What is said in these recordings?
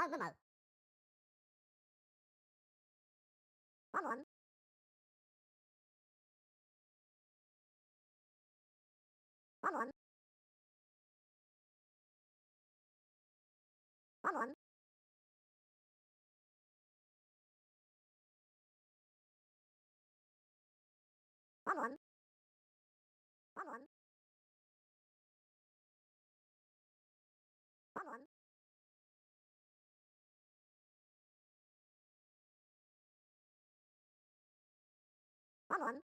mơ mơ mờ, móm mộm, móm mộm, móm mộm, móm mộm, móm mộm, móm mộm, móm mộm,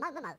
Mother.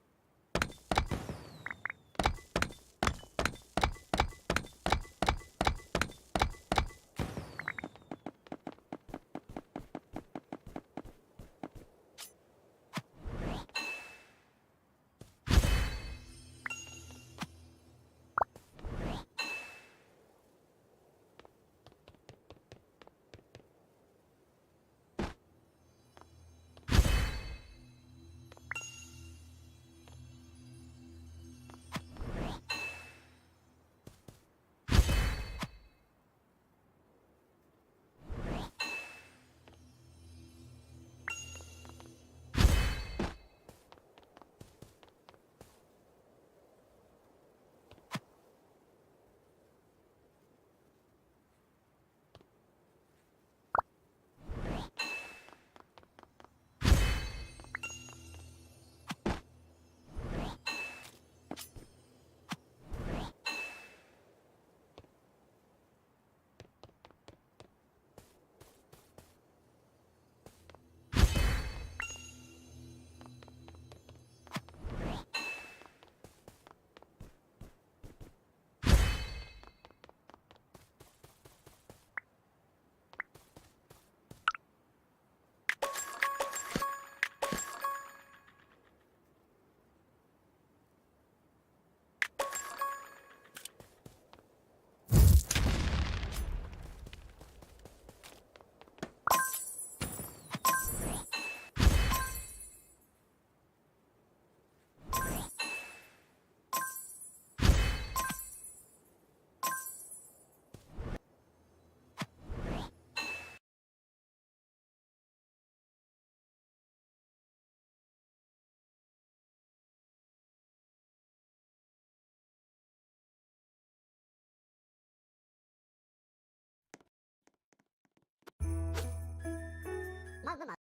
Mother. Mother.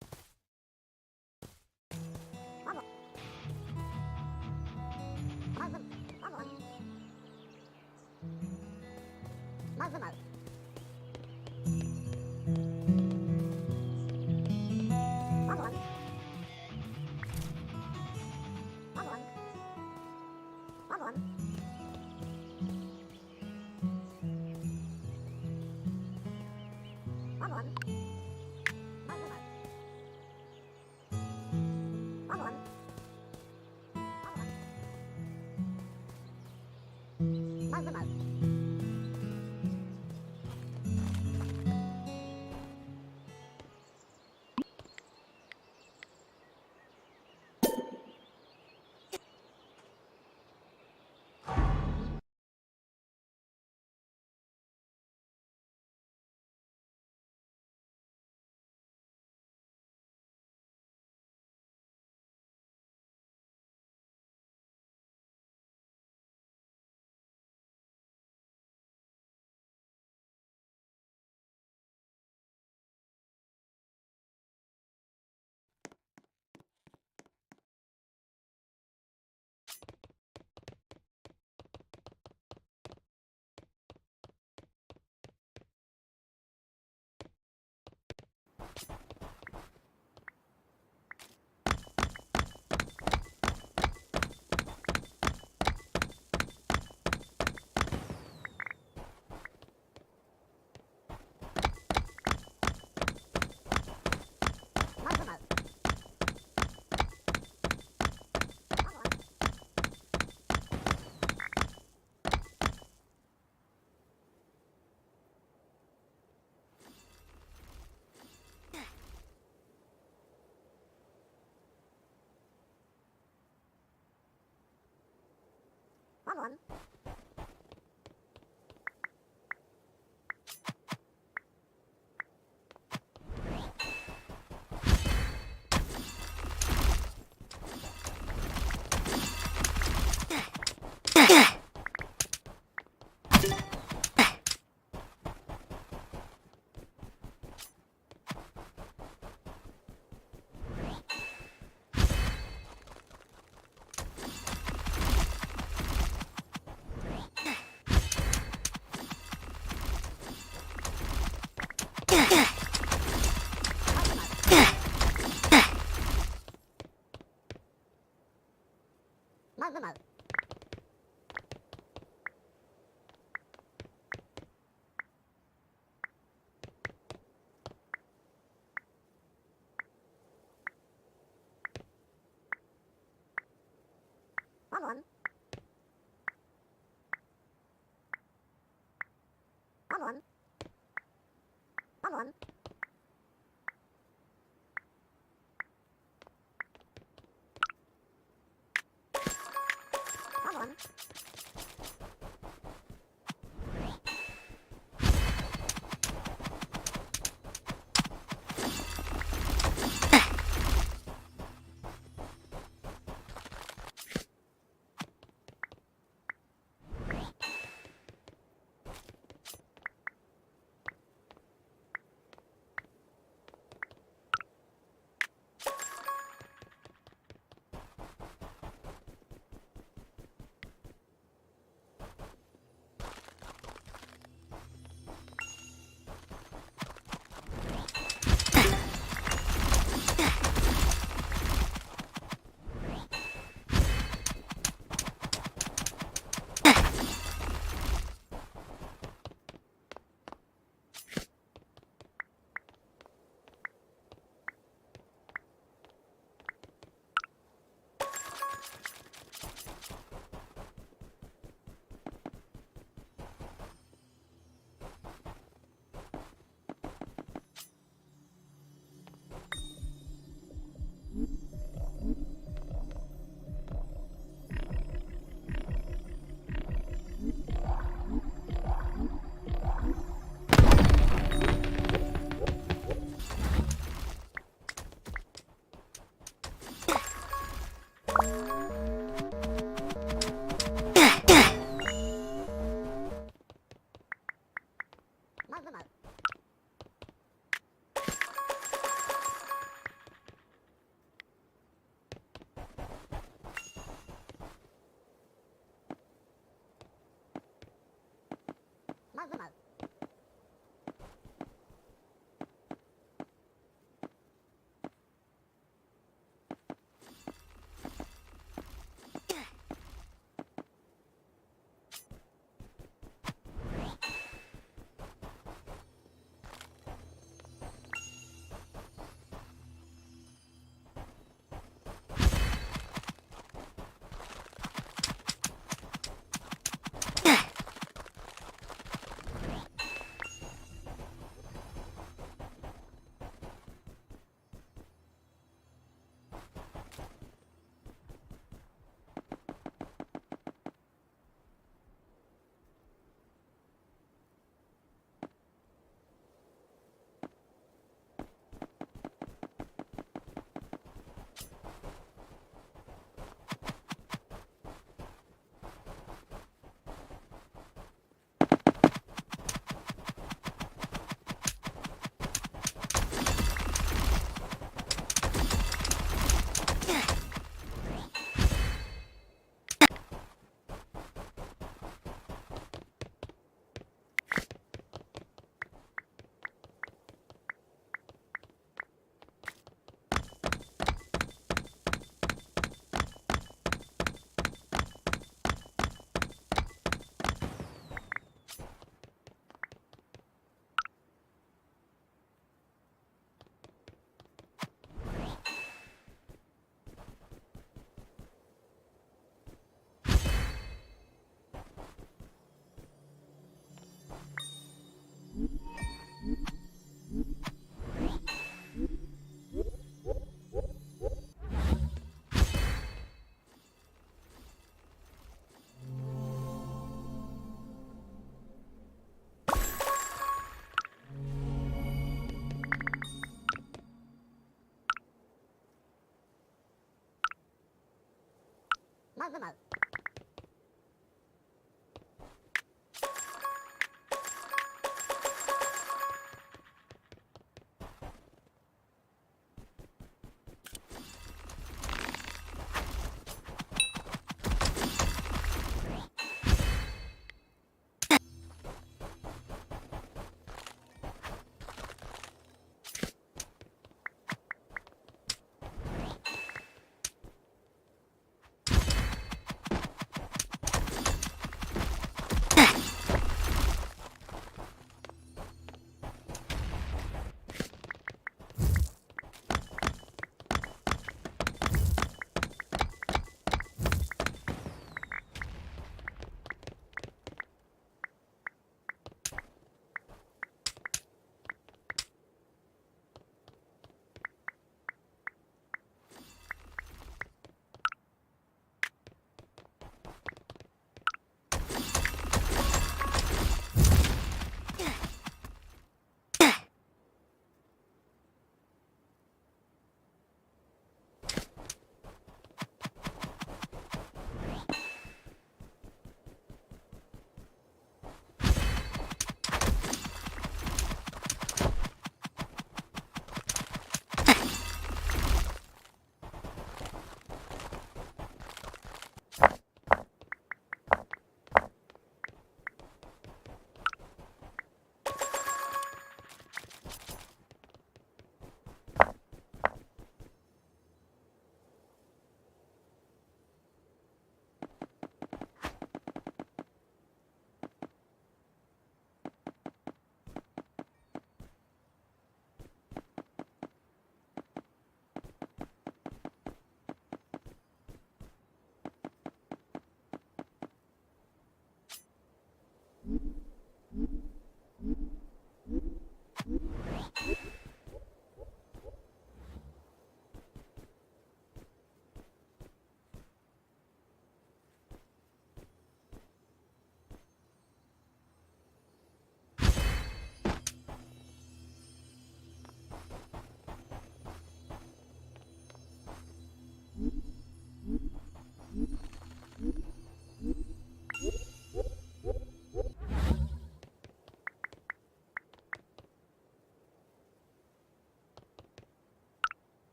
Come on. Muzz. One. One. Muzz.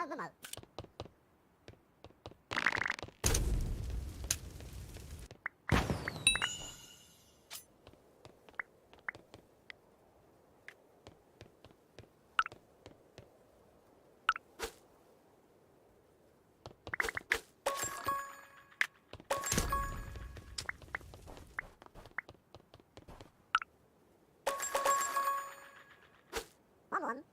Mother. Mom.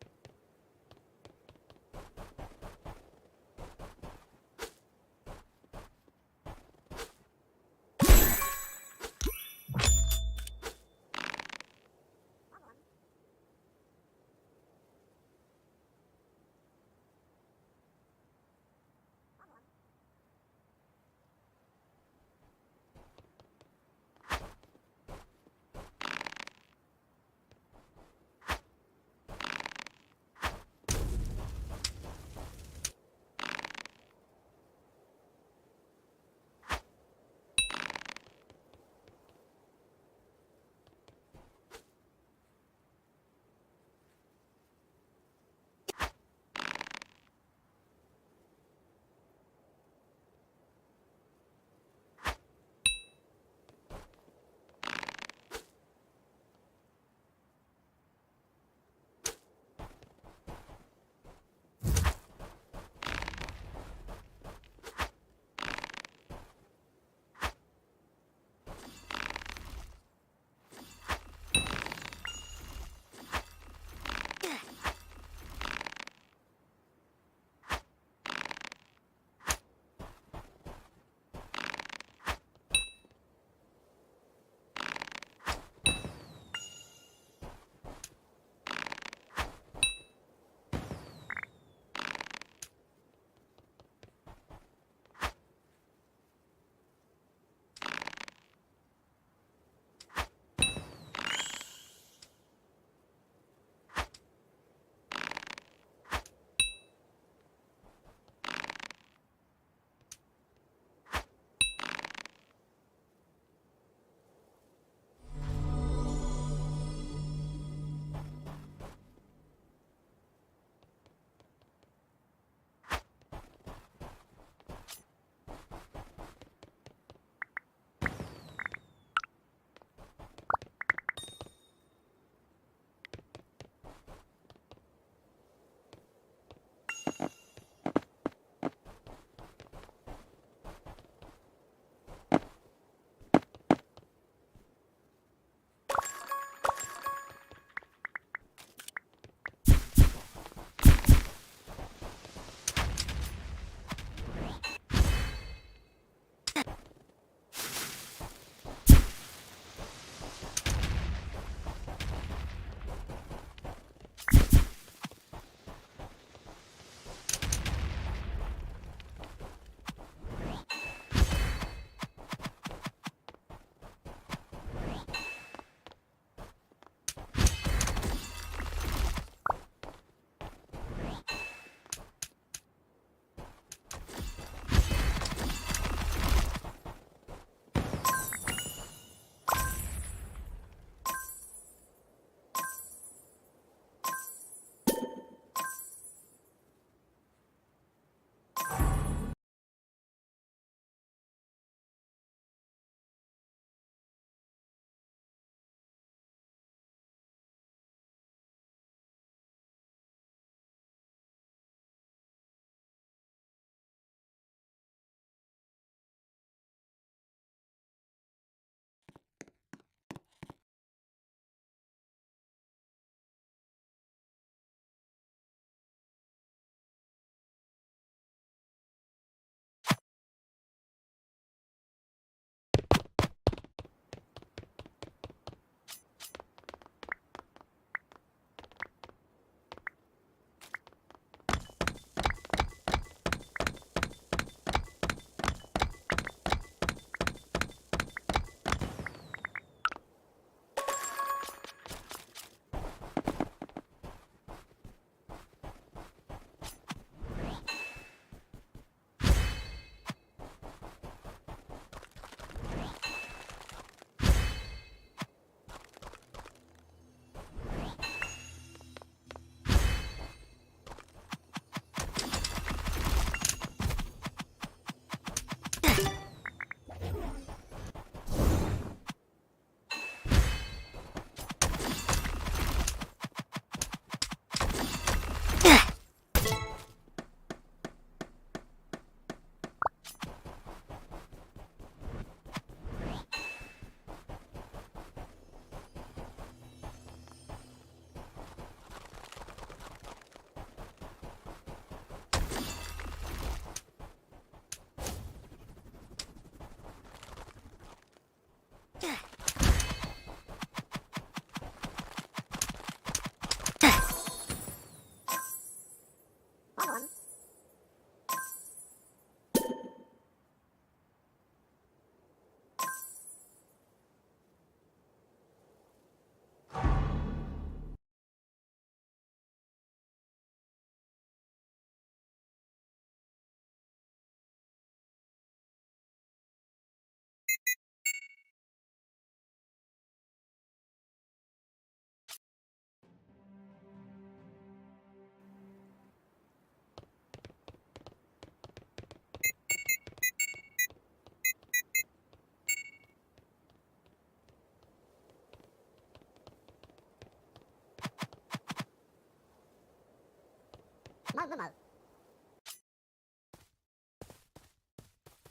Mother mouth.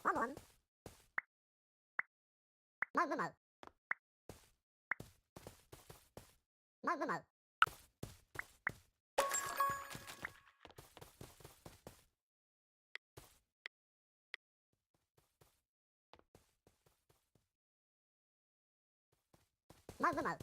One. Mother mouth. Mother mouth. Mother mouth.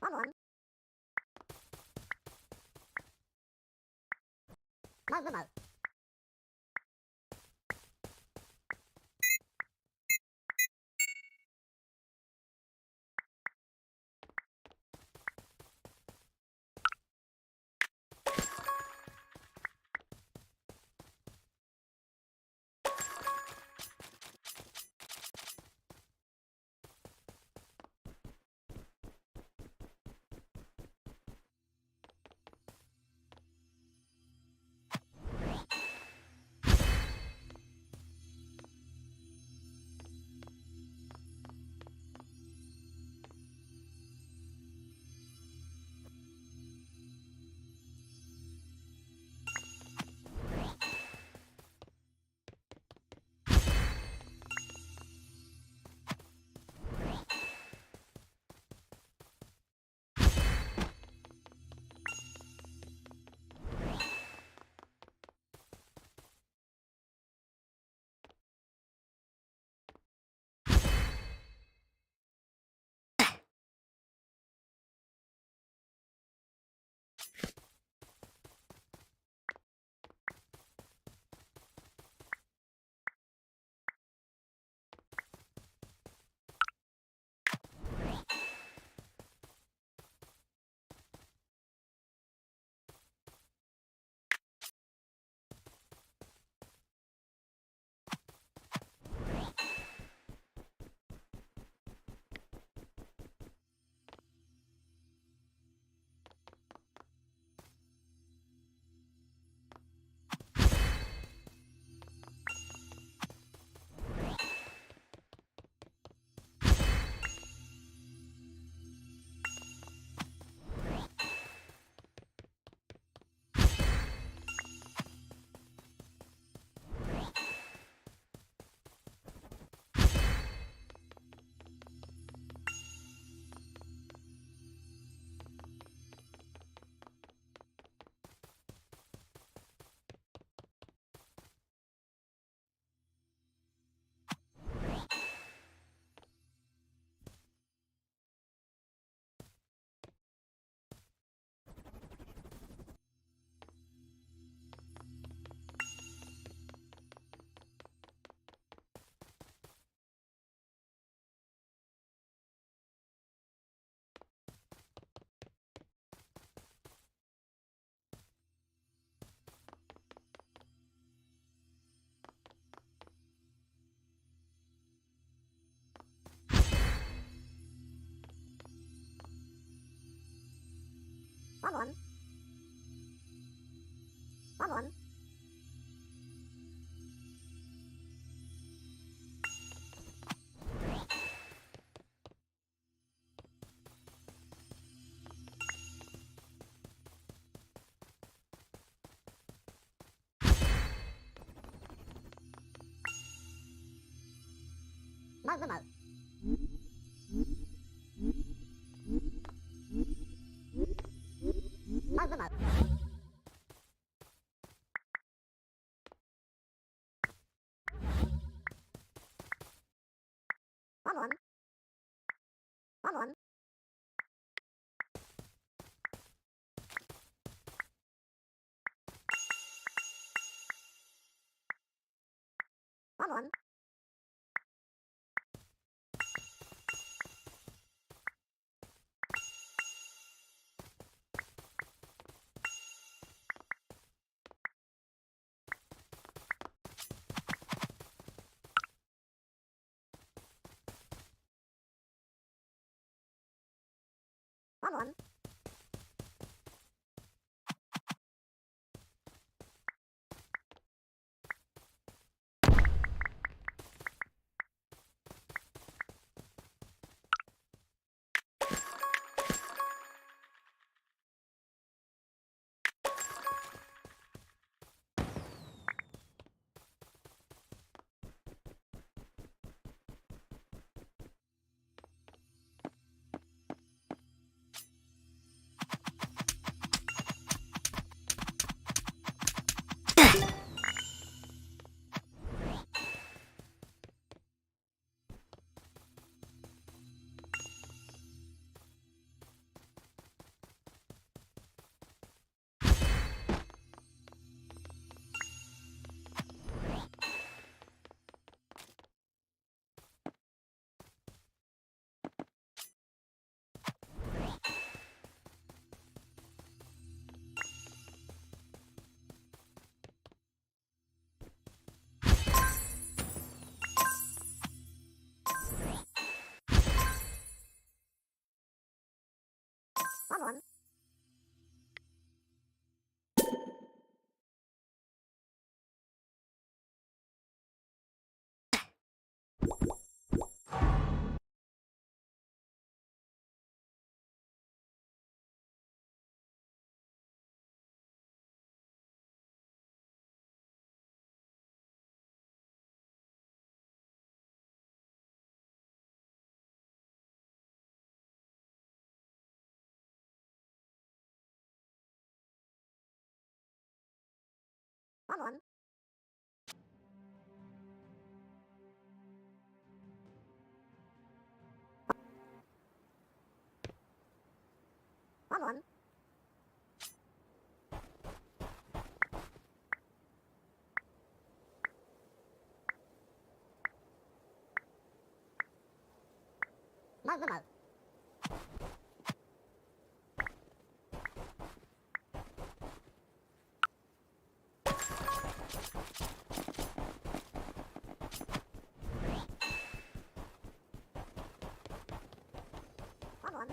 One. Mother mouth. Mother mouth. Mother mouth. One. One. One. One. One. One. One. Mother mouth. One.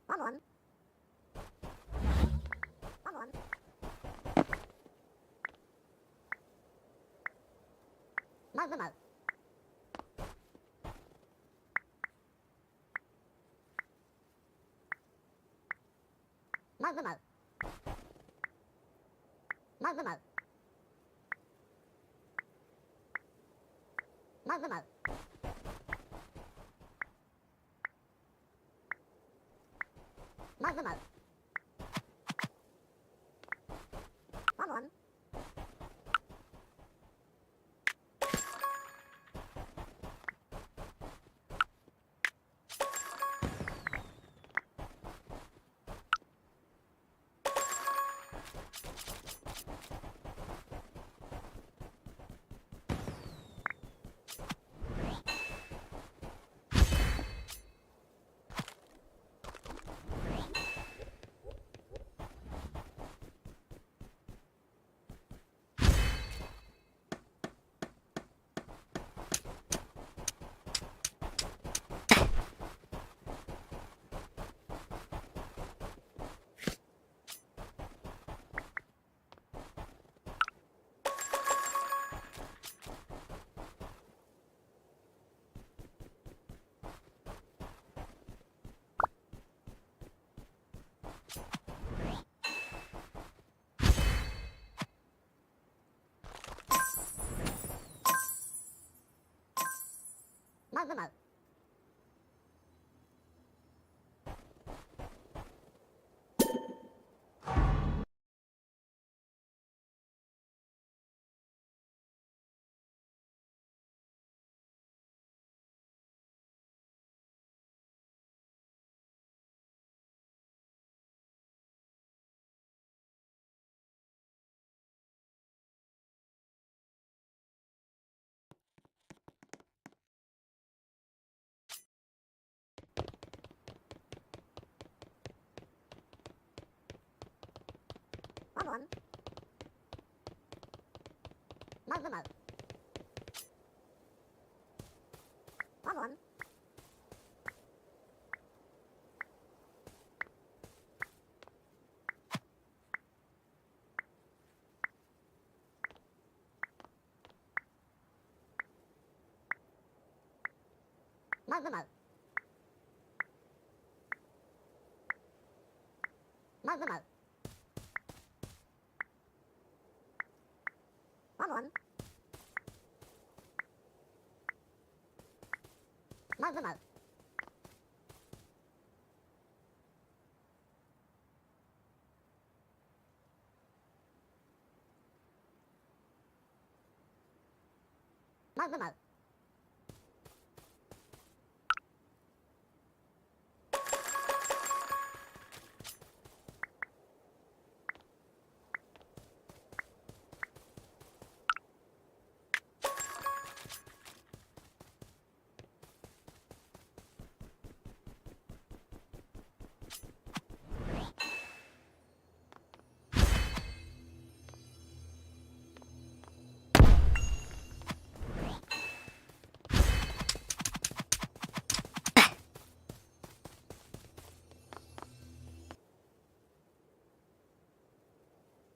One. One. Mother mouth. Mother mouth. Mother mouth. Mother mouth. Mother mouth. One. Muzzy. Muzzy. Muzzy. Muzzy. Muzzy. Muzzy. Muzzy. Muzzy. Muzzy.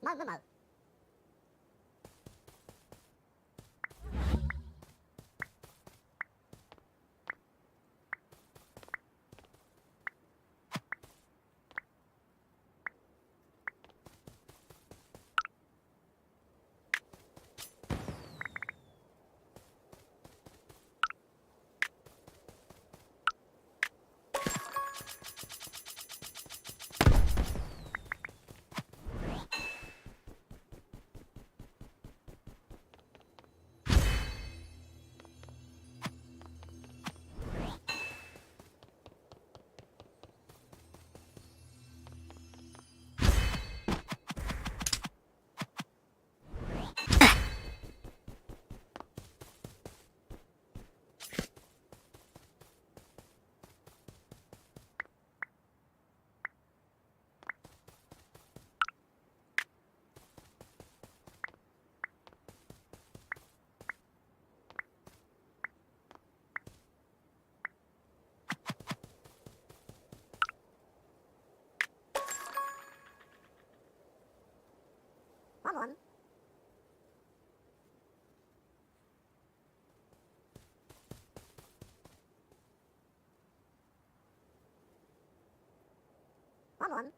Muzzy. Muzzy.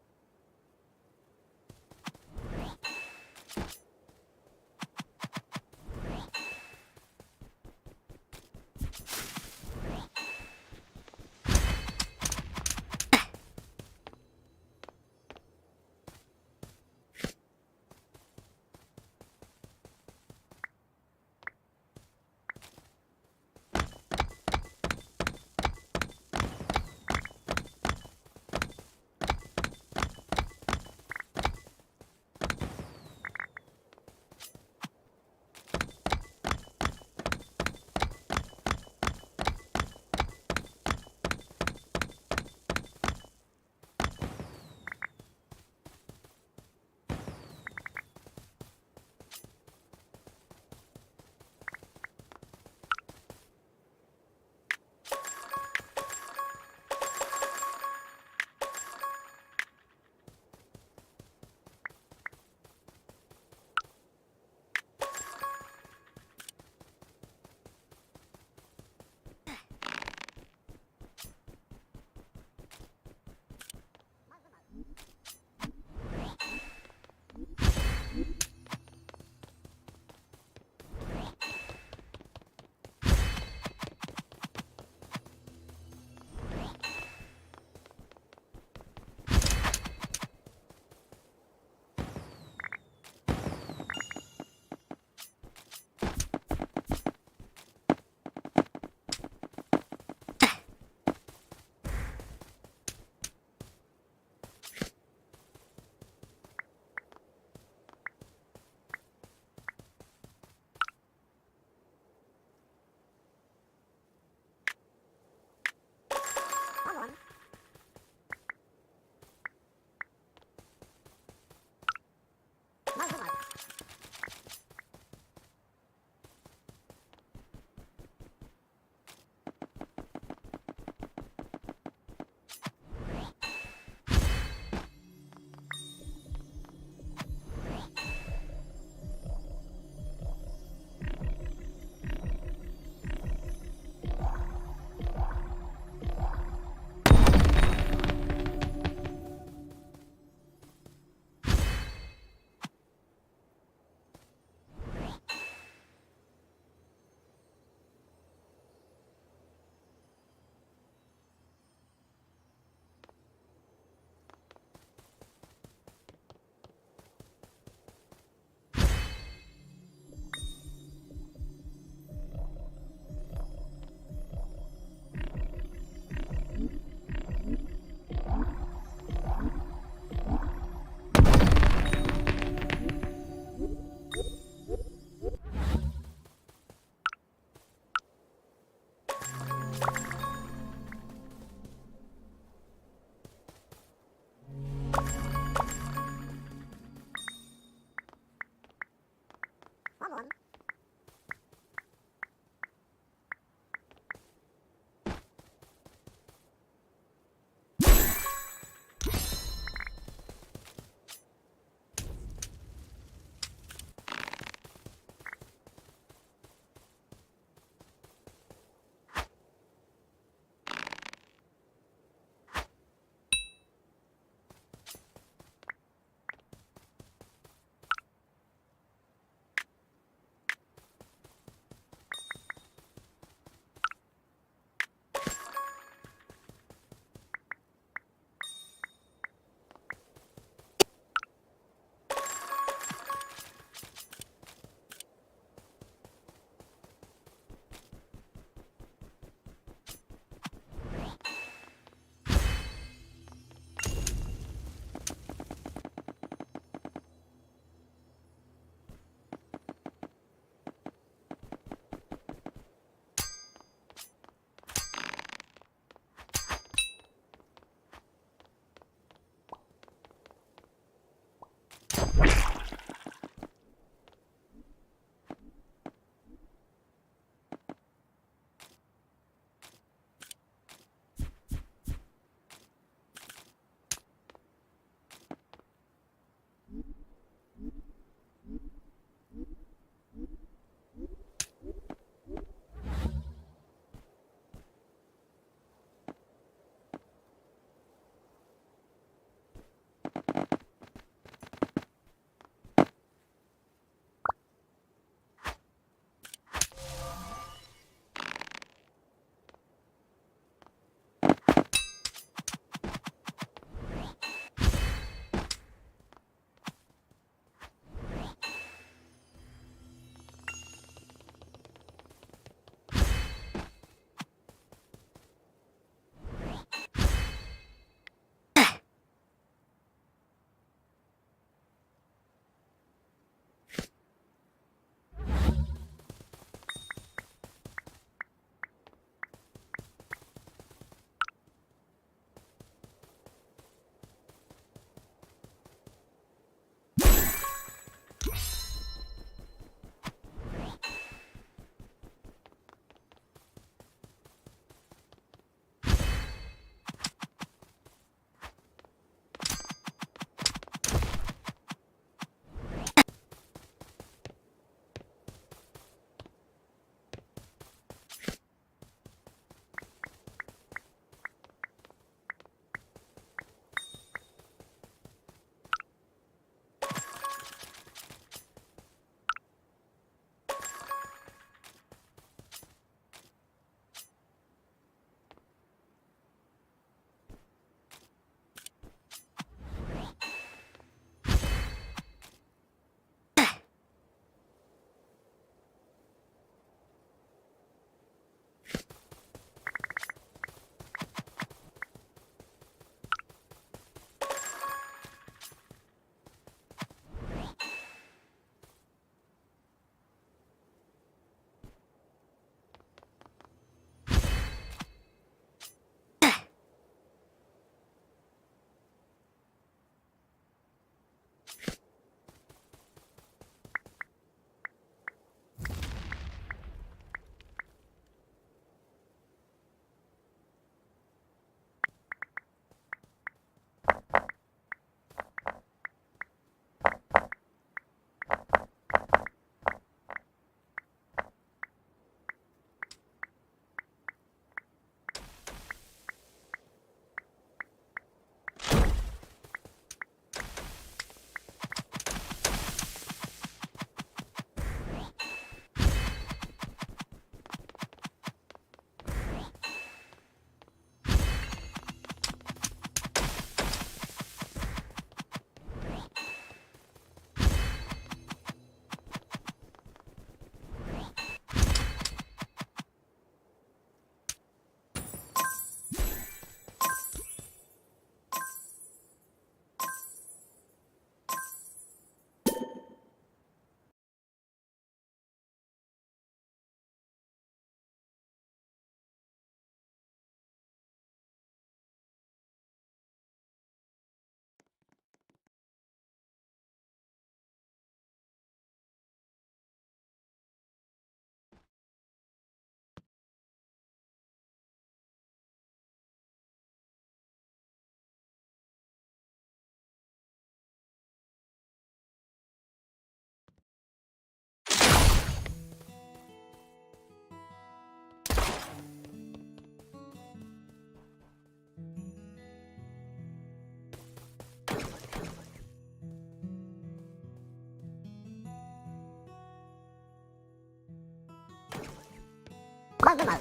mờ.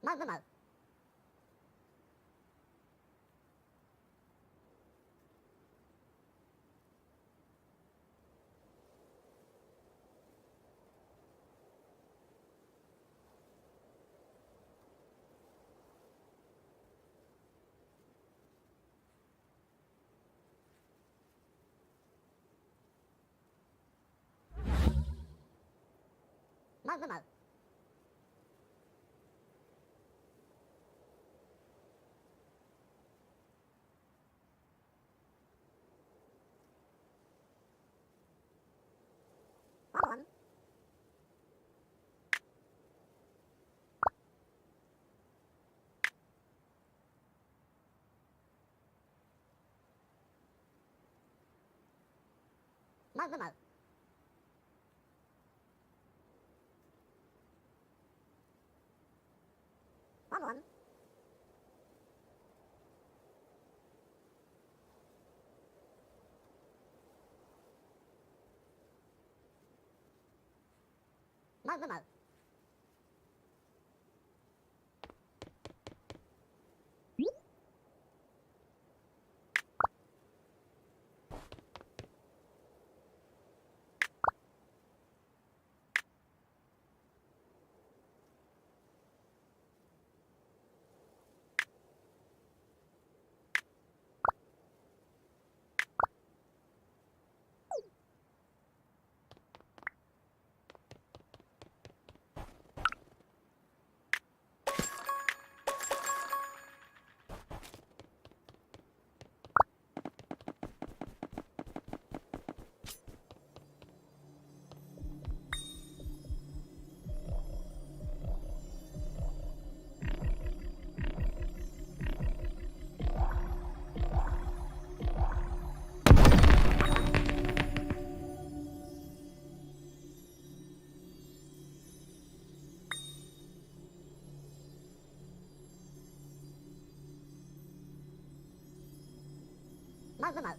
Mờ mờ. Mờ mờ. One. Mờ mờ. One. Mờ mờ. Mờ mờ.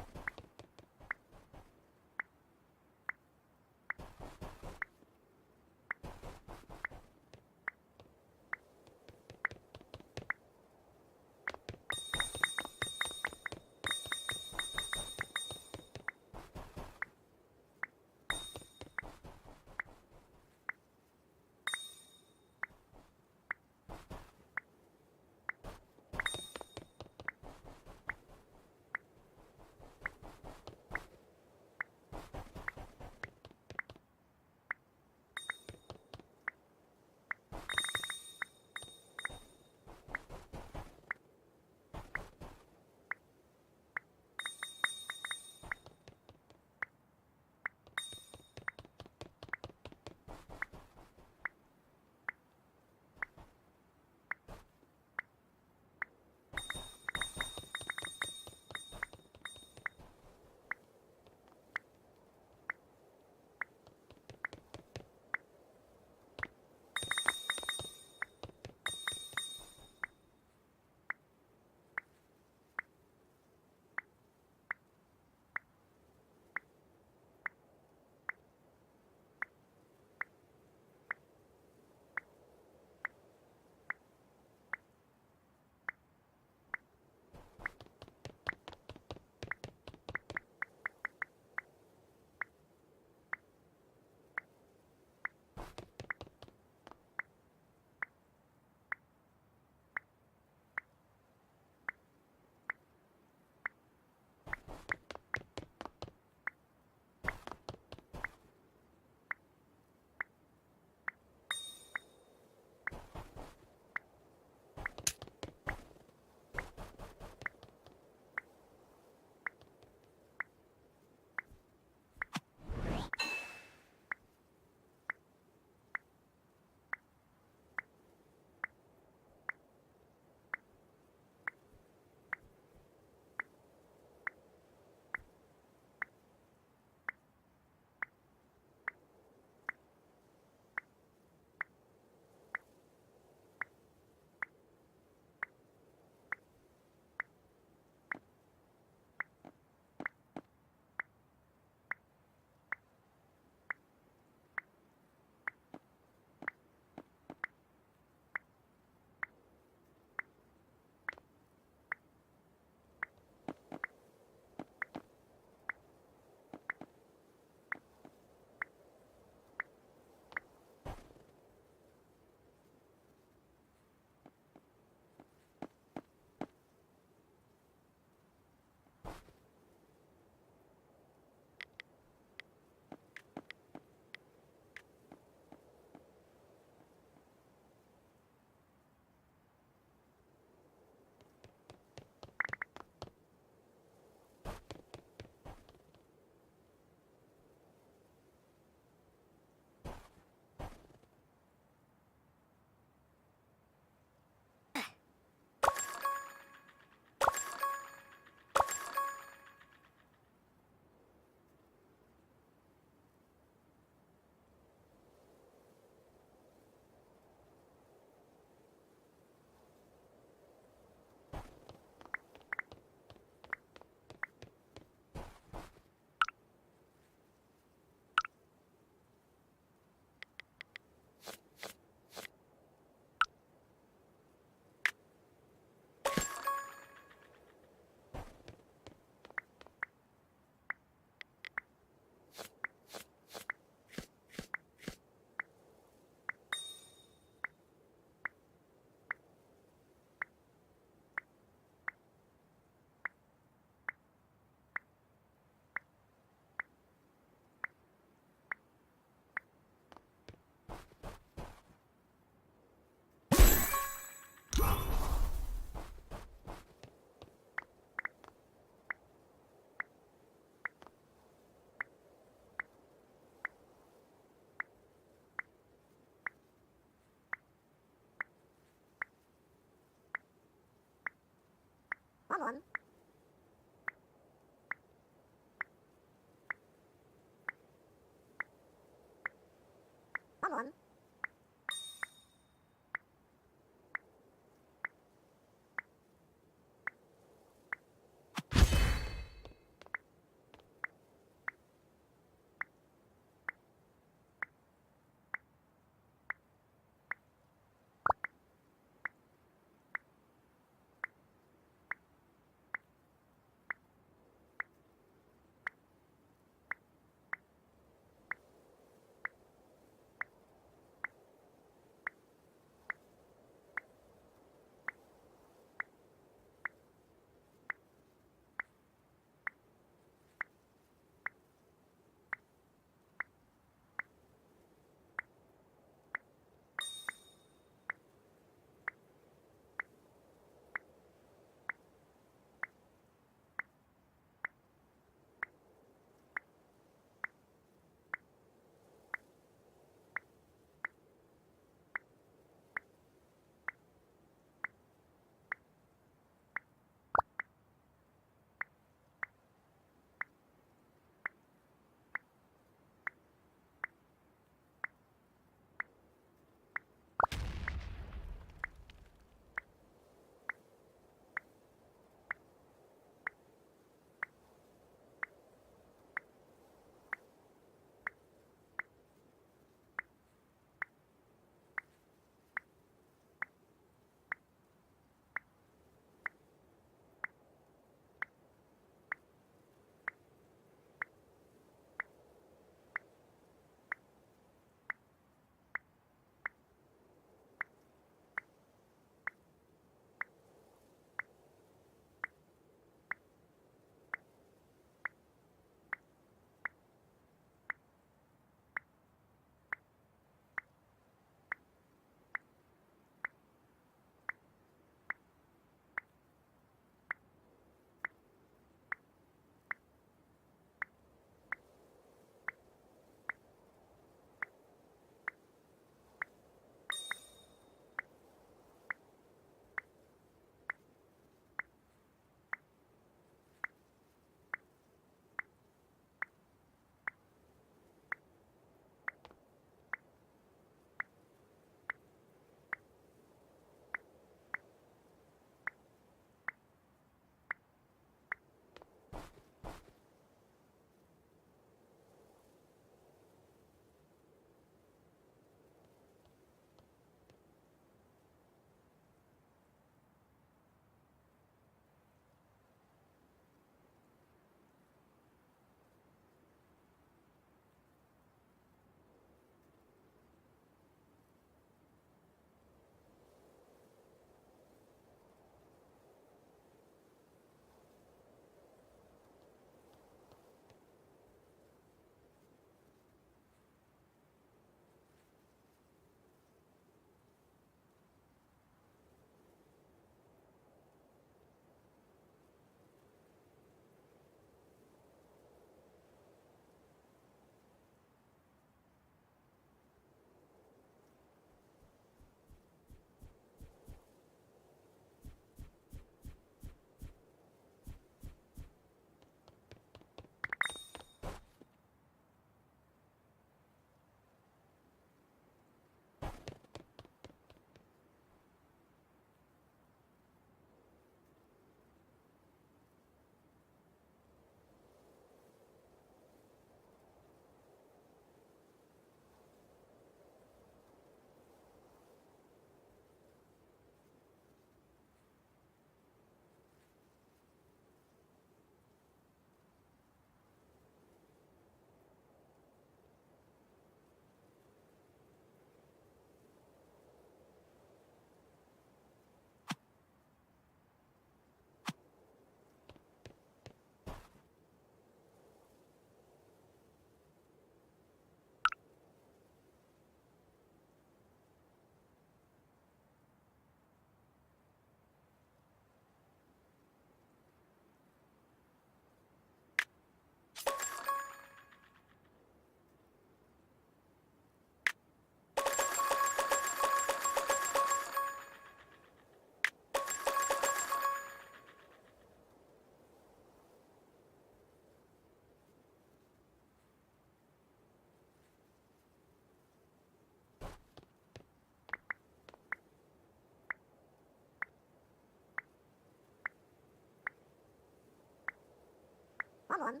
one.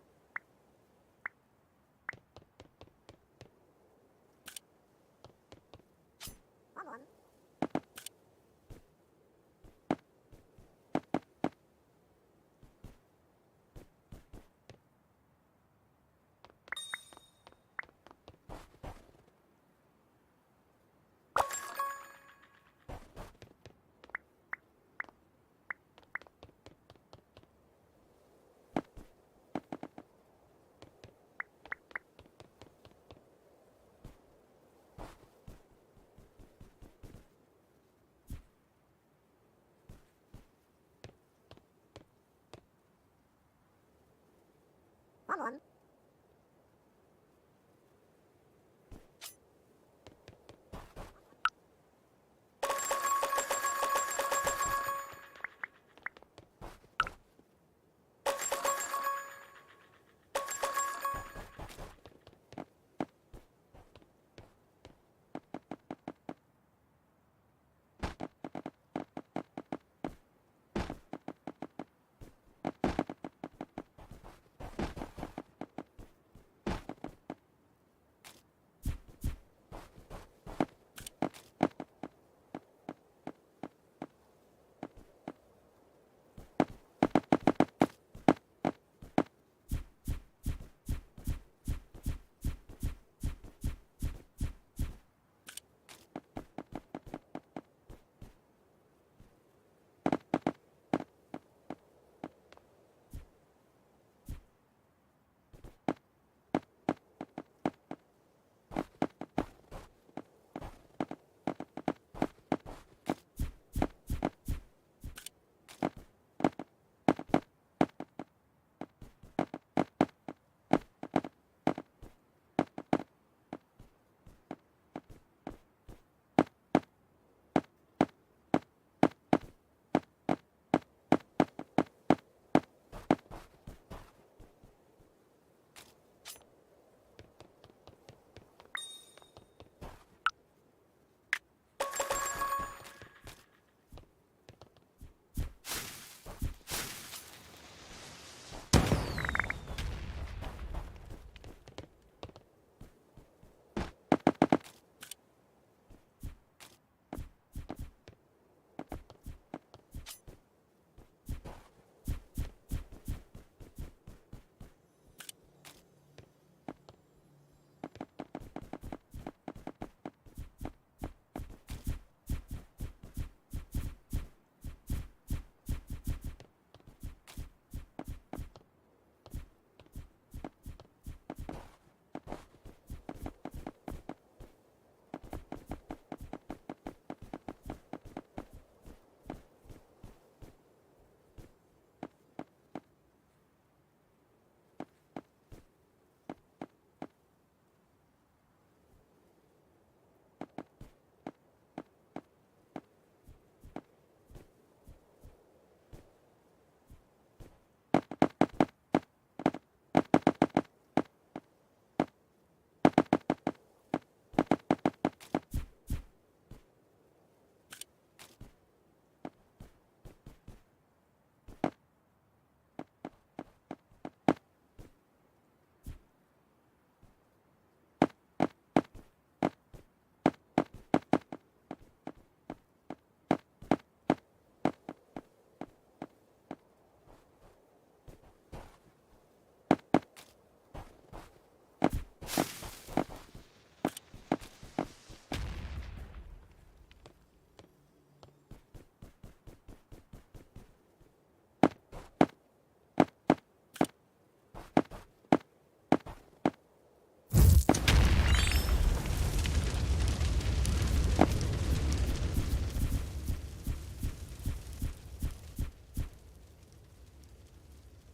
One one.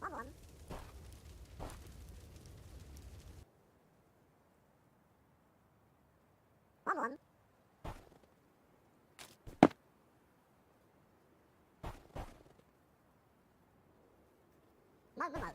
One one. One one. Mug mug.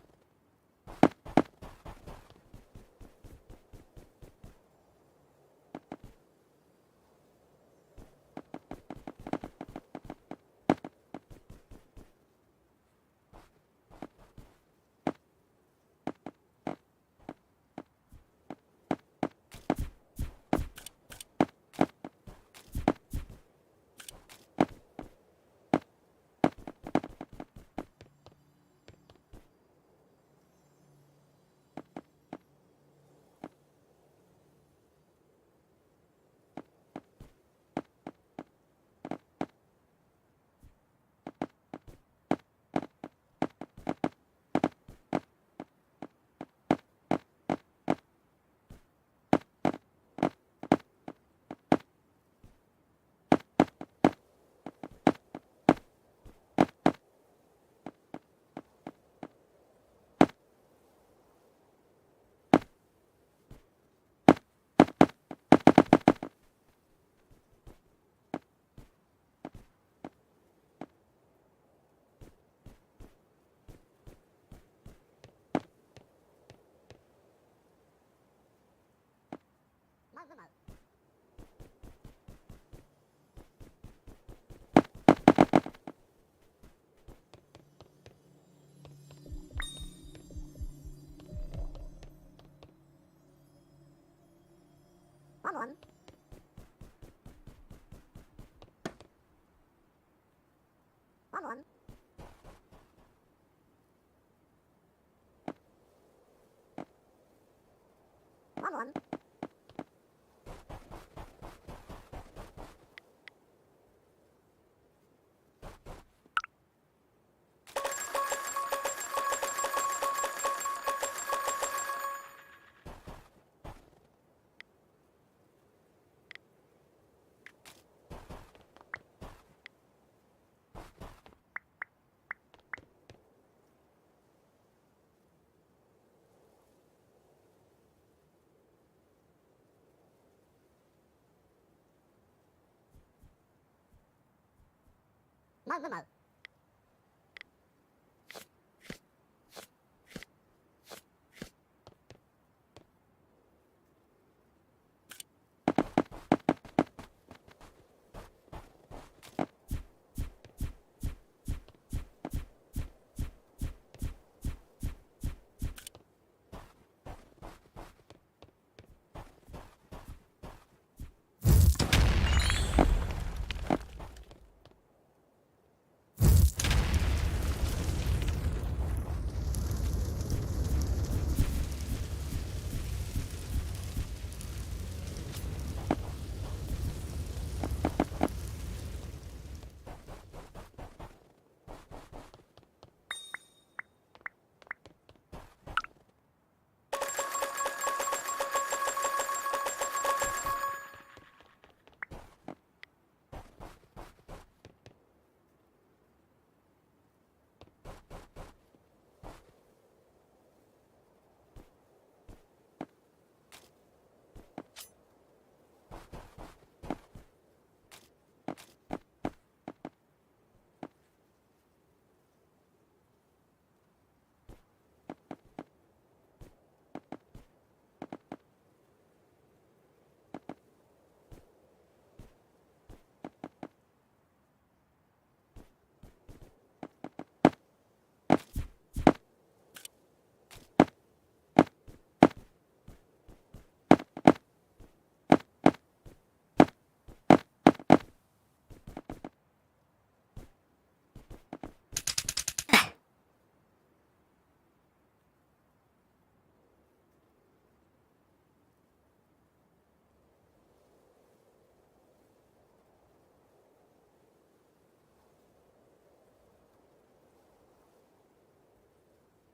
one. One one. Mo mo mo.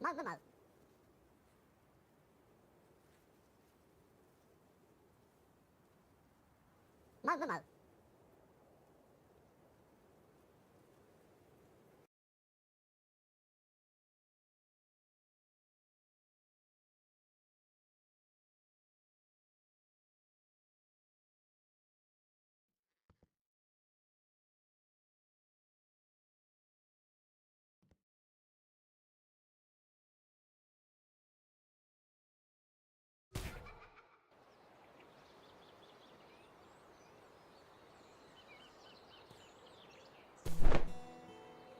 Mo mo mo. Mo mo mo.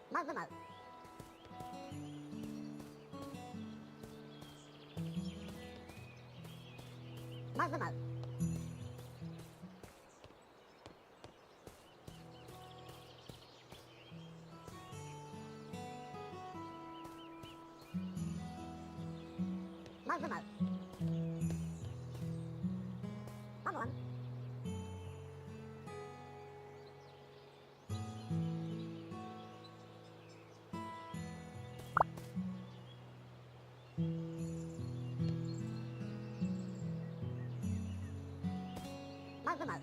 Mo mo mo. Mo mo mo. Mo mo mo. One one. Mo mo mo.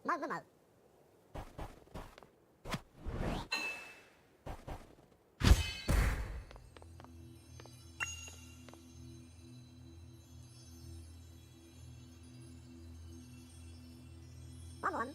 Mouse the mouse. Mouse one.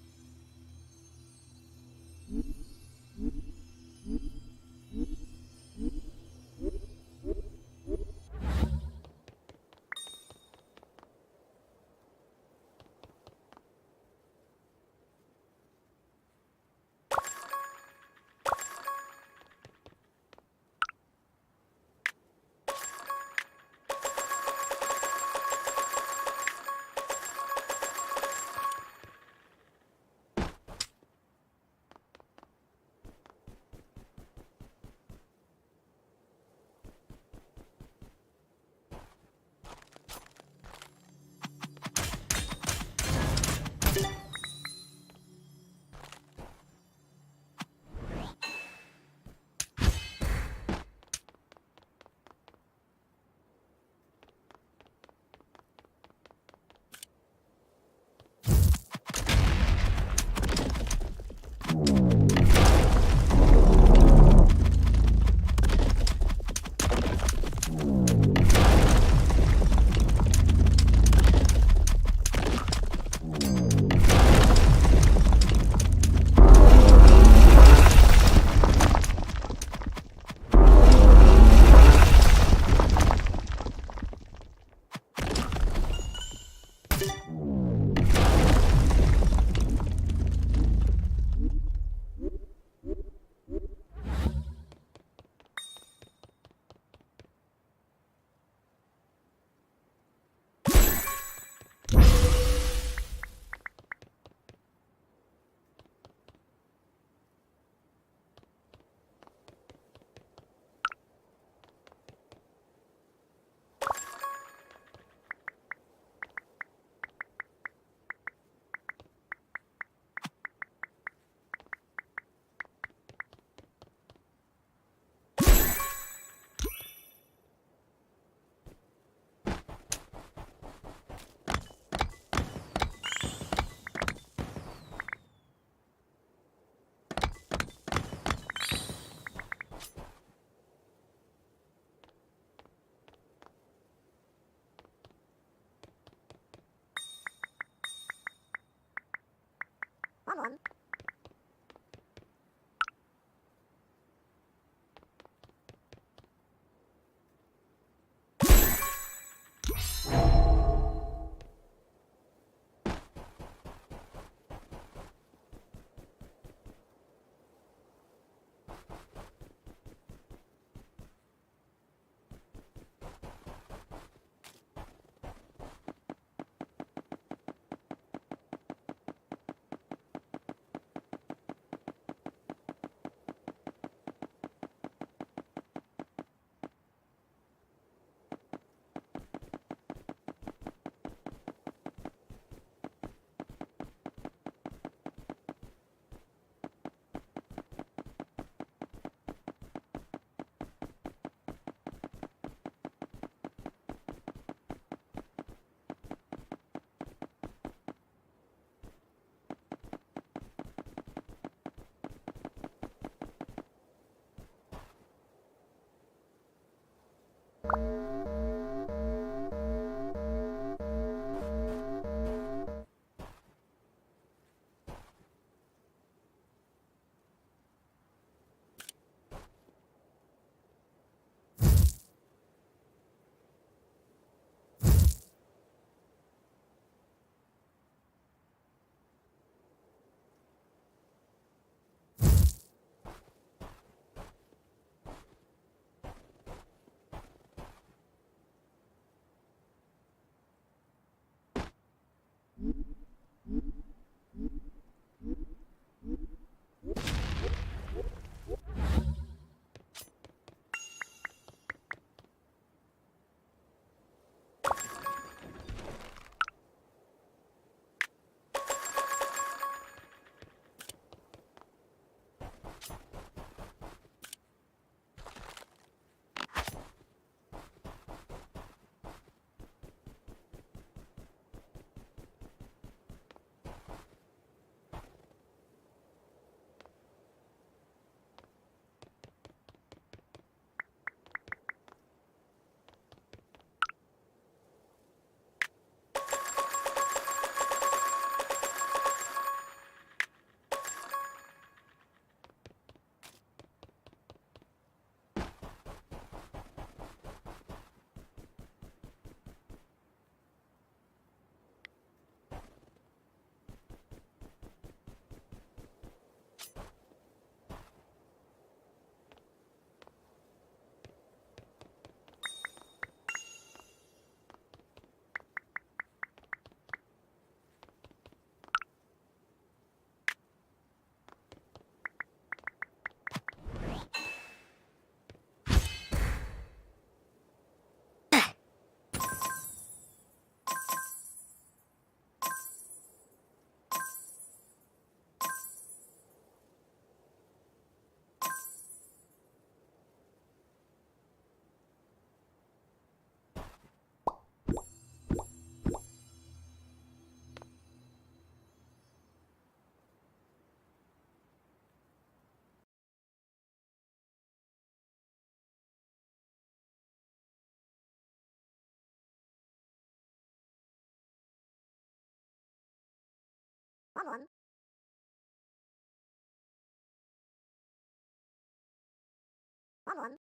Number one.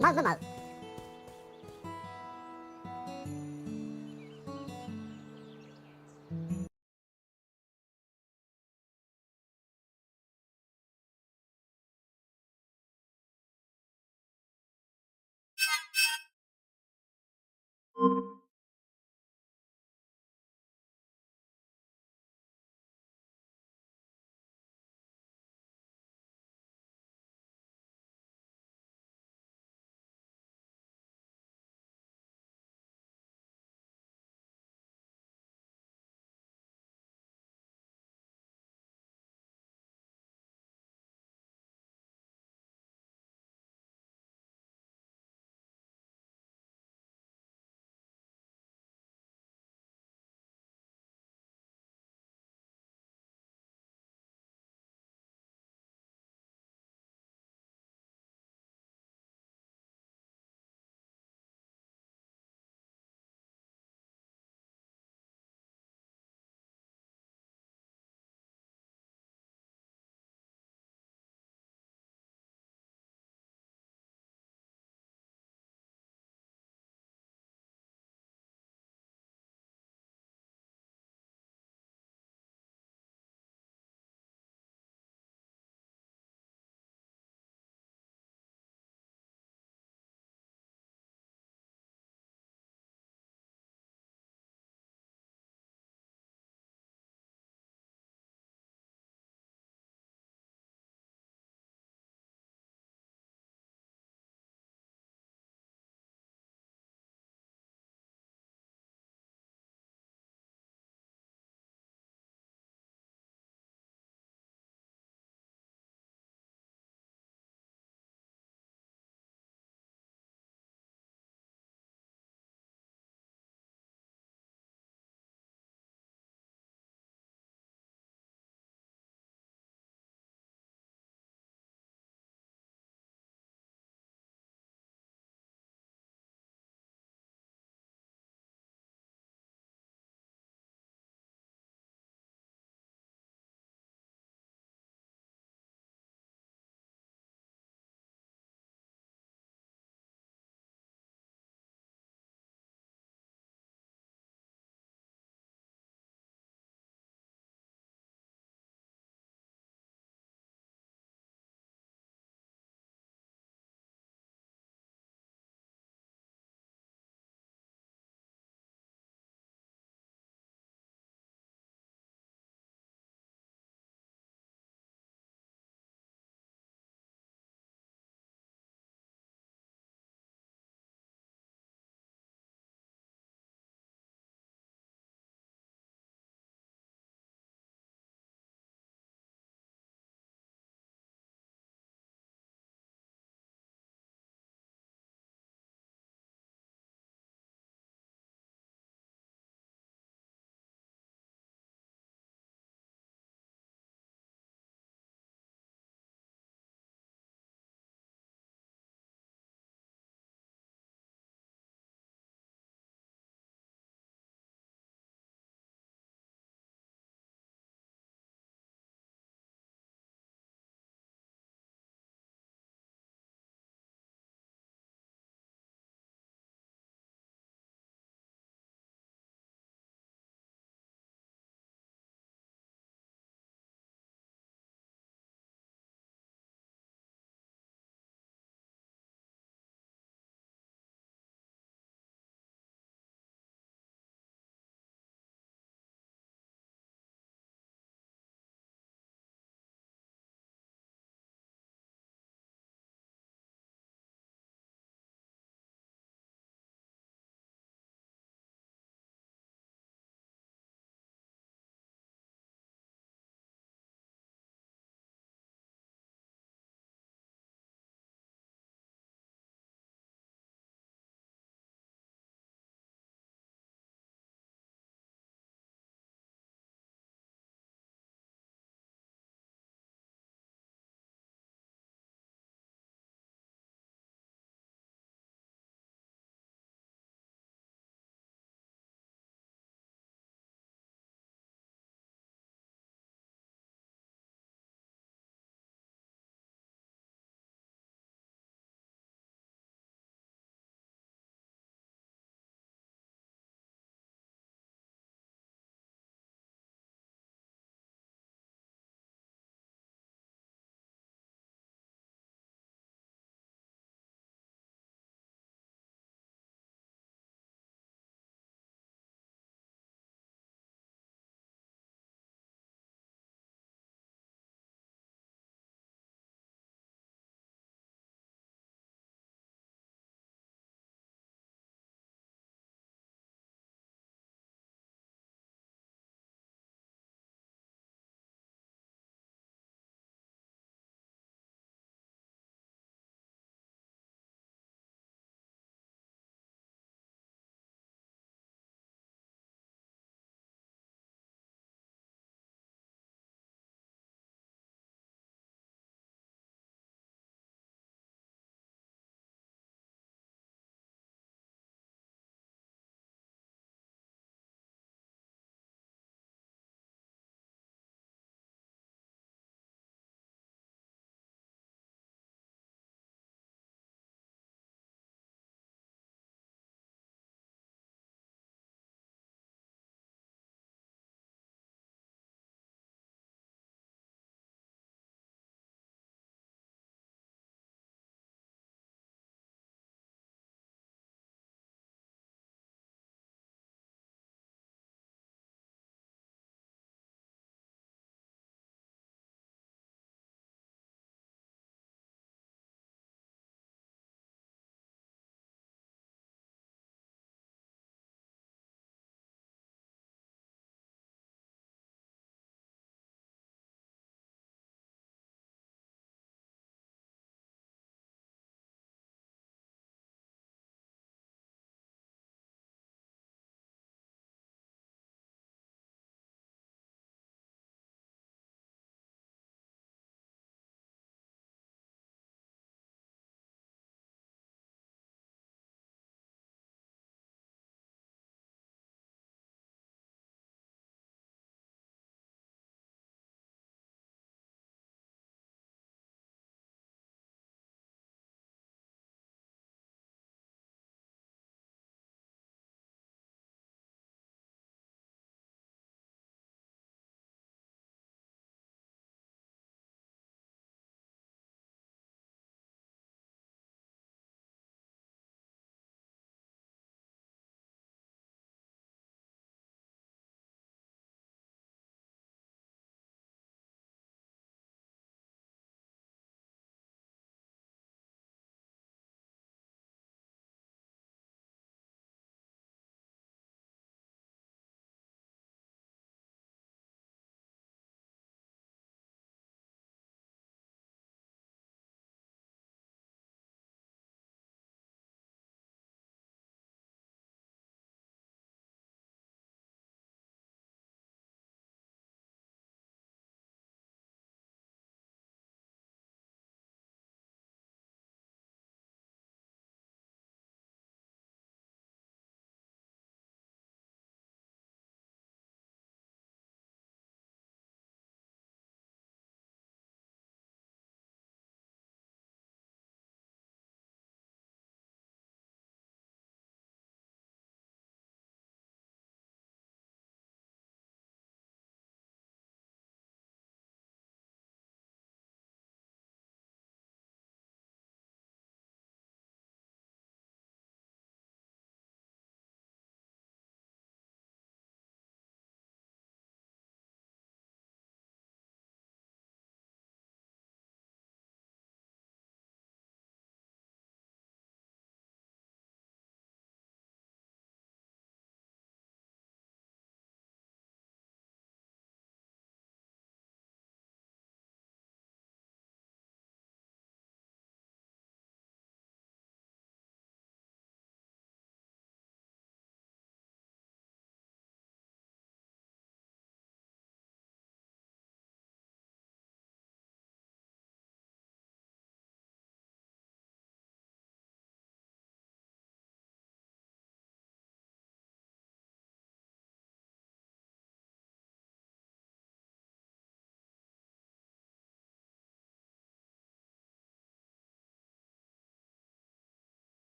Number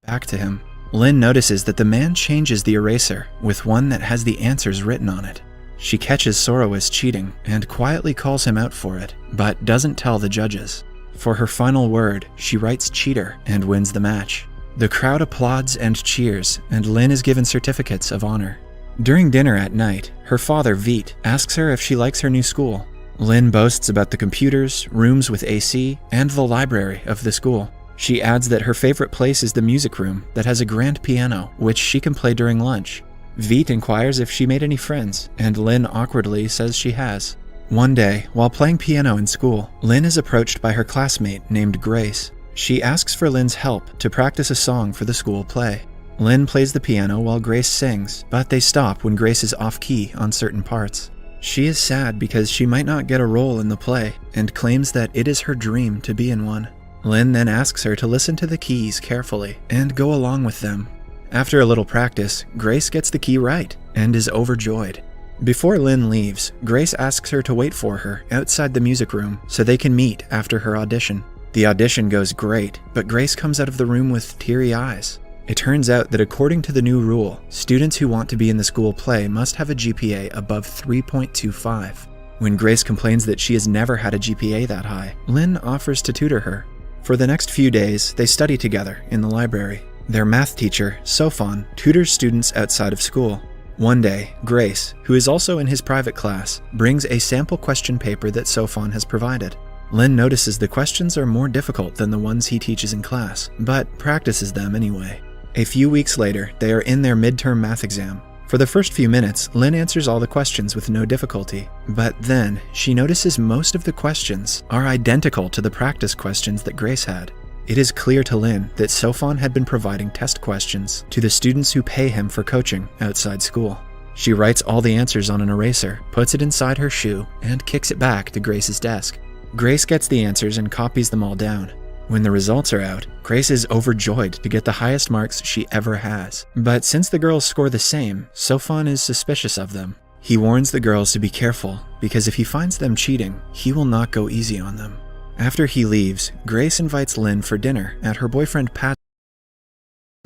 back to him. Lynn notices that the man changes the eraser with one that has the answers written on it. She catches Sorois cheating and quietly calls him out for it, but doesn't tell the judges. For her final word, she writes cheater and wins the match. The crowd applauds and cheers, and Lynn is given certificates of honor. During dinner at night, her father, Veet, asks her if she likes her new school. Lynn boasts about the computers, rooms with AC, and the library of the school. She adds that her favorite place is the music room that has a grand piano, which she can play during lunch. Veet inquires if she made any friends, and Lynn awkwardly says she has. One day, while playing piano in school, Lynn is approached by her classmate named Grace. She asks for Lynn's help to practice a song for the school play. Lynn plays the piano while Grace sings, but they stop when Grace is off-key on certain parts. She is sad because she might not get a role in the play, and claims that it is her dream to be in one. Lynn then asks her to listen to the keys carefully and go along with them. After a little practice, Grace gets the key right and is overjoyed. Before Lynn leaves, Grace asks her to wait for her outside the music room so they can meet after her audition. The audition goes great, but Grace comes out of the room with teary eyes. It turns out that according to the new rule, students who want to be in the school play must have a GPA above 3.25. When Grace complains that she has never had a GPA that high, Lynn offers to tutor her. For the next few days, they study together in the library. Their math teacher, Sofan, tutors students outside of school. One day, Grace, who is also in his private class, brings a sample question paper that Sofan has provided. Lynn notices the questions are more difficult than the ones he teaches in class, but practices them anyway. A few weeks later, they are in their midterm math exam. For the first few minutes, Lynn answers all the questions with no difficulty, but then she notices most of the questions are identical to the practice questions that Grace had. It is clear to Lynn that Sofan had been providing test questions to the students who pay him for coaching outside school. She writes all the answers on an eraser, puts it inside her shoe, and kicks it back to Grace's desk. Grace gets the answers and copies them all down. When the results are out, Grace is overjoyed to get the highest marks she ever has. But since the girls score the same, Sofan is suspicious of them. He warns the girls to be careful, because if he finds them cheating, he will not go easy on them. After he leaves, Grace invites Lynn for dinner at her boyfriend Pat's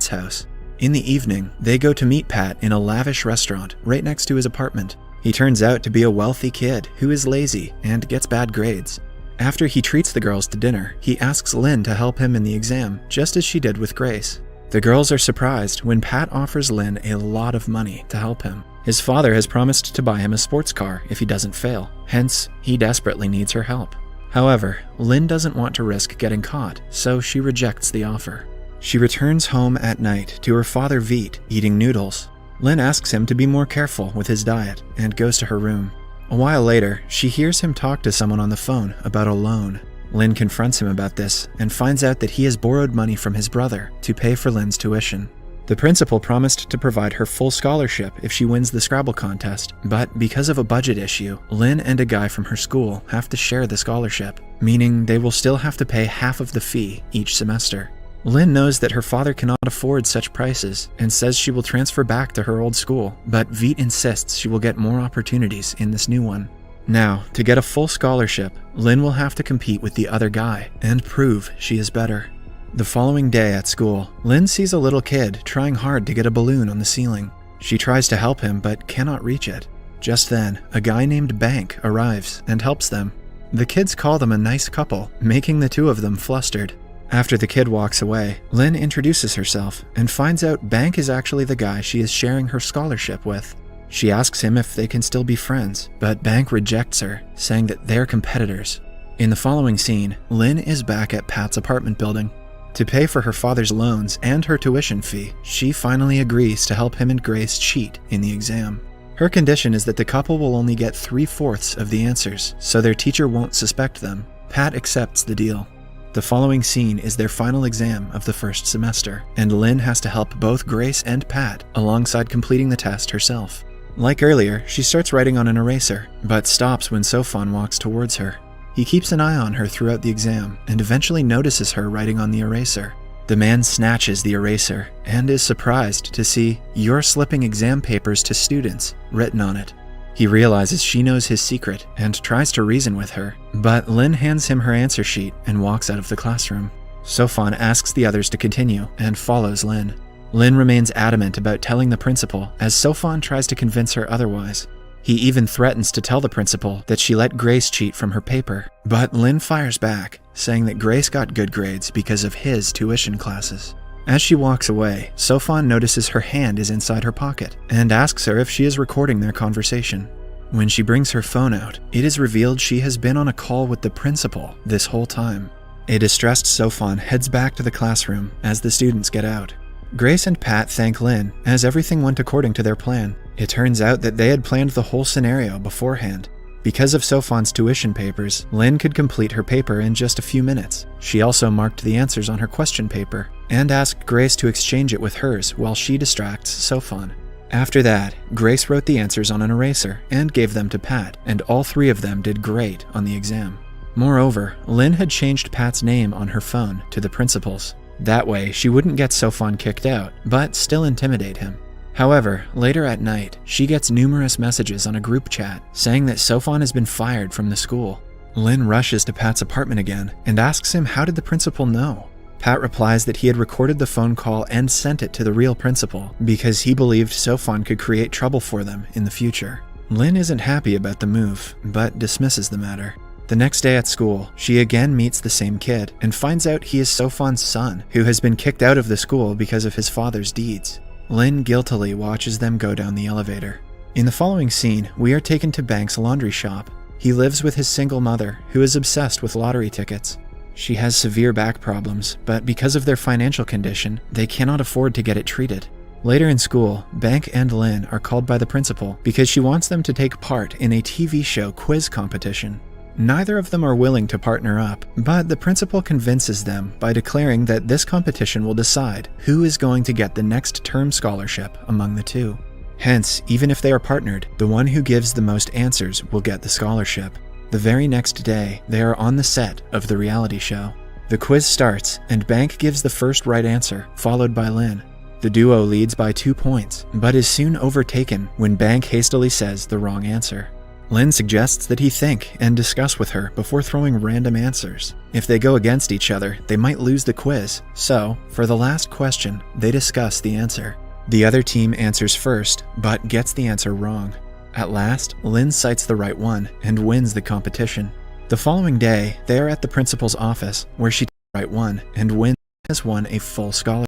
house. In the evening, they go to meet Pat in a lavish restaurant right next to his apartment. He turns out to be a wealthy kid who is lazy and gets bad grades. After he treats the girls to dinner, he asks Lynn to help him in the exam, just as she did with Grace. The girls are surprised when Pat offers Lynn a lot of money to help him. His father has promised to buy him a sports car if he doesn't fail, hence, he desperately needs her help. However, Lynn doesn't want to risk getting caught, so she rejects the offer. She returns home at night to her father Veet eating noodles. Lynn asks him to be more careful with his diet and goes to her room. A while later, she hears him talk to someone on the phone about a loan. Lynn confronts him about this and finds out that he has borrowed money from his brother to pay for Lynn's tuition. The principal promised to provide her full scholarship if she wins the Scrabble contest, but because of a budget issue, Lynn and a guy from her school have to share the scholarship, meaning they will still have to pay half of the fee each semester. Lynn knows that her father cannot afford such prices and says she will transfer back to her old school, but Veet insists she will get more opportunities in this new one. Now, to get a full scholarship, Lynn will have to compete with the other guy and prove she is better. The following day at school, Lynn sees a little kid trying hard to get a balloon on the ceiling. She tries to help him but cannot reach it. Just then, a guy named Bank arrives and helps them. The kids call them a nice couple, making the two of them flustered. After the kid walks away, Lynn introduces herself and finds out Bank is actually the guy she is sharing her scholarship with. She asks him if they can still be friends, but Bank rejects her, saying that they're competitors. In the following scene, Lynn is back at Pat's apartment building. To pay for her father's loans and her tuition fee, she finally agrees to help him and Grace cheat in the exam. Her condition is that the couple will only get 3/4 of the answers, so their teacher won't suspect them. Pat accepts the deal. The following scene is their final exam of the first semester, and Lynn has to help both Grace and Pat alongside completing the test herself. Like earlier, she starts writing on an eraser, but stops when Sofan walks towards her. He keeps an eye on her throughout the exam, and eventually notices her writing on the eraser. The man snatches the eraser, and is surprised to see "You're slipping exam papers to students" written on it. He realizes she knows his secret and tries to reason with her, but Lynn hands him her answer sheet and walks out of the classroom. Sofan asks the others to continue and follows Lin. Lin remains adamant about telling the principal as Sofan tries to convince her otherwise. He even threatens to tell the principal that she let Grace cheat from her paper, but Lin fires back, saying that Grace got good grades because of his tuition classes. As she walks away, Sofan notices her hand is inside her pocket and asks her if she is recording their conversation. When she brings her phone out, it is revealed she has been on a call with the principal this whole time. A distressed Sofan heads back to the classroom as the students get out. Grace and Pat thank Lin as everything went according to their plan. It turns out that they had planned the whole scenario beforehand. Because of Sofan's tuition papers, Lin could complete her paper in just a few minutes. She also marked the answers on her question paper and asked Grace to exchange it with hers while she distracts Sofan. After that, Grace wrote the answers on an eraser and gave them to Pat, and all three of them did great on the exam. Moreover, Lin had changed Pat's name on her phone to the principal's. That way, she wouldn't get Sofan kicked out, but still intimidate him. However, later at night, she gets numerous messages on a group chat saying that Sofan has been fired from the school. Lin rushes to Pat's apartment again and asks him how did the principal know. Pat replies that he had recorded the phone call and sent it to the real principal because he believed Sofan could create trouble for them in the future. Lin isn't happy about the move, but dismisses the matter. The next day at school, she again meets the same kid and finds out he is Sofan's son, who has been kicked out of the school because of his father's deeds. Lin guiltily watches them go down the elevator. In the following scene, we are taken to Bank's laundry shop. He lives with his single mother, who is obsessed with lottery tickets. She has severe back problems, but because of their financial condition, they cannot afford to get it treated. Later in school, Bank and Lin are called by the principal because she wants them to take part in a TV show quiz competition. Neither of them are willing to partner up, but the principal convinces them by declaring that this competition will decide who is going to get the next term scholarship among the two. Hence, even if they are partnered, the one who gives the most answers will get the scholarship. The very next day, they are on the set of the reality show. The quiz starts, and Bank gives the first right answer, followed by Lin. The duo leads by 2 points, but is soon overtaken when Bank hastily says the wrong answer. Lin suggests that he think and discuss with her before throwing random answers. If they go against each other, they might lose the quiz, so, for the last question, they discuss the answer. The other team answers first, but gets the answer wrong. At last, Lin cites the right one and wins the competition. The following day, they are at the principal's office, where she takes the right one and has won a full scholarship.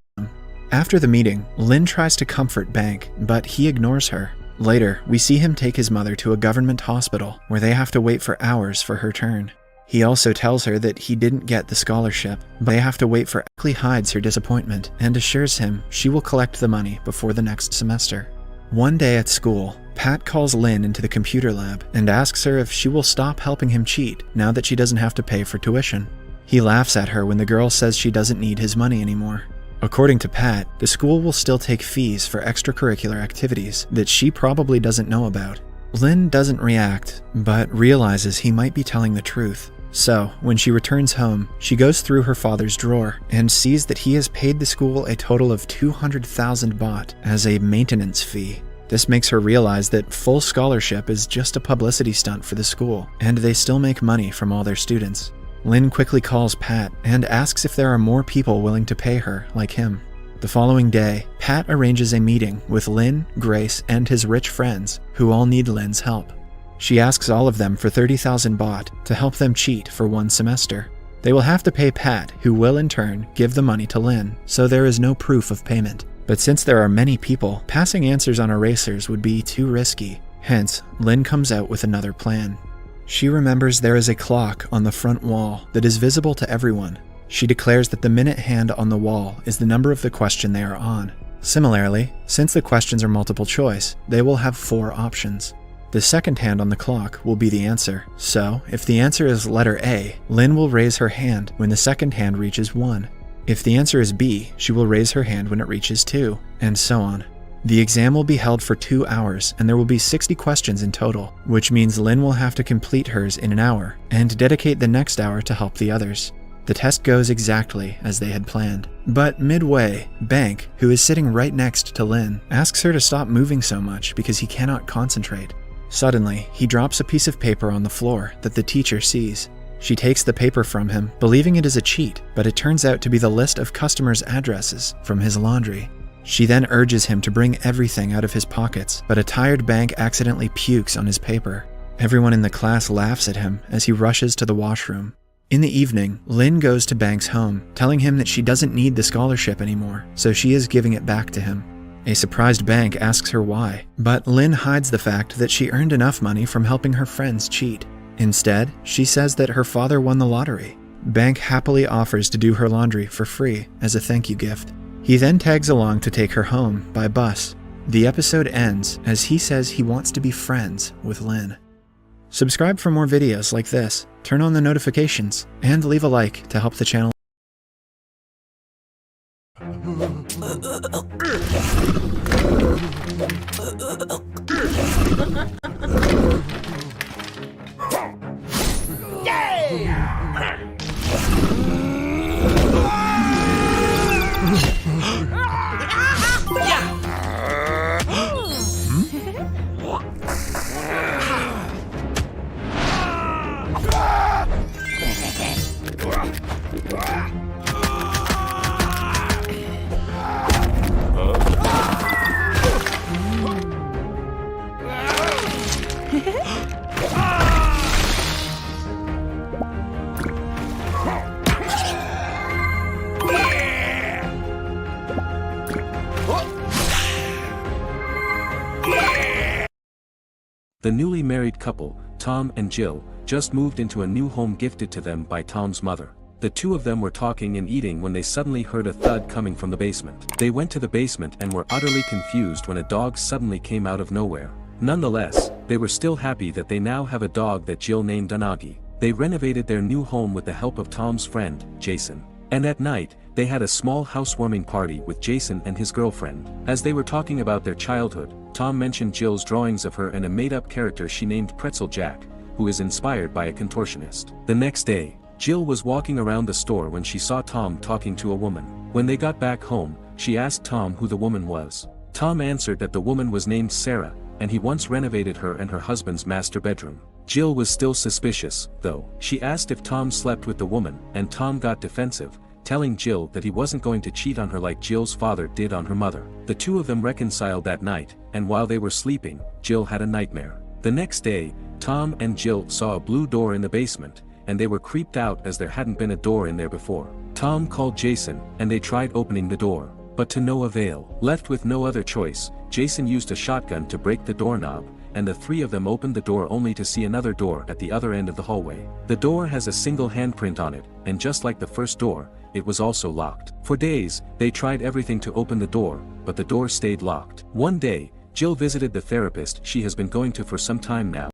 After the meeting, Lin tries to comfort Bank, but he ignores her. Later, we see him take his mother to a government hospital where they have to wait for hours for her turn. He also tells her that he didn't get the scholarship, but they have to wait for Eckley hides her disappointment and assures him she will collect the money before the next semester. One day at school, Pat calls Lin into the computer lab and asks her if she will stop helping him cheat now that she doesn't have to pay for tuition. He laughs at her when the girl says she doesn't need his money anymore. According to Pat, the school will still take fees for extracurricular activities that she probably doesn't know about. Lin doesn't react, but realizes he might be telling the truth. So, when she returns home, she goes through her father's drawer and sees that he has paid the school a total of 200,000 baht as a maintenance fee. This makes her realize that full scholarship is just a publicity stunt for the school, and they still make money from all their students. Lin quickly calls Pat and asks if there are more people willing to pay her like him. The following day, Pat arranges a meeting with Lin, Grace, and his rich friends, who all need Lin's help. She asks all of them for 30,000 baht to help them cheat for 1 semester. They will have to pay Pat, who will in turn give the money to Lin, so there is no proof of payment. But since there are many people, passing answers on erasers would be too risky. Hence, Lin comes out with another plan. She remembers there is a clock on the front wall that is visible to everyone. She declares that the minute hand on the wall is the number of the question they are on. Similarly, since the questions are multiple choice, they will have 4 options. The second hand on the clock will be the answer, so if the answer is letter A, Lin will raise her hand when the second hand reaches 1. If the answer is B, she will raise her hand when it reaches 2, and so on. The exam will be held for 2 hours, and there will be 60 questions in total, which means Lin will have to complete hers in an hour, and dedicate the next hour to help the others. The test goes exactly as they had planned. But midway, Bank, who is sitting right next to Lin, asks her to stop moving so much because he cannot concentrate. Suddenly, he drops a piece of paper on the floor that the teacher sees. She takes the paper from him, believing it is a cheat, but it turns out to be the list of customers' addresses from his laundry. She then urges him to bring everything out of his pockets, but a tired Bank accidentally pukes on his paper. Everyone in the class laughs at him as he rushes to the washroom. In the evening, Lynn goes to Bank's home, telling him that she doesn't need the scholarship anymore, so she is giving it back to him. A surprised Bank asks her why, but Lynn hides the fact that she earned enough money from helping her friends cheat. Instead, she says that her father won the lottery. Bank happily offers to do her laundry for free as a thank you gift. He then tags along to take her home by bus. The episode ends as he says he wants to be friends with Lynn. Subscribe for more videos like this, turn on the notifications, and leave a like to help the channel. The newly married couple, Tom and Jill, just moved into a new home gifted to them by Tom's mother. The two of them were talking and eating when they suddenly heard a thud coming from the basement. They went to the basement and were utterly confused when a dog suddenly came out of nowhere. Nonetheless, they were still happy that they now have a dog that Jill named Unagi. They renovated their new home with the help of Tom's friend, Jason. And at night, they had a small housewarming party with Jason and his girlfriend. As they were talking about their childhood, Tom mentioned Jill's drawings of her and a made-up character she named Pretzel Jack, who is inspired by a contortionist. The next day, Jill was walking around the store when she saw Tom talking to a woman. When they got back home, she asked Tom who the woman was. Tom answered that the woman was named Sarah, and he once renovated her and her husband's master bedroom. Jill was still suspicious, though. She asked if Tom slept with the woman, and Tom got defensive, telling Jill that he wasn't going to cheat on her like Jill's father did on her mother. The two of them reconciled that night, and while they were sleeping, Jill had a nightmare. The next day, Tom and Jill saw a blue door in the basement, and they were creeped out as there hadn't been a door in there before. Tom called Jason, and they tried opening the door, but to no avail. Left with no other choice, Jason used a shotgun to break the doorknob, and the three of them opened the door only to see another door at the other end of the hallway. The door has a single handprint on it, and just like the first door, it was also locked. For days, they tried everything to open the door, but the door stayed locked. One day, Jill visited the therapist she has been going to for some time now,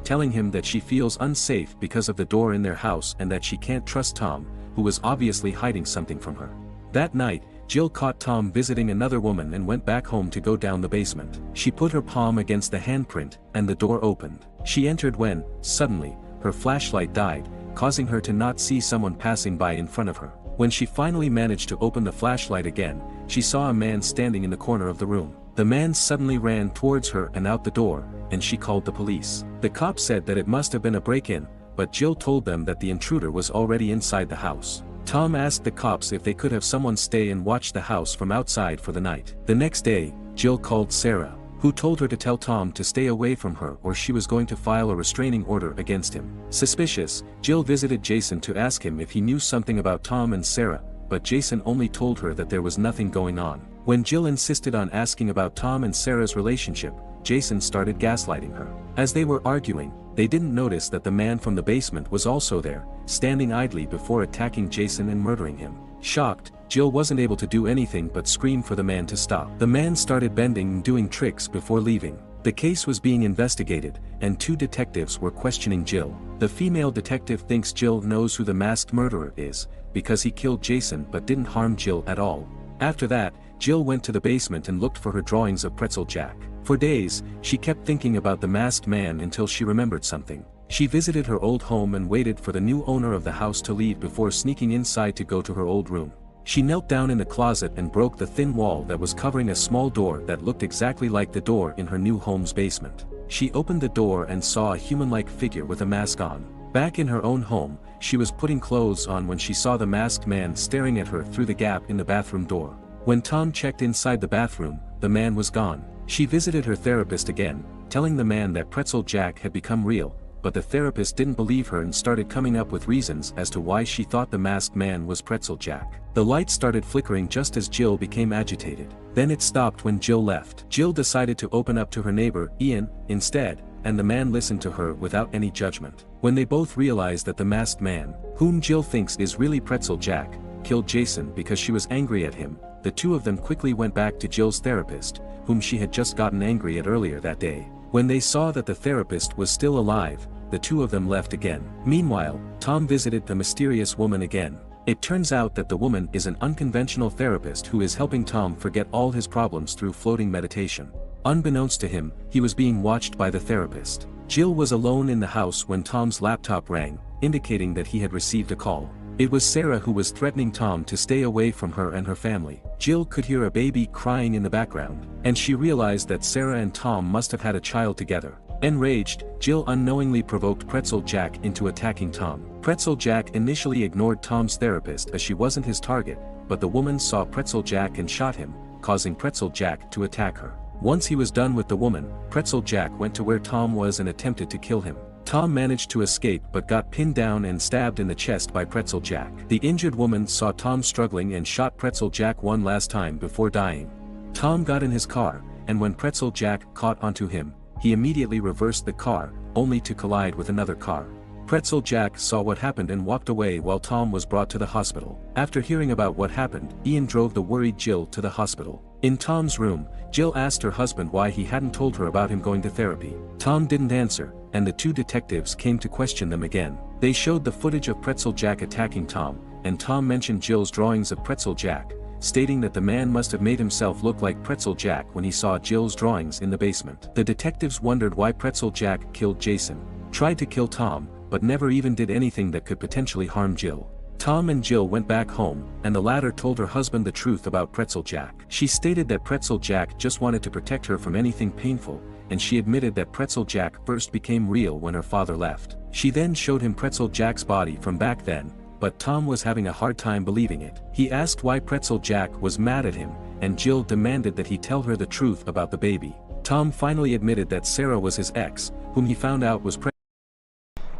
telling him that she feels unsafe because of the door in their house and that she can't trust Tom, who was obviously hiding something from her. That night, Jill caught Tom visiting another woman and went back home to go down the basement. She put her palm against the handprint, and the door opened. She entered when, suddenly, her flashlight died, causing her to not see someone passing by in front of her. When she finally managed to open the flashlight again, she saw a man standing in the corner of the room. The man suddenly ran towards her and out the door, and she called the police. The cops said that it must have been a break-in, but Jill told them that the intruder was already inside the house. Tom asked the cops if they could have someone stay and watch the house from outside for the night. The next day, Jill called Sarah, who told her to tell Tom to stay away from her or she was going to file a restraining order against him. Suspicious, Jill visited Jason to ask him if he knew something about Tom and Sarah, but Jason only told her that there was nothing going on. When Jill insisted on asking about Tom and Sarah's relationship, Jason started gaslighting her. As they were arguing, they didn't notice that the man from the basement was also there, standing idly before attacking Jason and murdering him. Shocked, Jill wasn't able to do anything but scream for the man to stop. The man started bending and doing tricks before leaving. The case was being investigated, and two detectives were questioning Jill. The female detective thinks Jill knows who the masked murderer is, because he killed Jason but didn't harm Jill at all. After that, Jill went to the basement and looked for her drawings of Pretzel Jack. For days, she kept thinking about the masked man until she remembered something. She visited her old home and waited for the new owner of the house to leave before sneaking inside to go to her old room. She knelt down in the closet and broke the thin wall that was covering a small door that looked exactly like the door in her new home's basement. She opened the door and saw a human-like figure with a mask on. Back in her own home, she was putting clothes on when she saw the masked man staring at her through the gap in the bathroom door. When Tom checked inside the bathroom, the man was gone. She visited her therapist again, telling the man that Pretzel Jack had become real, but the therapist didn't believe her and started coming up with reasons as to why she thought the masked man was Pretzel Jack. The light started flickering just as Jill became agitated. Then it stopped when Jill left. Jill decided to open up to her neighbor, Ian, instead, and the man listened to her without any judgment. When they both realized that the masked man, whom Jill thinks is really Pretzel Jack, killed Jason because she was angry at him, the two of them quickly went back to Jill's therapist, whom she had just gotten angry at earlier that day. When they saw that the therapist was still alive, the two of them left again. Meanwhile, Tom visited the mysterious woman again. It turns out that the woman is an unconventional therapist who is helping Tom forget all his problems through floating meditation. Unbeknownst to him, he was being watched by the therapist. Jill was alone in the house when Tom's laptop rang, indicating that he had received a call. It was Sarah who was threatening Tom to stay away from her and her family. Jill could hear a baby crying in the background, and she realized that Sarah and Tom must have had a child together. Enraged, Jill unknowingly provoked Pretzel Jack into attacking Tom. Pretzel Jack initially ignored Tom's therapist as she wasn't his target, but the woman saw Pretzel Jack and shot him, causing Pretzel Jack to attack her. Once he was done with the woman, Pretzel Jack went to where Tom was and attempted to kill him. Tom managed to escape but got pinned down and stabbed in the chest by Pretzel Jack. The injured woman saw Tom struggling and shot Pretzel Jack one last time before dying. Tom got in his car, and when Pretzel Jack caught onto him, he immediately reversed the car, only to collide with another car. Pretzel Jack saw what happened and walked away while Tom was brought to the hospital. After hearing about what happened, Ian drove the worried Jill to the hospital. In Tom's room, Jill asked her husband why he hadn't told her about him going to therapy. Tom didn't answer, and the two detectives came to question them again. They showed the footage of Pretzel Jack attacking Tom, and Tom mentioned Jill's drawings of Pretzel Jack, stating that the man must have made himself look like Pretzel Jack when he saw Jill's drawings in the basement. The detectives wondered why Pretzel Jack killed Jason, tried to kill Tom, but never even did anything that could potentially harm Jill. Tom and Jill went back home, and the latter told her husband the truth about Pretzel Jack. She stated that Pretzel Jack just wanted to protect her from anything painful, and she admitted that Pretzel Jack first became real when her father left. She then showed him Pretzel Jack's body from back then, but Tom was having a hard time believing it. He asked why Pretzel Jack was mad at him, and Jill demanded that he tell her the truth about the baby. Tom finally admitted that Sarah was his ex, whom he found out was pregnant.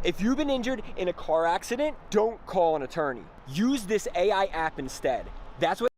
If you've been injured in a car accident, don't call an attorney. Use this AI app instead. That's what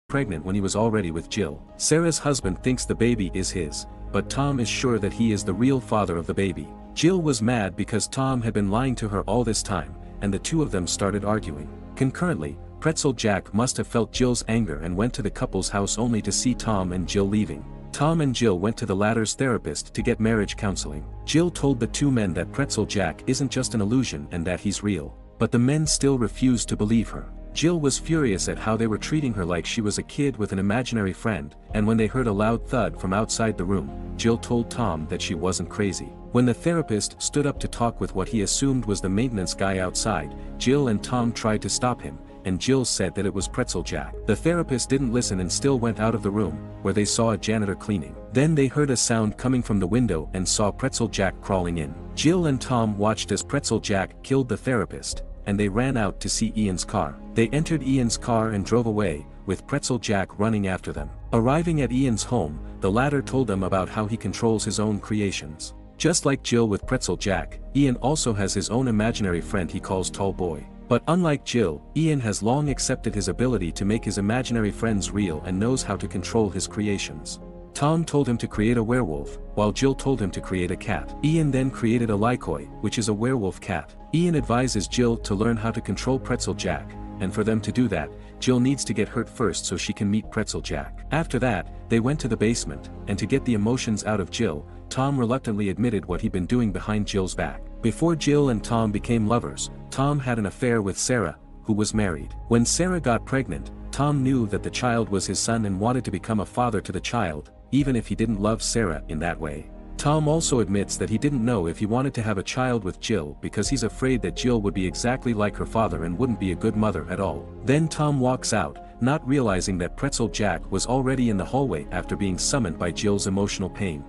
Pregnant when he was already with Jill. Sarah's husband thinks the baby is his, but Tom is sure that he is the real father of the baby. Jill was mad because Tom had been lying to her all this time, and the two of them started arguing. Concurrently, Pretzel Jack must have felt Jill's anger and went to the couple's house only to see Tom and Jill leaving. Tom and Jill went to the latter's therapist to get marriage counseling. Jill told the two men that Pretzel Jack isn't just an illusion and that he's real, but the men still refused to believe her. Jill was furious at how they were treating her like she was a kid with an imaginary friend, and when they heard a loud thud from outside the room, Jill told Tom that she wasn't crazy. When the therapist stood up to talk with what he assumed was the maintenance guy outside, Jill and Tom tried to stop him, and Jill said that it was Pretzel Jack. The therapist didn't listen and still went out of the room, where they saw a janitor cleaning. Then they heard a sound coming from the window and saw Pretzel Jack crawling in. Jill and Tom watched as Pretzel Jack killed the therapist, and they ran out to see Ian's car. They entered Ian's car and drove away, with Pretzel Jack running after them. Arriving at Ian's home, the latter told them about how he controls his own creations. Just like Jill with Pretzel Jack, Ian also has his own imaginary friend he calls Tall Boy. But unlike Jill, Ian has long accepted his ability to make his imaginary friends real and knows how to control his creations. Tom told him to create a werewolf, while Jill told him to create a cat. Ian then created a Lycoi, which is a werewolf cat. Ian advises Jill to learn how to control Pretzel Jack, and for them to do that, Jill needs to get hurt first so she can meet Pretzel Jack. After that, they went to the basement, and to get the emotions out of Jill, Tom reluctantly admitted what he'd been doing behind Jill's back. Before Jill and Tom became lovers, Tom had an affair with Sarah, who was married. When Sarah got pregnant, Tom knew that the child was his son and wanted to become a father to the child, even if he didn't love Sarah in that way. Tom also admits that he didn't know if he wanted to have a child with Jill because he's afraid that Jill would be exactly like her father and wouldn't be a good mother at all. Then Tom walks out, not realizing that Pretzel Jack was already in the hallway after being summoned by Jill's emotional pain.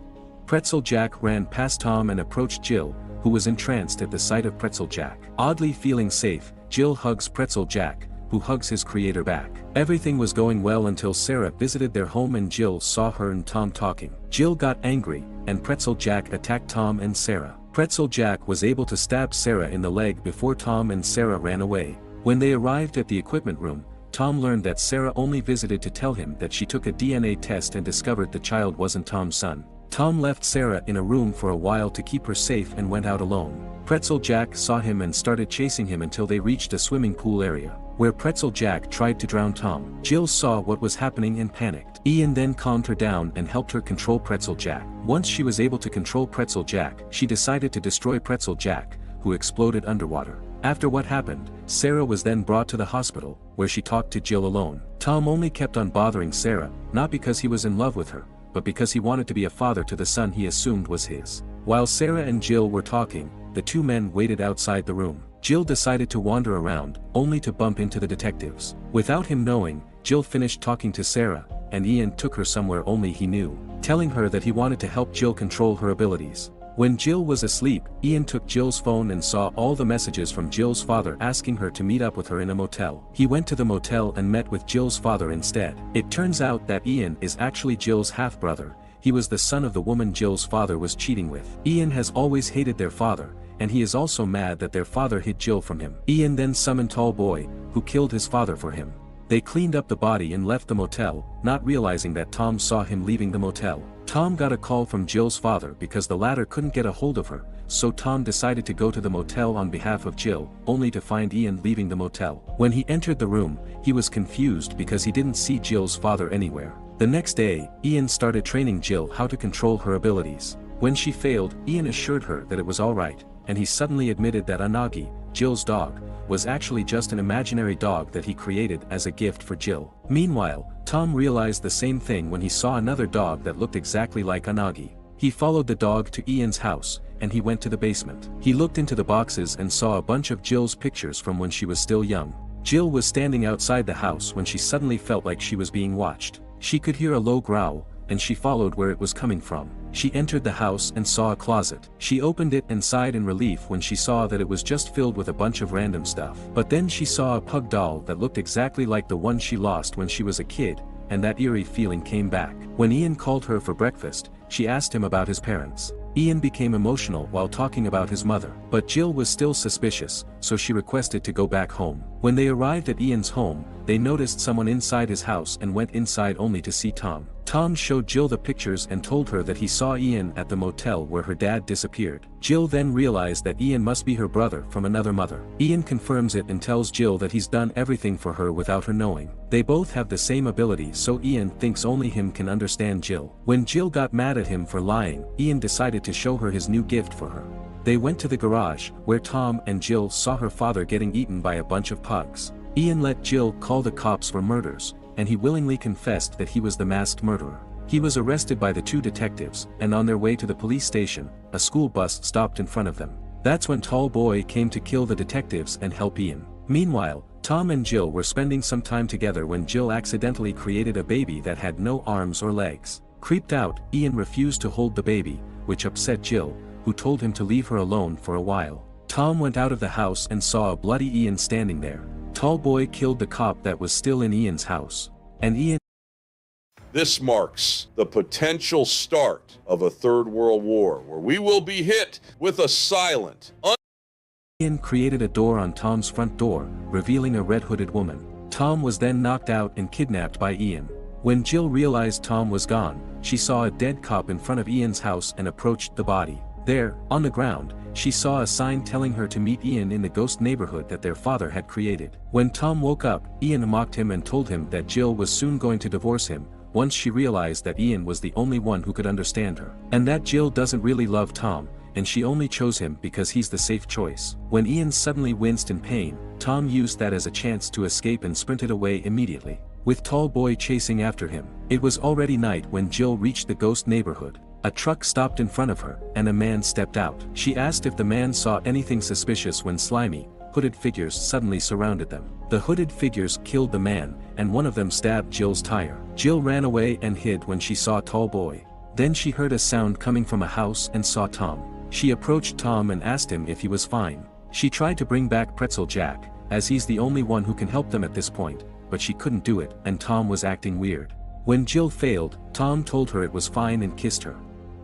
Pretzel Jack ran past Tom and approached Jill, who was entranced at the sight of Pretzel Jack. Oddly feeling safe, Jill hugs Pretzel Jack, who hugs his creator back. Everything was going well until Sarah visited their home and Jill saw her and Tom talking. Jill got angry, and Pretzel Jack attacked Tom and Sarah. Pretzel Jack was able to stab Sarah in the leg before Tom and Sarah ran away. When they arrived at the equipment room, Tom learned that Sarah only visited to tell him that she took a DNA test and discovered the child wasn't Tom's son. Tom left Sarah in a room for a while to keep her safe and went out alone. Pretzel Jack saw him and started chasing him until they reached a swimming pool area, where Pretzel Jack tried to drown Tom. Jill saw what was happening and panicked. Ian then calmed her down and helped her control Pretzel Jack. Once she was able to control Pretzel Jack, she decided to destroy Pretzel Jack, who exploded underwater. After what happened, Sarah was then brought to the hospital, where she talked to Jill alone. Tom only kept on bothering Sarah, not because he was in love with her, but because he wanted to be a father to the son he assumed was his. While Sarah and Jill were talking, the two men waited outside the room. Jill decided to wander around, only to bump into the detectives. Without him knowing, Jill finished talking to Sarah, and Ian took her somewhere only he knew, telling her that he wanted to help Jill control her abilities. When Jill was asleep, Ian took Jill's phone and saw all the messages from Jill's father asking her to meet up with her in a motel. He went to the motel and met with Jill's father instead. It turns out that Ian is actually Jill's half-brother. He was the son of the woman Jill's father was cheating with. Ian has always hated their father, and he is also mad that their father hid Jill from him. Ian then summoned Tall Boy, who killed his father for him. They cleaned up the body and left the motel, not realizing that Tom saw him leaving the motel. Tom got a call from Jill's father because the latter couldn't get a hold of her, so Tom decided to go to the motel on behalf of Jill, only to find Ian leaving the motel. When he entered the room, he was confused because he didn't see Jill's father anywhere. The next day, Ian started training Jill how to control her abilities. When she failed, Ian assured her that it was alright, and he suddenly admitted that Anagi, Jill's dog, was actually just an imaginary dog that he created as a gift for Jill. Meanwhile, Tom realized the same thing when he saw another dog that looked exactly like Anagi. He followed the dog to Ian's house, and he went to the basement. He looked into the boxes and saw a bunch of Jill's pictures from when she was still young. Jill was standing outside the house when she suddenly felt like she was being watched. She could hear a low growl, and she followed where it was coming from. She entered the house and saw a closet. She opened it and sighed in relief when she saw that it was just filled with a bunch of random stuff. But then she saw a pug doll that looked exactly like the one she lost when she was a kid, and that eerie feeling came back. When Ian called her for breakfast, she asked him about his parents. Ian became emotional while talking about his mother, but Jill was still suspicious, so she requested to go back home. When they arrived at Ian's home, they noticed someone inside his house and went inside only to see Tom. Tom showed Jill the pictures and told her that he saw Ian at the motel where her dad disappeared. Jill then realized that Ian must be her brother from another mother. Ian confirms it and tells Jill that he's done everything for her without her knowing. They both have the same ability, so Ian thinks only him can understand Jill. When Jill got mad at him for lying, Ian decided to show her his new gift for her. They went to the garage, where Tom and Jill saw her father getting eaten by a bunch of pugs. Ian let Jill call the cops for murders, and he willingly confessed that he was the masked murderer. He was arrested by the two detectives, and on their way to the police station, a school bus stopped in front of them. That's when Tall Boy came to kill the detectives and help Ian. Meanwhile, Tom and Jill were spending some time together when Jill accidentally created a baby that had no arms or legs. Creeped out, Ian refused to hold the baby, which upset Jill, who told him to leave her alone for a while. Tom went out of the house and saw a bloody Ian standing there. Tall Boy killed the cop that was still in Ian's house. And Ian... This marks the potential start of a third world war, where we will be hit with a silent, Ian created a door on Tom's front door, revealing a red-hooded woman. Tom was then knocked out and kidnapped by Ian. When Jill realized Tom was gone, she saw a dead cop in front of Ian's house and approached the body. There, on the ground, she saw a sign telling her to meet Ian in the ghost neighborhood that their father had created. When Tom woke up, Ian mocked him and told him that Jill was soon going to divorce him, once she realized that Ian was the only one who could understand her. And that Jill doesn't really love Tom, and she only chose him because he's the safe choice. When Ian suddenly winced in pain, Tom used that as a chance to escape and sprinted away immediately, with Tall Boy chasing after him. It was already night when Jill reached the ghost neighborhood. A truck stopped in front of her, and a man stepped out. She asked if the man saw anything suspicious when slimy, hooded figures suddenly surrounded them. The hooded figures killed the man, and one of them stabbed Jill's tire. Jill ran away and hid when she saw Tall Boy. Then she heard a sound coming from a house and saw Tom. She approached Tom and asked him if he was fine. She tried to bring back Pretzel Jack, as he's the only one who can help them at this point, but she couldn't do it, and Tom was acting weird. When Jill failed, Tom told her it was fine and kissed her.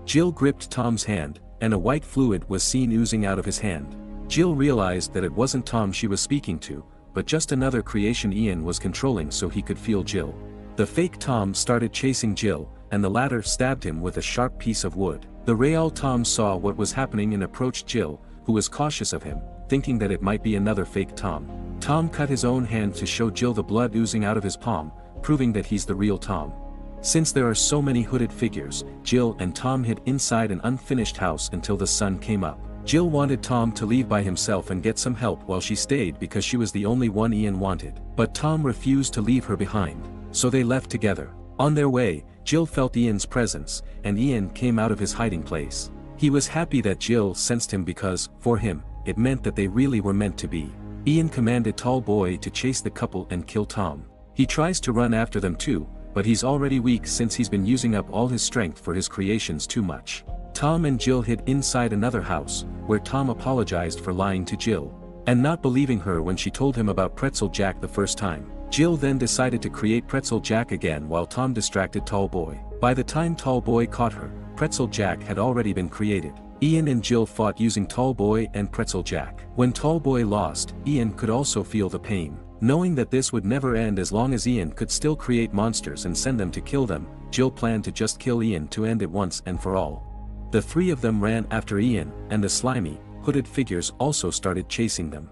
Jill gripped Tom's hand, and a white fluid was seen oozing out of his hand. Jill realized that it wasn't Tom she was speaking to, but just another creation Ian was controlling so he could feel Jill. The fake Tom started chasing Jill, and the latter stabbed him with a sharp piece of wood. The real Tom saw what was happening and approached Jill, who was cautious of him, thinking that it might be another fake Tom. Tom cut his own hand to show Jill the blood oozing out of his palm, proving that he's the real Tom. Since there are so many hooded figures, Jill and Tom hid inside an unfinished house until the sun came up. Jill wanted Tom to leave by himself and get some help while she stayed because she was the only one Ian wanted. But Tom refused to leave her behind, so they left together. On their way, Jill felt Ian's presence, and Ian came out of his hiding place. He was happy that Jill sensed him because, for him, it meant that they really were meant to be. Ian commanded Tall Boy to chase the couple and kill Tom. He tries to run after them too, but he's already weak since he's been using up all his strength for his creations too much. Tom and Jill hid inside another house, where Tom apologized for lying to Jill, and not believing her when she told him about Pretzel Jack the first time. Jill then decided to create Pretzel Jack again while Tom distracted Tall Boy. By the time Tall Boy caught her, Pretzel Jack had already been created. Ian and Jill fought using Tall Boy and Pretzel Jack. When Tall Boy lost, Ian could also feel the pain. Knowing that this would never end as long as Ian could still create monsters and send them to kill them, Jill planned to just kill Ian to end it once and for all. The three of them ran after Ian, and the slimy, hooded figures also started chasing them.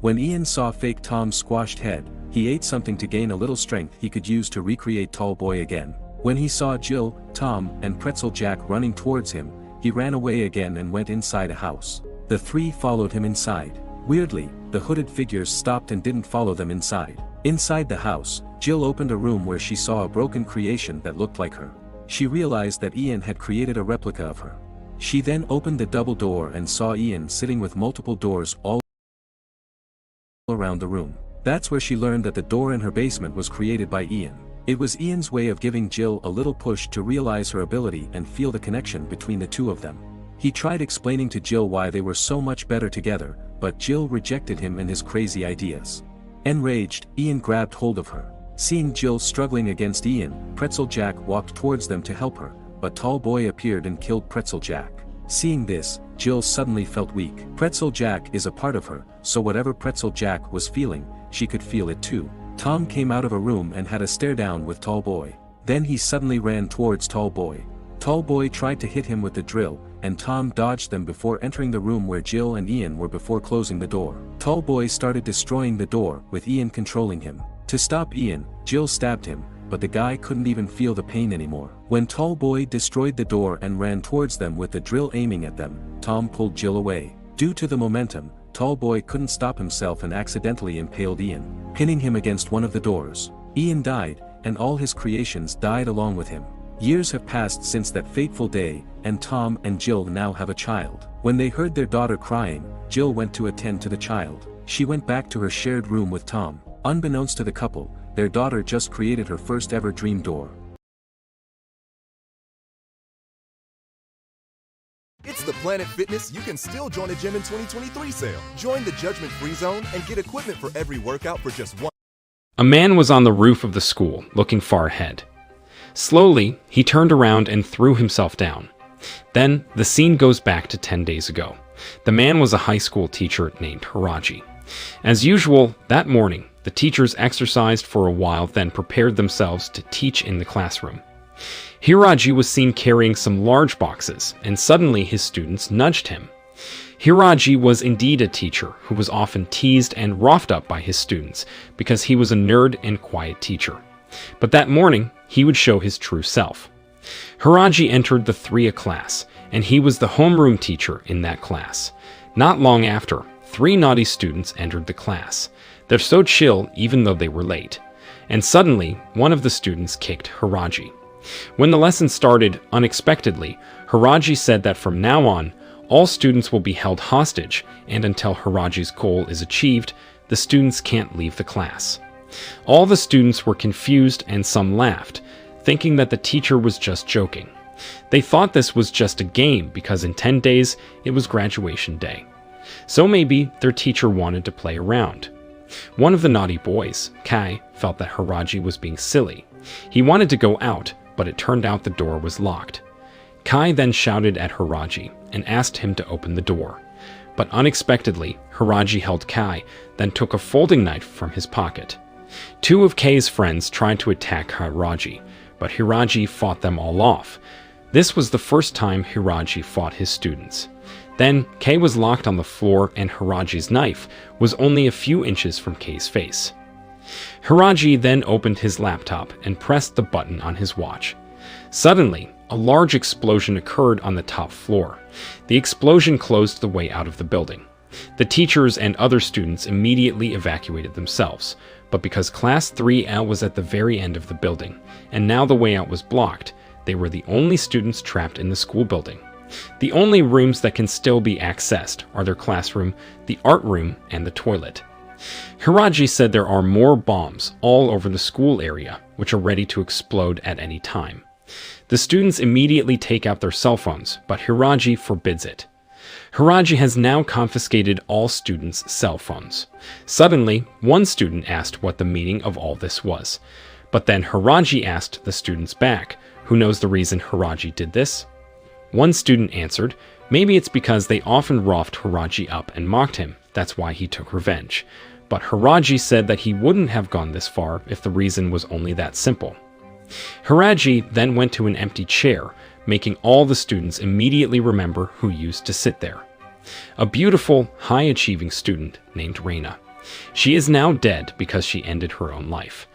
When Ian saw fake Tom's squashed head, he ate something to gain a little strength he could use to recreate Tall Boy again. When he saw Jill, Tom, and Pretzel Jack running towards him, he ran away again and went inside a house. The three followed him inside. Weirdly, the hooded figures stopped and didn't follow them inside. Inside the house, Jill opened a room where she saw a broken creation that looked like her. She realized that Ian had created a replica of her. She then opened the double door and saw Ian sitting with multiple doors all around the room. That's where she learned that the door in her basement was created by Ian. It was Ian's way of giving Jill a little push to realize her ability and feel the connection between the two of them. He tried explaining to Jill why they were so much better together, but Jill rejected him and his crazy ideas. Enraged, Ian grabbed hold of her. Seeing Jill struggling against Ian, Pretzel Jack walked towards them to help her, but Tall Boy appeared and killed Pretzel Jack. Seeing this, Jill suddenly felt weak. Pretzel Jack is a part of her, so whatever Pretzel Jack was feeling, she could feel it too. Tom came out of a room and had a stare down with Tall Boy. Then he suddenly ran towards Tall Boy. Tall Boy tried to hit him with the drill, and Tom dodged them before entering the room where Jill and Ian were before closing the door. Tall Boy started destroying the door, with Ian controlling him. To stop Ian, Jill stabbed him, but the guy couldn't even feel the pain anymore. When Tall Boy destroyed the door and ran towards them with the drill aiming at them, Tom pulled Jill away. Due to the momentum, Tall Boy couldn't stop himself and accidentally impaled Ian, pinning him against one of the doors. Ian died, and all his creations died along with him. Years have passed since that fateful day, and Tom and Jill now have a child. When they heard their daughter crying, Jill went to attend to the child. She went back to her shared room with Tom. Unbeknownst to the couple, their daughter just created her first ever dream door. It's the Planet Fitness You Can Still Join a Gym in 2023 sale. Join the judgment-free zone and get equipment for every workout for just $1. A man was on the roof of the school, looking far ahead. Slowly, he turned around and threw himself down. Then, the scene goes back to 10 days ago. The man was a high school teacher named Hiraji. As usual, that morning, the teachers exercised for a while, then prepared themselves to teach in the classroom. Hiraji was seen carrying some large boxes, and suddenly his students nudged him. Hiraji was indeed a teacher who was often teased and roughed up by his students because he was a nerd and quiet teacher. But that morning, he would show his true self. Hiraji entered the 3A class, and he was the homeroom teacher in that class. Not long after, 3 naughty students entered the class. They're so chill even though they were late. And suddenly, one of the students kicked Hiraji. When the lesson started, unexpectedly, Hiraji said that from now on, all students will be held hostage, and until Hiraji's goal is achieved, the students can't leave the class. All the students were confused and some laughed, thinking that the teacher was just joking. They thought this was just a game because in 10 days it was graduation day. So maybe their teacher wanted to play around. One of the naughty boys, Kai, felt that Hiraji was being silly. He wanted to go out, but it turned out the door was locked. Kai then shouted at Hiraji and asked him to open the door. But unexpectedly, Hiraji held Kai, then took a folding knife from his pocket. Two of Kai's friends tried to attack Hiraji, but Hiraji fought them all off. This was the first time Hiraji fought his students. Then, Kai was locked on the floor and Hiraji's knife was only a few inches from Kai's face. Hiraji then opened his laptop and pressed the button on his watch. Suddenly, a large explosion occurred on the top floor. The explosion closed the way out of the building. The teachers and other students immediately evacuated themselves, but because Class 3L was at the very end of the building, and now the way out was blocked, they were the only students trapped in the school building. The only rooms that can still be accessed are their classroom, the art room, and the toilet. Hiraji said there are more bombs all over the school area, which are ready to explode at any time. The students immediately take out their cell phones, but Hiraji forbids it. Hiraji has now confiscated all students' cell phones. Suddenly, one student asked what the meaning of all this was. But then Hiraji asked the students back, who knows the reason Hiraji did this? One student answered, maybe it's because they often roughed Hiraji up and mocked him, that's why he took revenge. But Hiraji said that he wouldn't have gone this far if the reason was only that simple. Hiraji then went to an empty chair, making all the students immediately remember who used to sit there. A beautiful, high-achieving student named Reina. She is now dead because she ended her own life.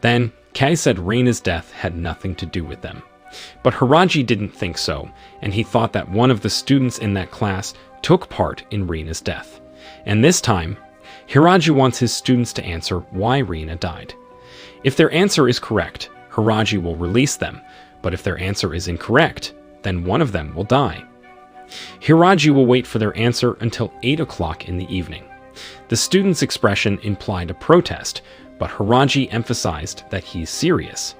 Then, Kai said Reina's death had nothing to do with them. But Hiraji didn't think so, and he thought that one of the students in that class took part in Reina's death. And this time, Hiraji wants his students to answer why Reina died. If their answer is correct, Hiraji will release them, but if their answer is incorrect, then one of them will die. Hiraji will wait for their answer until 8 o'clock in the evening. The student's expression implied a protest, but Hiraji emphasized that he's serious.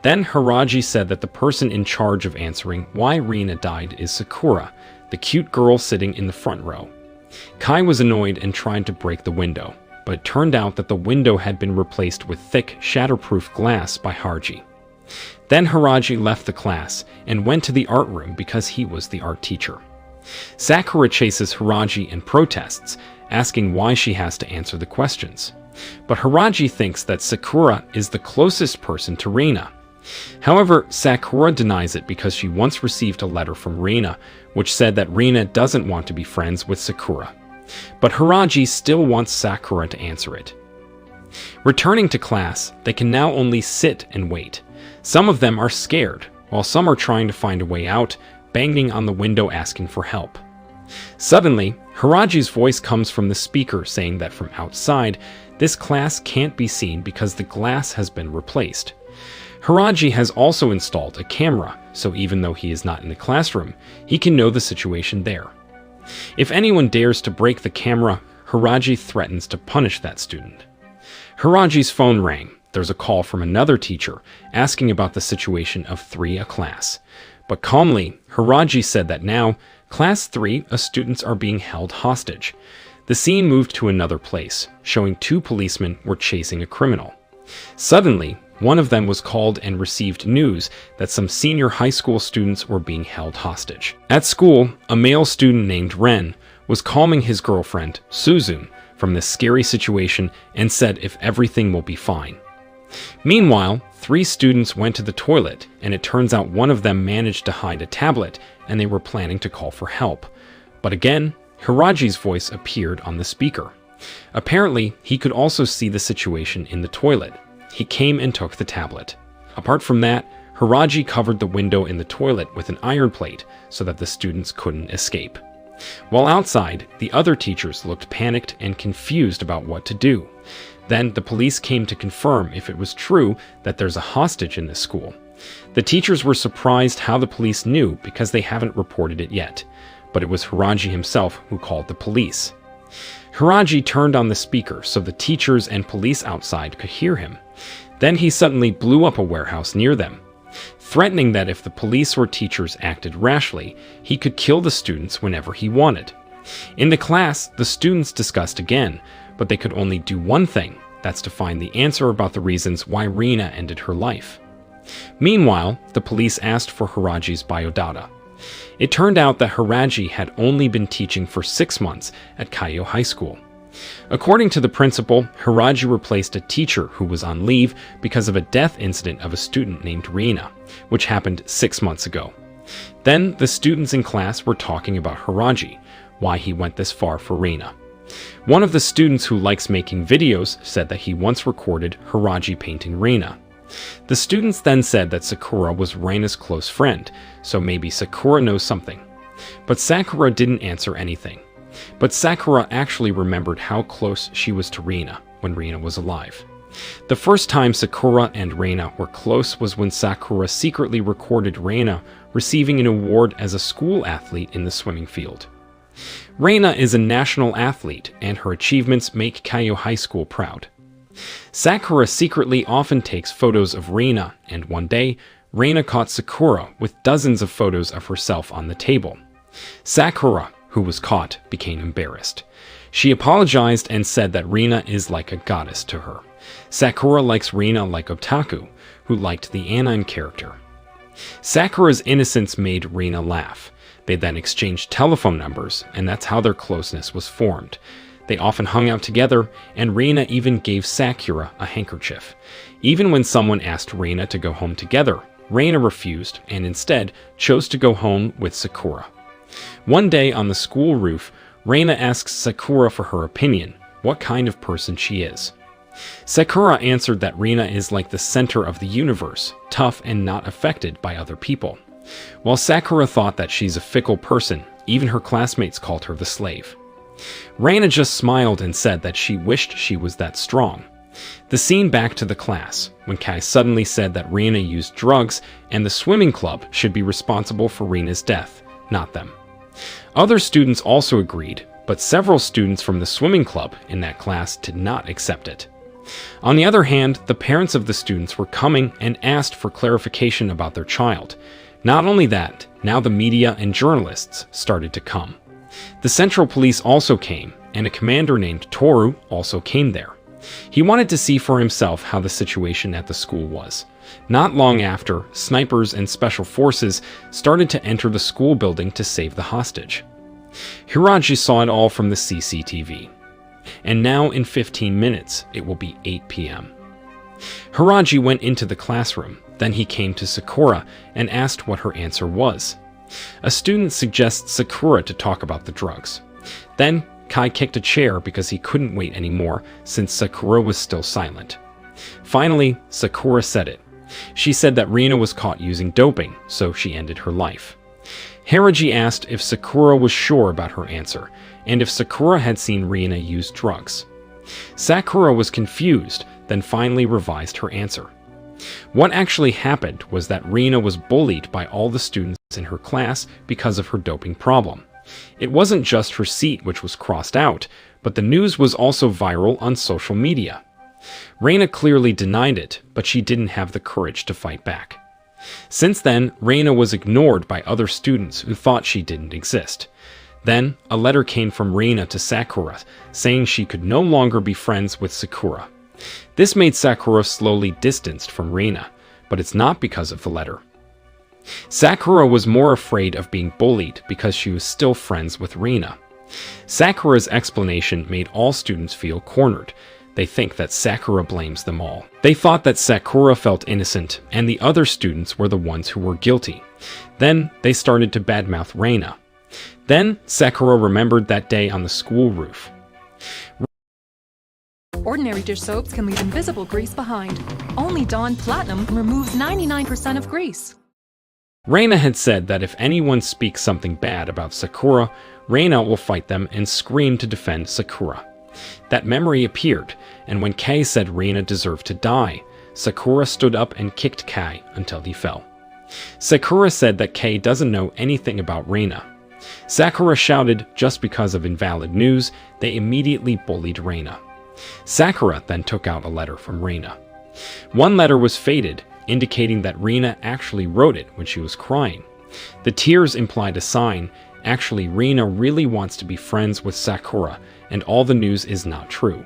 Then Hiraji said that the person in charge of answering why Reina died is Sakura, the cute girl sitting in the front row. Kai was annoyed and tried to break the window, but it turned out that the window had been replaced with thick, shatterproof glass by Hiraji. Then Hiraji left the class and went to the art room because he was the art teacher. Sakura chases Hiraji and protests, asking why she has to answer the questions. But Hiraji thinks that Sakura is the closest person to Reina. However, Sakura denies it because she once received a letter from Reina, which said that Reina doesn't want to be friends with Sakura. But Hiraji still wants Sakura to answer it. Returning to class, they can now only sit and wait. Some of them are scared, while some are trying to find a way out, banging on the window asking for help. Suddenly, Hiraji's voice comes from the speaker saying that from outside, this class can't be seen because the glass has been replaced. Hiraji has also installed a camera, so even though he is not in the classroom, he can know the situation there. If anyone dares to break the camera, Hiraji threatens to punish that student. Hiraji's phone rang. There's a call from another teacher asking about the situation of 3A class. But calmly, Hiraji said that now, Class 3A students are being held hostage. The scene moved to another place, showing 2 policemen were chasing a criminal. Suddenly, one of them was called and received news that some senior high school students were being held hostage. At school, a male student named Ren was calming his girlfriend, Suzune, from this scary situation and said if everything will be fine. Meanwhile, 3 students went to the toilet, and it turns out one of them managed to hide a tablet, and they were planning to call for help. But again, Hiraji's voice appeared on the speaker. Apparently, he could also see the situation in the toilet. He came and took the tablet. Apart from that, Hiraji covered the window in the toilet with an iron plate so that the students couldn't escape. While outside, the other teachers looked panicked and confused about what to do. Then the police came to confirm if it was true that there's a hostage in this school. The teachers were surprised how the police knew because they haven't reported it yet, but it was Hiraji himself who called the police. Hiraji turned on the speaker so the teachers and police outside could hear him. Then he suddenly blew up a warehouse near them. threatening that if the police or teachers acted rashly, he could kill the students whenever he wanted. In the class, the students discussed again, but they could only do one thing, that's to find the answer about the reasons why Rina ended her life. Meanwhile, the police asked for Haraji's biodata. It turned out that Haraji had only been teaching for 6 months at Kaiyo High School. According to the principal, Haraji replaced a teacher who was on leave because of a death incident of a student named Rina, which happened 6 months ago. Then, the students in class were talking about Haraji, why he went this far for Rina. One of the students who likes making videos said that he once recorded Haraji painting Rina. The students then said that Sakura was Reina's close friend, so maybe Sakura knows something. But Sakura didn't answer anything. But Sakura actually remembered how close she was to Rina when Rina was alive. The first time Sakura and Reina were close was when Sakura secretly recorded Reina receiving an award as a school athlete in the swimming field. Reina is a national athlete, and her achievements make Kaiyo High School proud. Sakura secretly often takes photos of Reina, and one day, Reina caught Sakura with dozens of photos of herself on the table. Sakura, who was caught, became embarrassed. She apologized and said that Reina is like a goddess to her. Sakura likes Reina like Otaku, who liked the anime character. Sakura's innocence made Reina laugh. They then exchanged telephone numbers, and that's how their closeness was formed. They often hung out together, and Reina even gave Sakura a handkerchief. Even when someone asked Reina to go home together, Reina refused and instead chose to go home with Sakura. One day on the school roof, Reina asks Sakura for her opinion, what kind of person she is. Sakura answered that Reina is like the center of the universe, tough and not affected by other people. While Sakura thought that she's a fickle person, even her classmates called her the slave. Reina just smiled and said that she wished she was that strong. The scene back to the class, when Kai suddenly said that Reina used drugs and the swimming club should be responsible for Reina's death, not them. Other students also agreed, but several students from the swimming club in that class did not accept it. On the other hand, the parents of the students were coming and asked for clarification about their child. Not only that, now the media and journalists started to come. The Central Police also came, and a commander named Toru also came there. He wanted to see for himself how the situation at the school was. Not long after, snipers and special forces started to enter the school building to save the hostage. Hiraji saw it all from the CCTV. And now in 15 minutes, it will be 8 p.m. Hiraji went into the classroom. Then he came to Sakura and asked what her answer was. A student suggests Sakura to talk about the drugs. Then Kai kicked a chair because he couldn't wait anymore since Sakura was still silent. Finally, Sakura said it. She said that Rina was caught using doping, so she ended her life. Hiraji asked if Sakura was sure about her answer, and if Sakura had seen Rina use drugs. Sakura was confused, then finally revised her answer. What actually happened was that Rina was bullied by all the students in her class because of her doping problem. It wasn't just her seat which was crossed out, but the news was also viral on social media. Reina clearly denied it, but she didn't have the courage to fight back. Since then, Reina was ignored by other students who thought she didn't exist. Then, a letter came from Reina to Sakura, saying she could no longer be friends with Sakura. This made Sakura slowly distanced from Reina, but it's not because of the letter. Sakura was more afraid of being bullied because she was still friends with Reina. Sakura's explanation made all students feel cornered. They think that Sakura blames them all. They thought that Sakura felt innocent, and the other students were the ones who were guilty. Then, they started to badmouth Reina. Then, Sakura remembered that day on the school roof. Ordinary dish soaps can leave invisible grease behind. Only Dawn Platinum removes 99% of grease. Reina had said that if anyone speaks something bad about Sakura, Reina will fight them and scream to defend Sakura. That memory appeared, and when Kei said Reina deserved to die, Sakura stood up and kicked Kei until he fell. Sakura said that Kei doesn't know anything about Reina. Sakura shouted just because of invalid news, they immediately bullied Reina. Sakura then took out a letter from Reina. One letter was faded, indicating that Rina actually wrote it when she was crying. The tears implied a sign. Actually, Rina really wants to be friends with Sakura, and all the news is not true.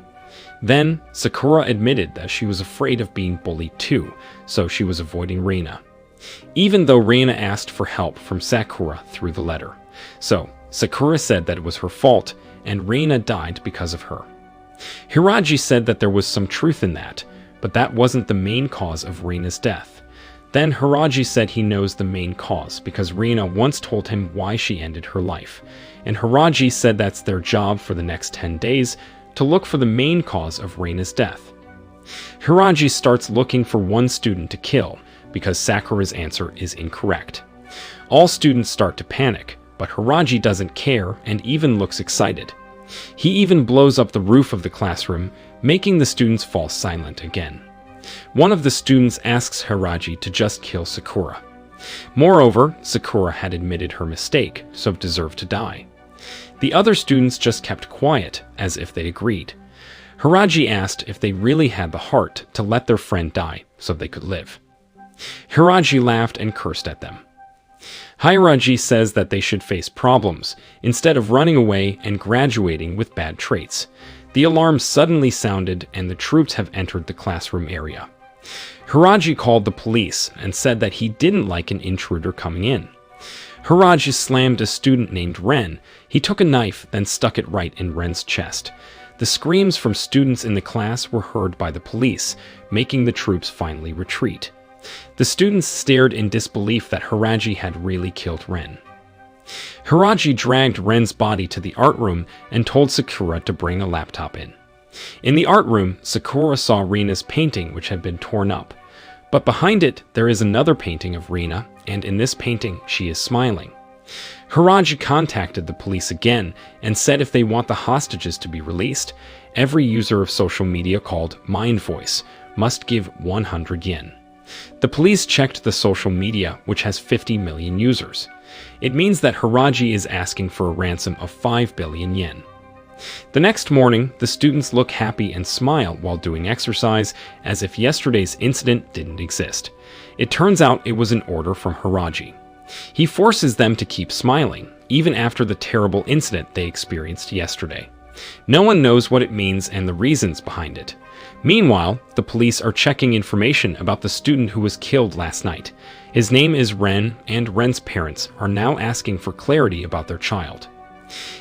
Then, Sakura admitted that she was afraid of being bullied too, so she was avoiding Rina. Even though Rina asked for help from Sakura through the letter. So, Sakura said that it was her fault, and Rina died because of her. Hiraji said that there was some truth in that, but that wasn't the main cause of Rina's death. Then Hiraji said he knows the main cause because Rina once told him why she ended her life, and Hiraji said that's their job for the next 10 days to look for the main cause of Rina's death. Hiraji starts looking for one student to kill because Sakura's answer is incorrect. All students start to panic, but Hiraji doesn't care and even looks excited. He even blows up the roof of the classroom, making the students fall silent again. One of the students asks Hiraji to just kill Sakura. Moreover, Sakura had admitted her mistake, so deserved to die. The other students just kept quiet, as if they agreed. Hiraji asked if they really had the heart to let their friend die so they could live. Hiraji laughed and cursed at them. Hiraji says that they should face problems, instead of running away and graduating with bad traits. The alarm suddenly sounded and the troops have entered the classroom area. Hiraji called the police and said that he didn't like an intruder coming in. Hiraji slammed a student named Ren. He took a knife, then stuck it right in Ren's chest. The screams from students in the class were heard by the police, making the troops finally retreat. The students stared in disbelief that Hiraji had really killed Ren. Hiraji dragged Ren's body to the art room and told Sakura to bring a laptop in. In the art room, Sakura saw Rina's painting, which had been torn up. But behind it, there is another painting of Rina, and in this painting, she is smiling. Hiraji contacted the police again and said if they want the hostages to be released, every user of social media called Mind Voice must give 100 yen. The police checked the social media, which has 50 million users. It means that Hiraji is asking for a ransom of 5 billion yen. The next morning, the students look happy and smile while doing exercise as if yesterday's incident didn't exist. It turns out it was an order from Hiraji. He forces them to keep smiling, even after the terrible incident they experienced yesterday. No one knows what it means and the reasons behind it. Meanwhile, the police are checking information about the student who was killed last night. His name is Ren, and Ren's parents are now asking for clarity about their child.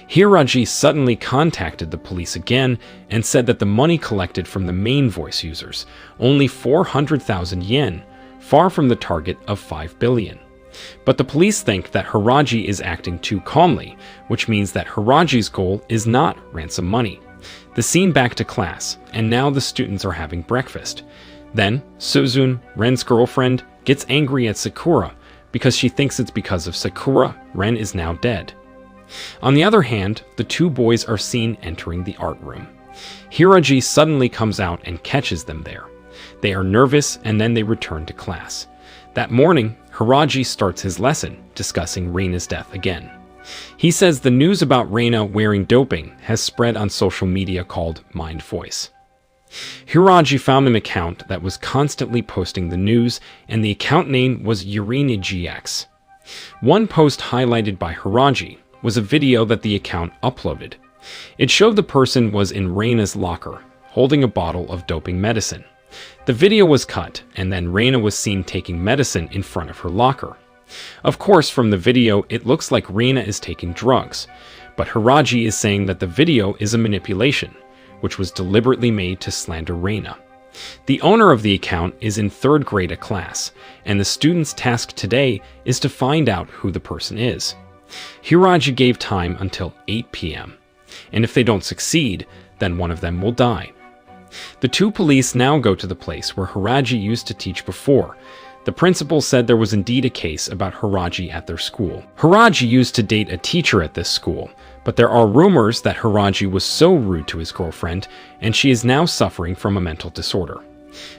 Hiraji suddenly contacted the police again and said that the money collected from the main voice users, only 400,000 yen, far from the target of 5 billion. But the police think that Hiraji is acting too calmly, which means that Hiraji's goal is not ransom money. The scene back to class, and now the students are having breakfast. Then, Suzune, Ren's girlfriend, gets angry at Sakura because she thinks it's because of Sakura, Ren is now dead. On the other hand, the two boys are seen entering the art room. Hiraji suddenly comes out and catches them there. They are nervous and then they return to class. That morning, Hiraji starts his lesson, discussing Reina's death again. He says the news about Reina wearing doping has spread on social media called Mind Voice. Hiraji found an account that was constantly posting the news, and the account name was Urina GX. One post highlighted by Hiraji was a video that the account uploaded. It showed the person was in Reina's locker, holding a bottle of doping medicine. The video was cut, and then Reina was seen taking medicine in front of her locker. Of course, from the video, it looks like Reina is taking drugs, but Hiraji is saying that the video is a manipulation, which was deliberately made to slander Reina. The owner of the account is in 3rd grade a class, and the student's task today is to find out who the person is. Hiraji gave time until 8 p.m., and if they don't succeed, then one of them will die. The two police now go to the place where Hiraji used to teach before. The principal said there was indeed a case about Hiraji at their school. Hiraji used to date a teacher at this school, but there are rumors that Hiraji was so rude to his girlfriend, and she is now suffering from a mental disorder.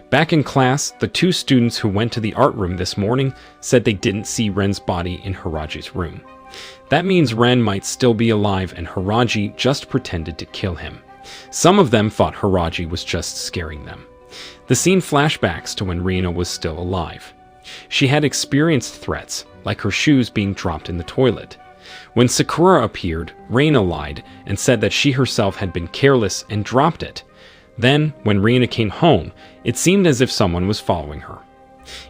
Back in class, the two students who went to the art room this morning said they didn't see Ren's body in Hiraji's room. That means Ren might still be alive and Hiraji just pretended to kill him. Some of them thought Hiraji was just scaring them. The scene flashbacks to when Rina was still alive. She had experienced threats, like her shoes being dropped in the toilet. When Sakura appeared, Reina lied and said that she herself had been careless and dropped it. Then, when Reina came home, it seemed as if someone was following her.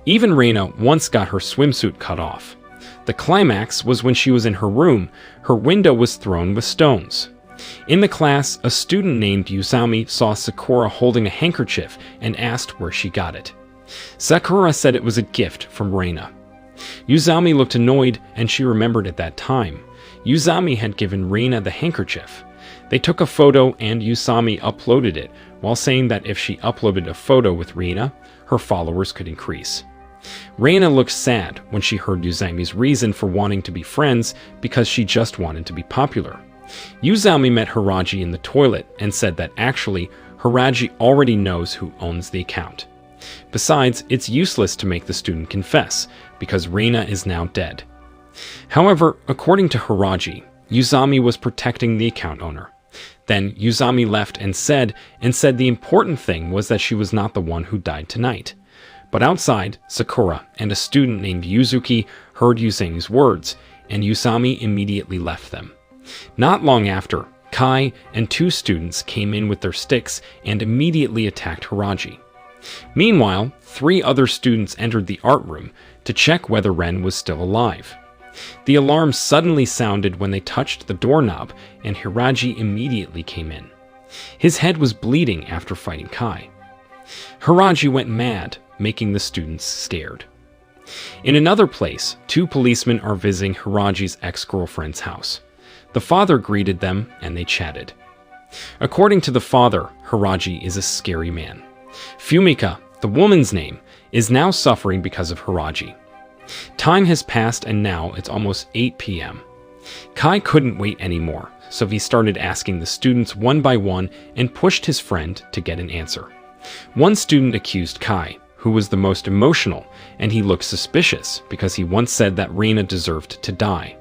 Even Reina once got her swimsuit cut off. The climax was when she was in her room, her window was thrown with stones. In the class, a student named Yuzami saw Sakura holding a handkerchief and asked where she got it. Sakura said it was a gift from Reina. Yuzami looked annoyed, and she remembered at that time. Yuzami had given Reina the handkerchief. They took a photo and Yuzami uploaded it, while saying that if she uploaded a photo with Reina, her followers could increase. Reina looked sad when she heard Yuzami's reason for wanting to be friends because she just wanted to be popular. Yuzami met Hiraji in the toilet and said that actually, Hiraji already knows who owns the account. Besides, it's useless to make the student confess, because Reina is now dead. However, according to Hiraji, Yuzami was protecting the account owner. Then Yuzami left and said the important thing was that she was not the one who died tonight. But outside, Sakura and a student named Yuzuki heard Yuzami's words, and Yuzami immediately left them. Not long after, Kai and 2 students came in with their sticks and immediately attacked Hiraji. Meanwhile, 3 other students entered the art room to check whether Ren was still alive. The alarm suddenly sounded when they touched the doorknob, and Hiraji immediately came in. His head was bleeding after fighting Kai. Hiraji went mad, making the students scared. In another place, 2 policemen are visiting Hiraji's ex-girlfriend's house. The father greeted them, and they chatted. According to the father, Hiraji is a scary man. Fumika, the woman's name, is now suffering because of Hiraji. Time has passed and now it's almost 8 p.m. Kai couldn't wait anymore, so he started asking the students one by one and pushed his friend to get an answer. One student accused Kai, who was the most emotional, and he looked suspicious because he once said that Reina deserved to die.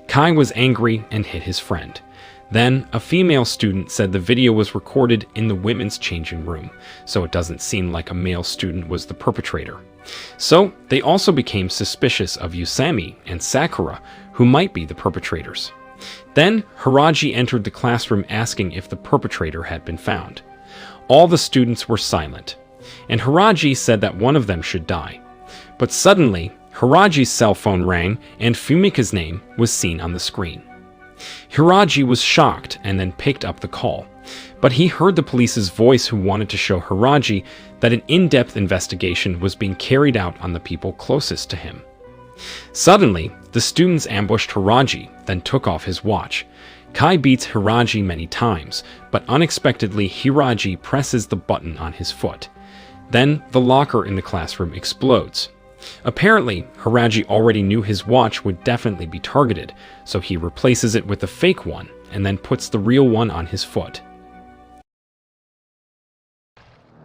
Kai was angry and hit his friend. Then, a female student said the video was recorded in the women's changing room, so it doesn't seem like a male student was the perpetrator. So, they also became suspicious of Yuzami and Sakura, who might be the perpetrators. Then, Hiraji entered the classroom asking if the perpetrator had been found. All the students were silent, and Hiraji said that one of them should die. But suddenly, Hiraji's cell phone rang and Fumika's name was seen on the screen. Hiraji was shocked and then picked up the call, but he heard the police's voice who wanted to show Hiraji that an in-depth investigation was being carried out on the people closest to him. Suddenly, the students ambushed Hiraji, then took off his watch. Kai beats Hiraji many times, but unexpectedly Hiraji presses the button on his foot. Then the locker in the classroom explodes. Apparently, Hiraji already knew his watch would definitely be targeted, so he replaces it with a fake one and then puts the real one on his foot.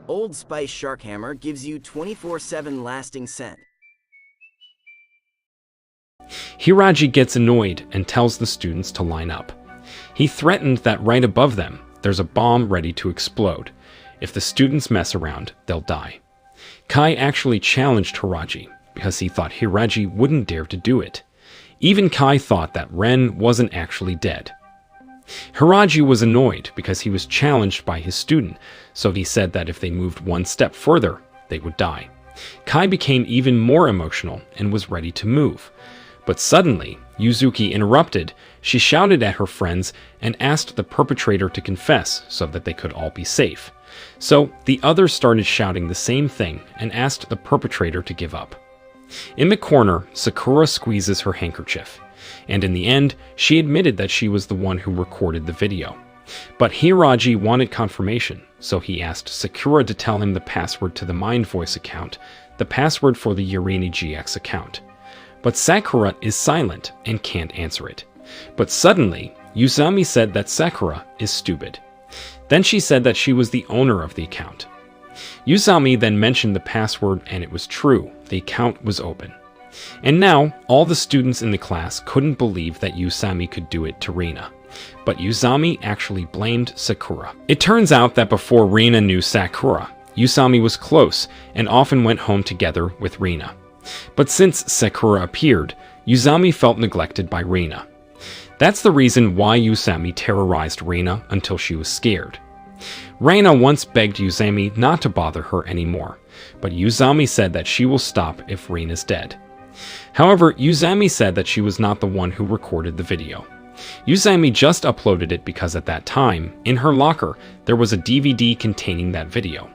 Old Spice Shark Hammer gives you 24/7 lasting scent. Hiraji gets annoyed and tells the students to line up. He threatened that right above them, there's a bomb ready to explode. If the students mess around, they'll die. Kai actually challenged Hiraji because he thought Hiraji wouldn't dare to do it. Even Kai thought that Ren wasn't actually dead. Hiraji was annoyed because he was challenged by his student, so he said that if they moved one step further, they would die. Kai became even more emotional and was ready to move. But suddenly, Yuzuki interrupted. She shouted at her friends and asked the perpetrator to confess so that they could all be safe. So the others started shouting the same thing and asked the perpetrator to give up. In the corner, Sakura squeezes her handkerchief, and in the end, she admitted that she was the one who recorded the video. But Hiraji wanted confirmation, so he asked Sakura to tell him the password to the Mind Voice account, the password for the Urini GX account. But Sakura is silent and can't answer it. But suddenly, Yuzami said that Sakura is stupid. Then she said that she was the owner of the account. Yuzami then mentioned the password and it was true, the account was open. And now, all the students in the class couldn't believe that Yuzami could do it to Reina. But Yuzami actually blamed Sakura. It turns out that before Reina knew Sakura, Yusami was close and often went home together with Rina. But since Sakura appeared, Yusami felt neglected by Rina. That's the reason why Yusami terrorized Rina until she was scared. Rina once begged Yusami not to bother her anymore, but Yusami said that she will stop if Rina's dead. However, Yusami said that she was not the one who recorded the video. Yusami just uploaded it because at that time, in her locker, there was a DVD containing that video.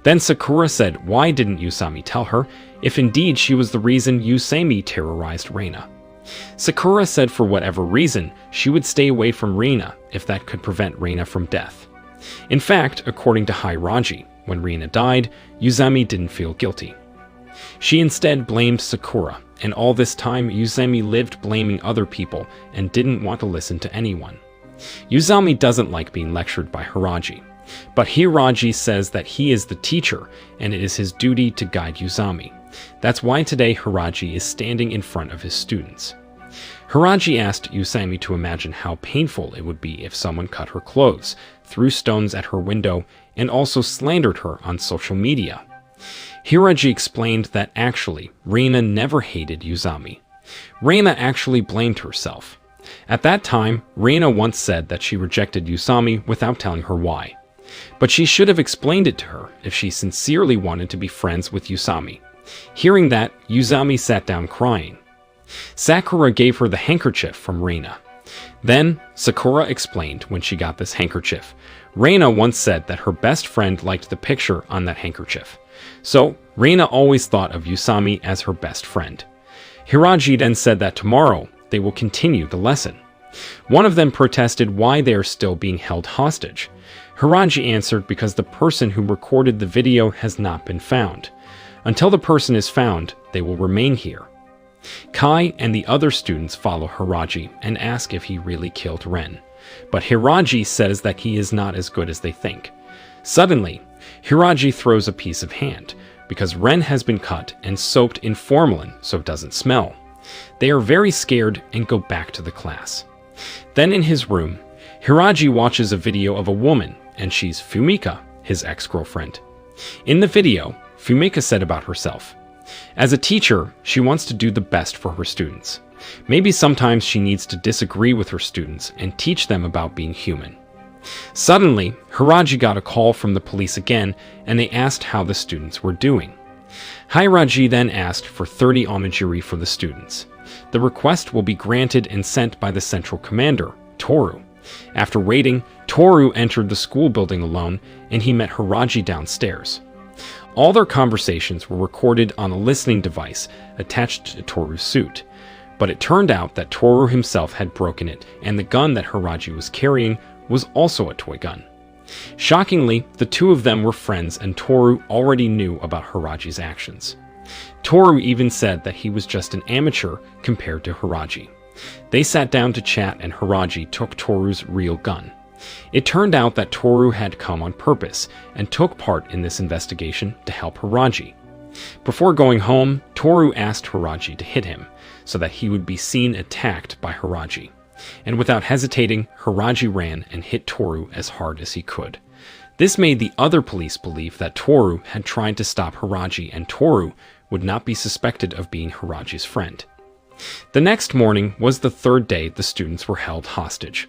Then Sakura said, why didn't Yusami tell her, if indeed she was the reason Yusami terrorized Rina? Sakura said for whatever reason, she would stay away from Rina if that could prevent Rina from death. In fact, according to Hiraji, when Rina died, Yusami didn't feel guilty. She instead blamed Sakura, and all this time Yusami lived blaming other people and didn't want to listen to anyone. Yusami doesn't like being lectured by Hiraji, but Hiraji says that he is the teacher and it is his duty to guide Yusami. That's why today Hiraji is standing in front of his students. Hiraji asked Yusami to imagine how painful it would be if someone cut her clothes, threw stones at her window, and also slandered her on social media. Hiraji explained that actually, Rina never hated Yusami. Rina actually blamed herself. At that time, Rina once said that she rejected Yusami without telling her why. But she should have explained it to her if she sincerely wanted to be friends with Yusami. Hearing that, Yusami sat down crying. Sakura gave her the handkerchief from Rina. Then, Sakura explained when she got this handkerchief. Rina once said that her best friend liked the picture on that handkerchief. So, Rina always thought of Yusami as her best friend. Hiraji then said that tomorrow, they will continue the lesson. One of them protested why they are still being held hostage. Hiraji answered because the person who recorded the video has not been found. Until the person is found, they will remain here. Kai and the other students follow Hiraji and ask if he really killed Ren. But Hiraji says that he is not as good as they think. Suddenly, Hiraji throws a piece of hand, because Ren has been cut and soaked in formalin so it doesn't smell. They are very scared and go back to the class. Then in his room, Hiraji watches a video of a woman, and she's Fumika, his ex-girlfriend. In the video, Fumika said about herself, as a teacher, she wants to do the best for her students. Maybe sometimes she needs to disagree with her students and teach them about being human. Suddenly, Hiraji got a call from the police again, and they asked how the students were doing. Hiraji then asked for 30 onigiri for the students. The request will be granted and sent by the central commander, Toru. After waiting, Toru entered the school building alone, and he met Hiraji downstairs. All their conversations were recorded on a listening device attached to Toru's suit, but it turned out that Toru himself had broken it, and the gun that Hiraji was carrying was also a toy gun. Shockingly, the two of them were friends, and Toru already knew about Hiraji's actions. Toru even said that he was just an amateur compared to Hiraji. They sat down to chat, and Hiraji took Toru's real gun. It turned out that Toru had come on purpose and took part in this investigation to help Hiraji. Before going home, Toru asked Hiraji to hit him so that he would be seen attacked by Hiraji. And without hesitating, Hiraji ran and hit Toru as hard as he could. This made the other police believe that Toru had tried to stop Hiraji, and Toru would not be suspected of being Hiraji's friend. The next morning was the third day the students were held hostage.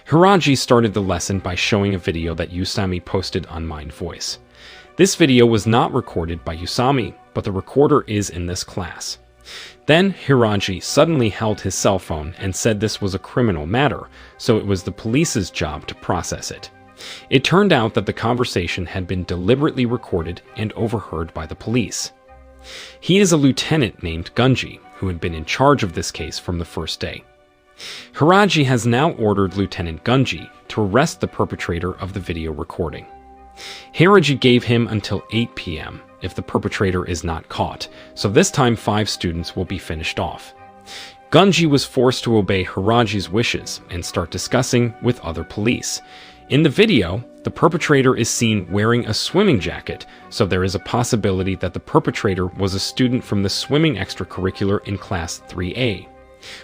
Hiraji started the lesson by showing a video that Yusami posted on Mind Voice. This video was not recorded by Yusami, but the recorder is in this class. Then Hiraji suddenly held his cell phone and said this was a criminal matter, so it was the police's job to process it. It turned out that the conversation had been deliberately recorded and overheard by the police. He is a lieutenant named Gunji, who had been in charge of this case from the first day. Hiraji has now ordered Lieutenant Gunji to arrest the perpetrator of the video recording. Hiraji gave him until 8 p.m. if the perpetrator is not caught, so this time 5 students will be finished off. Gunji was forced to obey Hiraji's wishes and start discussing with other police. In the video, the perpetrator is seen wearing a swimming jacket, so there is a possibility that the perpetrator was a student from the swimming extracurricular in Class 3A.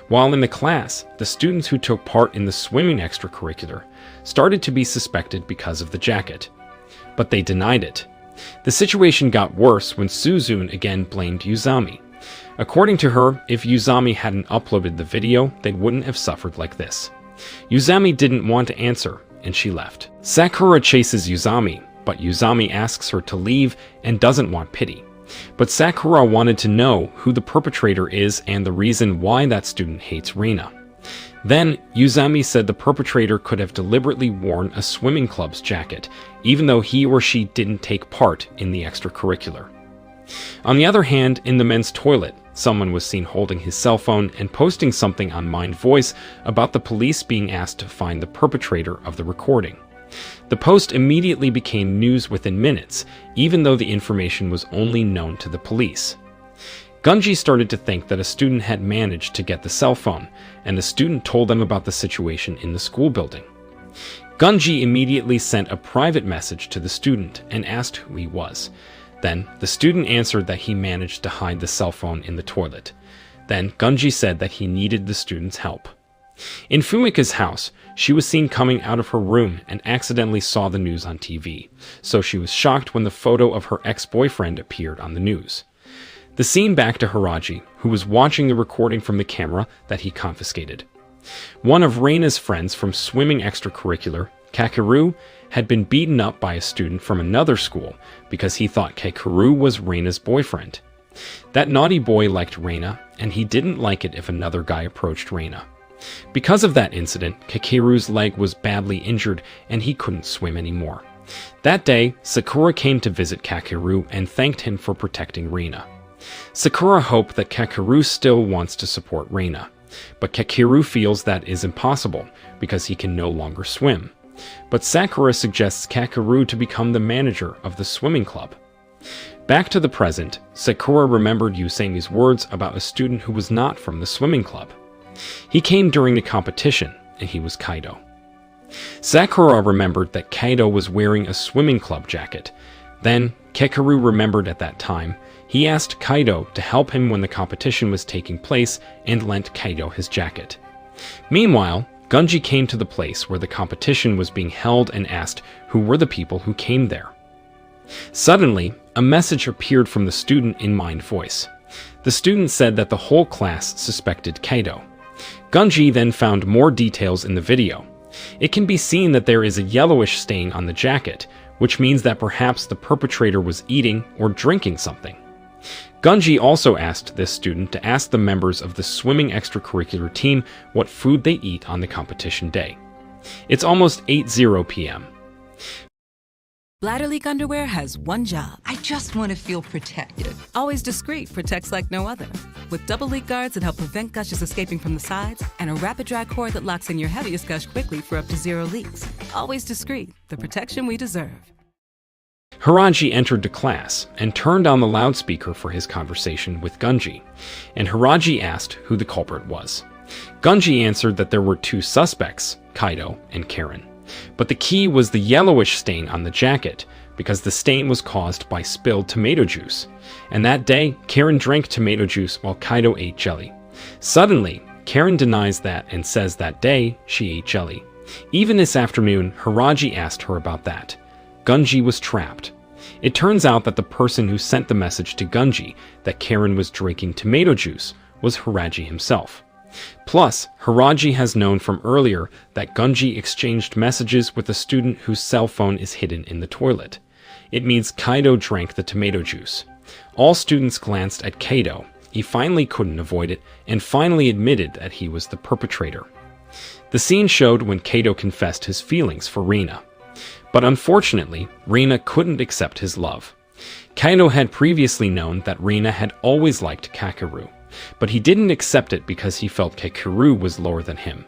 While in the class, the students who took part in the swimming extracurricular started to be suspected because of the jacket. But they denied it. The situation got worse when Suzune again blamed Uzami. According to her, if Uzami hadn't uploaded the video, they wouldn't have suffered like this. Uzami didn't want to answer, and she left. Sakura chases Uzami, but Uzami asks her to leave and doesn't want pity. But Sakura wanted to know who the perpetrator is and the reason why that student hates Reina. Then, Uzami said the perpetrator could have deliberately worn a swimming club's jacket, even though he or she didn't take part in the extracurricular. On the other hand, in the men's toilet, someone was seen holding his cell phone and posting something on Mind Voice about the police being asked to find the perpetrator of the recording. The post immediately became news within minutes, even though the information was only known to the police. Gunji started to think that a student had managed to get the cell phone, and the student told them about the situation in the school building. Gunji immediately sent a private message to the student and asked who he was. Then, the student answered that he managed to hide the cell phone in the toilet. Then, Gunji said that he needed the student's help. In Fumika's house, she was seen coming out of her room and accidentally saw the news on TV, so she was shocked when the photo of her ex-boyfriend appeared on the news. The scene back to Hiraji, who was watching the recording from the camera that he confiscated. One of Reina's friends from swimming extracurricular, Kakeru, had been beaten up by a student from another school because he thought Kakeru was Reina's boyfriend. That naughty boy liked Reina, and he didn't like it if another guy approached Reina. Because of that incident, Kakeru's leg was badly injured and he couldn't swim anymore. That day, Sakura came to visit Kakeru and thanked him for protecting Reina. Sakura hoped that Kakeru still wants to support Reina, but Kakeru feels that is impossible because he can no longer swim. But Sakura suggests Kakeru to become the manager of the swimming club. Back to the present, Sakura remembered Usami's words about a student who was not from the swimming club. He came during the competition, and he was Kaido. Sakura remembered that Kaido was wearing a swimming club jacket. Then, Kakeru remembered at that time, he asked Kaido to help him when the competition was taking place and lent Kaido his jacket. Meanwhile, Gunji came to the place where the competition was being held and asked who were the people who came there. Suddenly, a message appeared from the student in Mind Voice. The student said that the whole class suspected Kaido. Gunji then found more details in the video. It can be seen that there is a yellowish stain on the jacket, which means that perhaps the perpetrator was eating or drinking something. Gunji also asked this student to ask the members of the swimming extracurricular team what food they eat on the competition day. It's almost 8:00 p.m. Bladder leak underwear has one job. I just want to feel protected. Always Discreet protects like no other. With double leak guards that help prevent gushes escaping from the sides, and a rapid dry cord that locks in your heaviest gush quickly for up to 0 leaks. Always Discreet, the protection we deserve. Hiraji entered the class and turned on the loudspeaker for his conversation with Gunji, and Hiraji asked who the culprit was. Gunji answered that there were 2 suspects, Kaido and Karen. But the key was the yellowish stain on the jacket, because the stain was caused by spilled tomato juice. And that day, Karen drank tomato juice while Kaido ate jelly. Suddenly, Karen denies that and says that day she ate jelly. Even this afternoon, Hiraji asked her about that. Gunji was trapped. It turns out that the person who sent the message to Gunji that Karen was drinking tomato juice was Hiraji himself. Plus, Hiraji has known from earlier that Gunji exchanged messages with a student whose cell phone is hidden in the toilet. It means Kaido drank the tomato juice. All students glanced at Kaido. He finally couldn't avoid it and finally admitted that he was the perpetrator. The scene showed when Kaido confessed his feelings for Reina. But unfortunately, Reina couldn't accept his love. Kaido had previously known that Reina had always liked Kakeru, but he didn't accept it because he felt Kakeru was lower than him.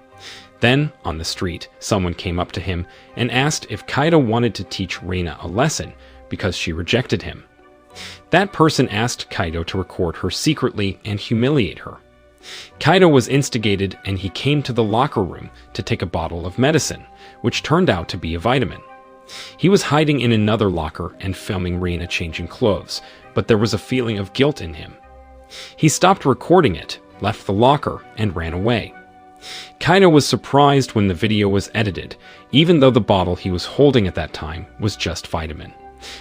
Then, on the street, someone came up to him and asked if Kaido wanted to teach Reina a lesson because she rejected him. That person asked Kaido to record her secretly and humiliate her. Kaido was instigated and he came to the locker room to take a bottle of medicine, which turned out to be a vitamin. He was hiding in another locker and filming Reina changing clothes, but there was a feeling of guilt in him. He stopped recording it, left the locker, and ran away. Kaido was surprised when the video was edited, even though the bottle he was holding at that time was just vitamin.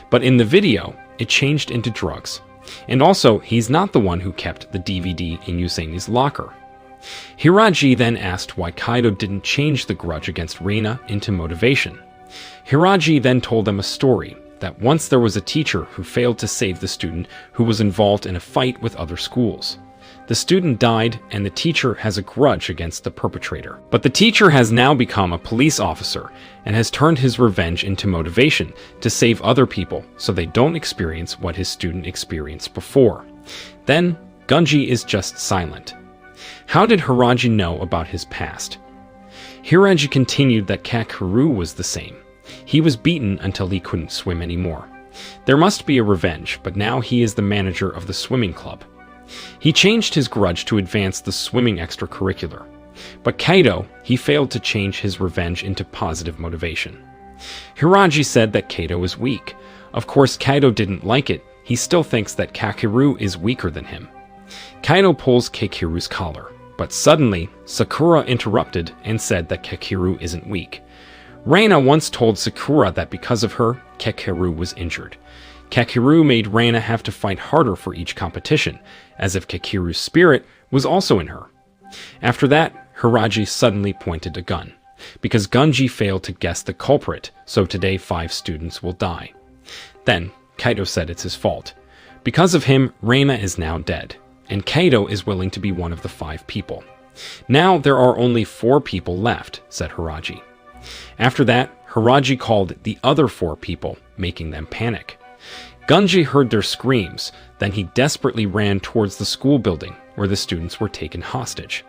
But in the video, it changed into drugs. And also, he's not the one who kept the DVD in Usaini's locker. Hiraji then asked why Kaido didn't change the grudge against Reina into motivation. Hiraji then told them a story that once there was a teacher who failed to save the student who was involved in a fight with other schools. The student died, and the teacher has a grudge against the perpetrator. But the teacher has now become a police officer and has turned his revenge into motivation to save other people so they don't experience what his student experienced before. Then, Gunji is just silent. How did Hiraji know about his past? Hiraji continued that Kakeru was the same. He was beaten until he couldn't swim anymore. There must be a revenge, but now he is the manager of the swimming club. He changed his grudge to advance the swimming extracurricular. But Kaido, he failed to change his revenge into positive motivation. Hiraji said that Kaido is weak. Of course, Kaido didn't like it. He still thinks that Kakeru is weaker than him. Kaido pulls Kakeru's collar, but suddenly, Sakura interrupted and said that Kakeru isn't weak. Reina once told Sakura that because of her, Kakeru was injured. Kakeru made Reina have to fight harder for each competition, as if Kakeru's spirit was also in her. After that, Hiraji suddenly pointed a gun, because Gunji failed to guess the culprit, so today 5 students will die. Then, Kaido said it's his fault. Because of him, Reina is now dead, and Kaido is willing to be one of the 5 people. Now there are only 4 people left, said Hiraji. After that, Hiraji called the other 4 people, making them panic. Gunji heard their screams, then he desperately ran towards the school building where the students were taken hostage.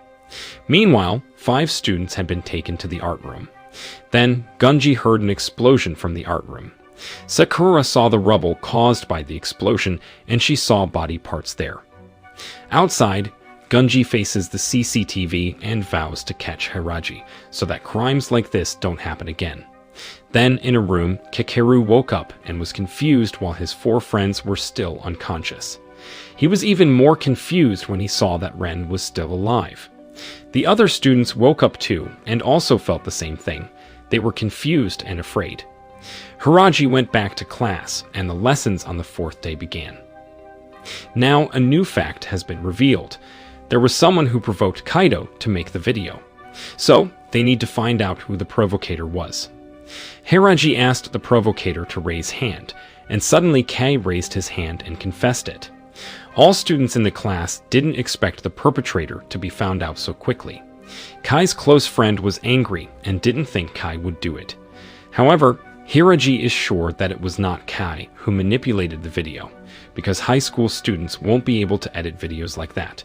Meanwhile, 5 students had been taken to the art room. Then, Gunji heard an explosion from the art room. Sakura saw the rubble caused by the explosion, and she saw body parts there. Outside, Gunji faces the CCTV and vows to catch Hiraji, so that crimes like this don't happen again. Then, in a room, Kakeru woke up and was confused while his 4 friends were still unconscious. He was even more confused when he saw that Ren was still alive. The other students woke up too and also felt the same thing. They were confused and afraid. Hiraji went back to class, and the lessons on the 4th day began. Now, a new fact has been revealed. There was someone who provoked Kaido to make the video. So, they need to find out who the provocator was. Hiraji asked the provocator to raise hand, and suddenly Kai raised his hand and confessed it. All students in the class didn't expect the perpetrator to be found out so quickly. Kai's close friend was angry and didn't think Kai would do it. However, Hiraji is sure that it was not Kai who manipulated the video, because high school students won't be able to edit videos like that.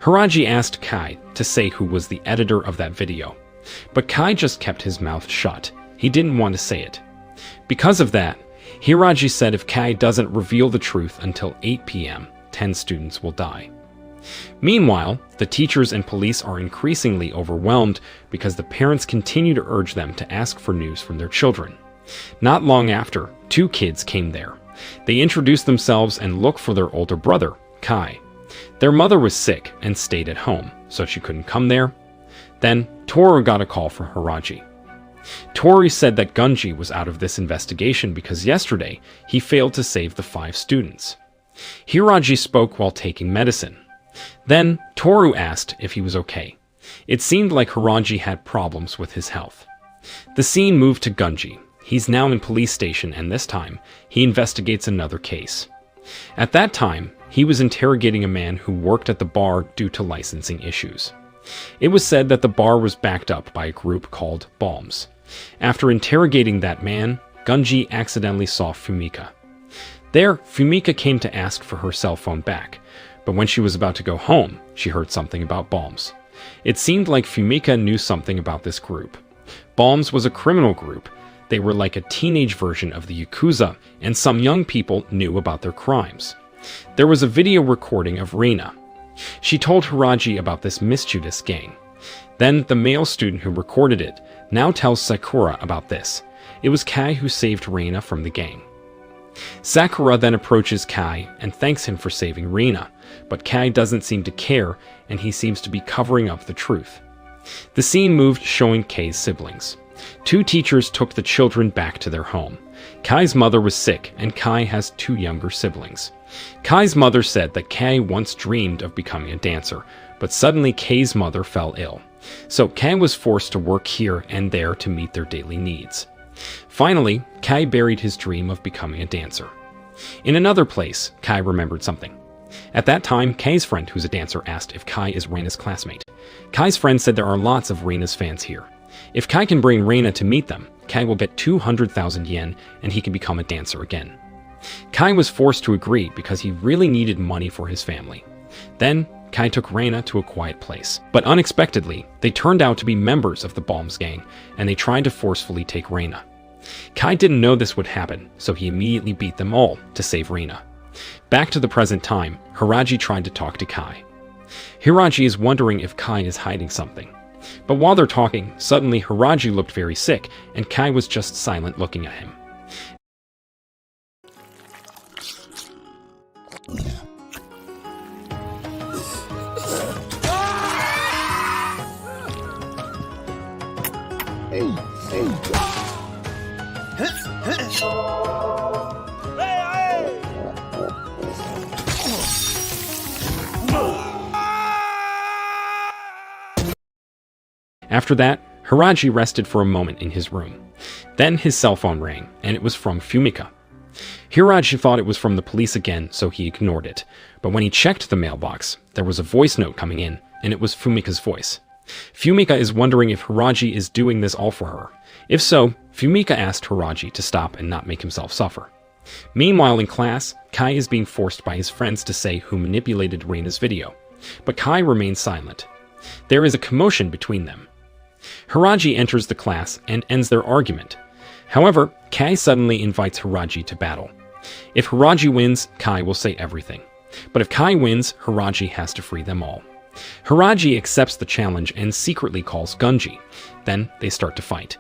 Hiraji asked Kai to say who was the editor of that video, but Kai just kept his mouth shut. He didn't want to say it. Because of that, Hiraji said if Kai doesn't reveal the truth until 8 p.m., 10 students will die. Meanwhile, the teachers and police are increasingly overwhelmed because the parents continue to urge them to ask for news from their children. Not long after, 2 kids came there. They introduced themselves and looked for their older brother, Kai. Their mother was sick and stayed at home, so she couldn't come there. Then, Toru got a call from Hiraji. Toru said that Gunji was out of this investigation because yesterday he failed to save the 5 students. Hiraji spoke while taking medicine. Then, Toru asked if he was okay. It seemed like Hiraji had problems with his health. The scene moved to Gunji. He's now in police station, and this time, he investigates another case. At that time, he was interrogating a man who worked at the bar due to licensing issues. It was said that the bar was backed up by a group called Balms. After interrogating that man, Gunji accidentally saw Fumika. There, Fumika came to ask for her cell phone back, but when she was about to go home, she heard something about Balms. It seemed like Fumika knew something about this group. Balms was a criminal group. They were like a teenage version of the Yakuza, and some young people knew about their crimes. There was a video recording of Reina. She told Hiraji about this mischievous gang. Then the male student who recorded it now tells Sakura about this. It was Kai who saved Reina from the gang. Sakura then approaches Kai and thanks him for saving Reina, but Kai doesn't seem to care and he seems to be covering up the truth. The scene moved showing Kai's siblings. 2 teachers took the children back to their home. Kai's mother was sick, and Kai has 2 younger siblings. Kai's mother said that Kai once dreamed of becoming a dancer, but suddenly Kai's mother fell ill. So Kai was forced to work here and there to meet their daily needs. Finally, Kai buried his dream of becoming a dancer. In another place, Kai remembered something. At that time, Kai's friend, who's a dancer, asked if Kai is Reina's classmate. Kai's friend said there are lots of Reina's fans here. If Kai can bring Reina to meet them, Kai will get 200,000 yen and he can become a dancer again. Kai was forced to agree because he really needed money for his family. Then, Kai took Reina to a quiet place. But unexpectedly, they turned out to be members of the Balms gang, and they tried to forcefully take Reina. Kai didn't know this would happen, so he immediately beat them all to save Reina. Back to the present time, Hiraji tried to talk to Kai. Hiraji is wondering if Kai is hiding something. But while they're talking, suddenly Hiraji looked very sick, and Kai was just silent looking at him. After that, Hiraji rested for a moment in his room. Then his cell phone rang, and it was from Fumika. Hiraji thought it was from the police again, so he ignored it. But when he checked the mailbox, there was a voice note coming in, and it was Fumika's voice. Fumika is wondering if Hiraji is doing this all for her. If so, Fumika asked Hiraji to stop and not make himself suffer. Meanwhile in class, Kai is being forced by his friends to say who manipulated Reina's video. But Kai remains silent. There is a commotion between them. Hiraji enters the class and ends their argument. However, Kai suddenly invites Hiraji to battle. If Hiraji wins, Kai will say everything. But if Kai wins, Hiraji has to free them all. Hiraji accepts the challenge and secretly calls Gunji. Then they start to fight.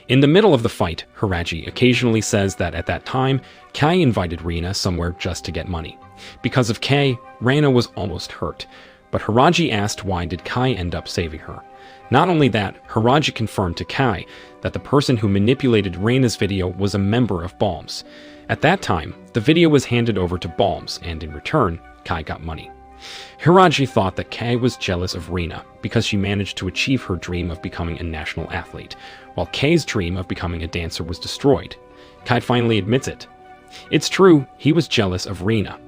In the middle of the fight, Hiraji occasionally says that at that time, Kai invited Reina somewhere just to get money. Because of Kai, Reina was almost hurt. But Hiraji asked why did Kai end up saving her. Not only that, Hiraji confirmed to Kai that the person who manipulated Reina's video was a member of Balms. At that time, the video was handed over to Balms, and in return, Kai got money. Hiraji thought that Kai was jealous of Reina because she managed to achieve her dream of becoming a national athlete, while Kai's dream of becoming a dancer was destroyed. Kai finally admits it. It's true, he was jealous of Reina.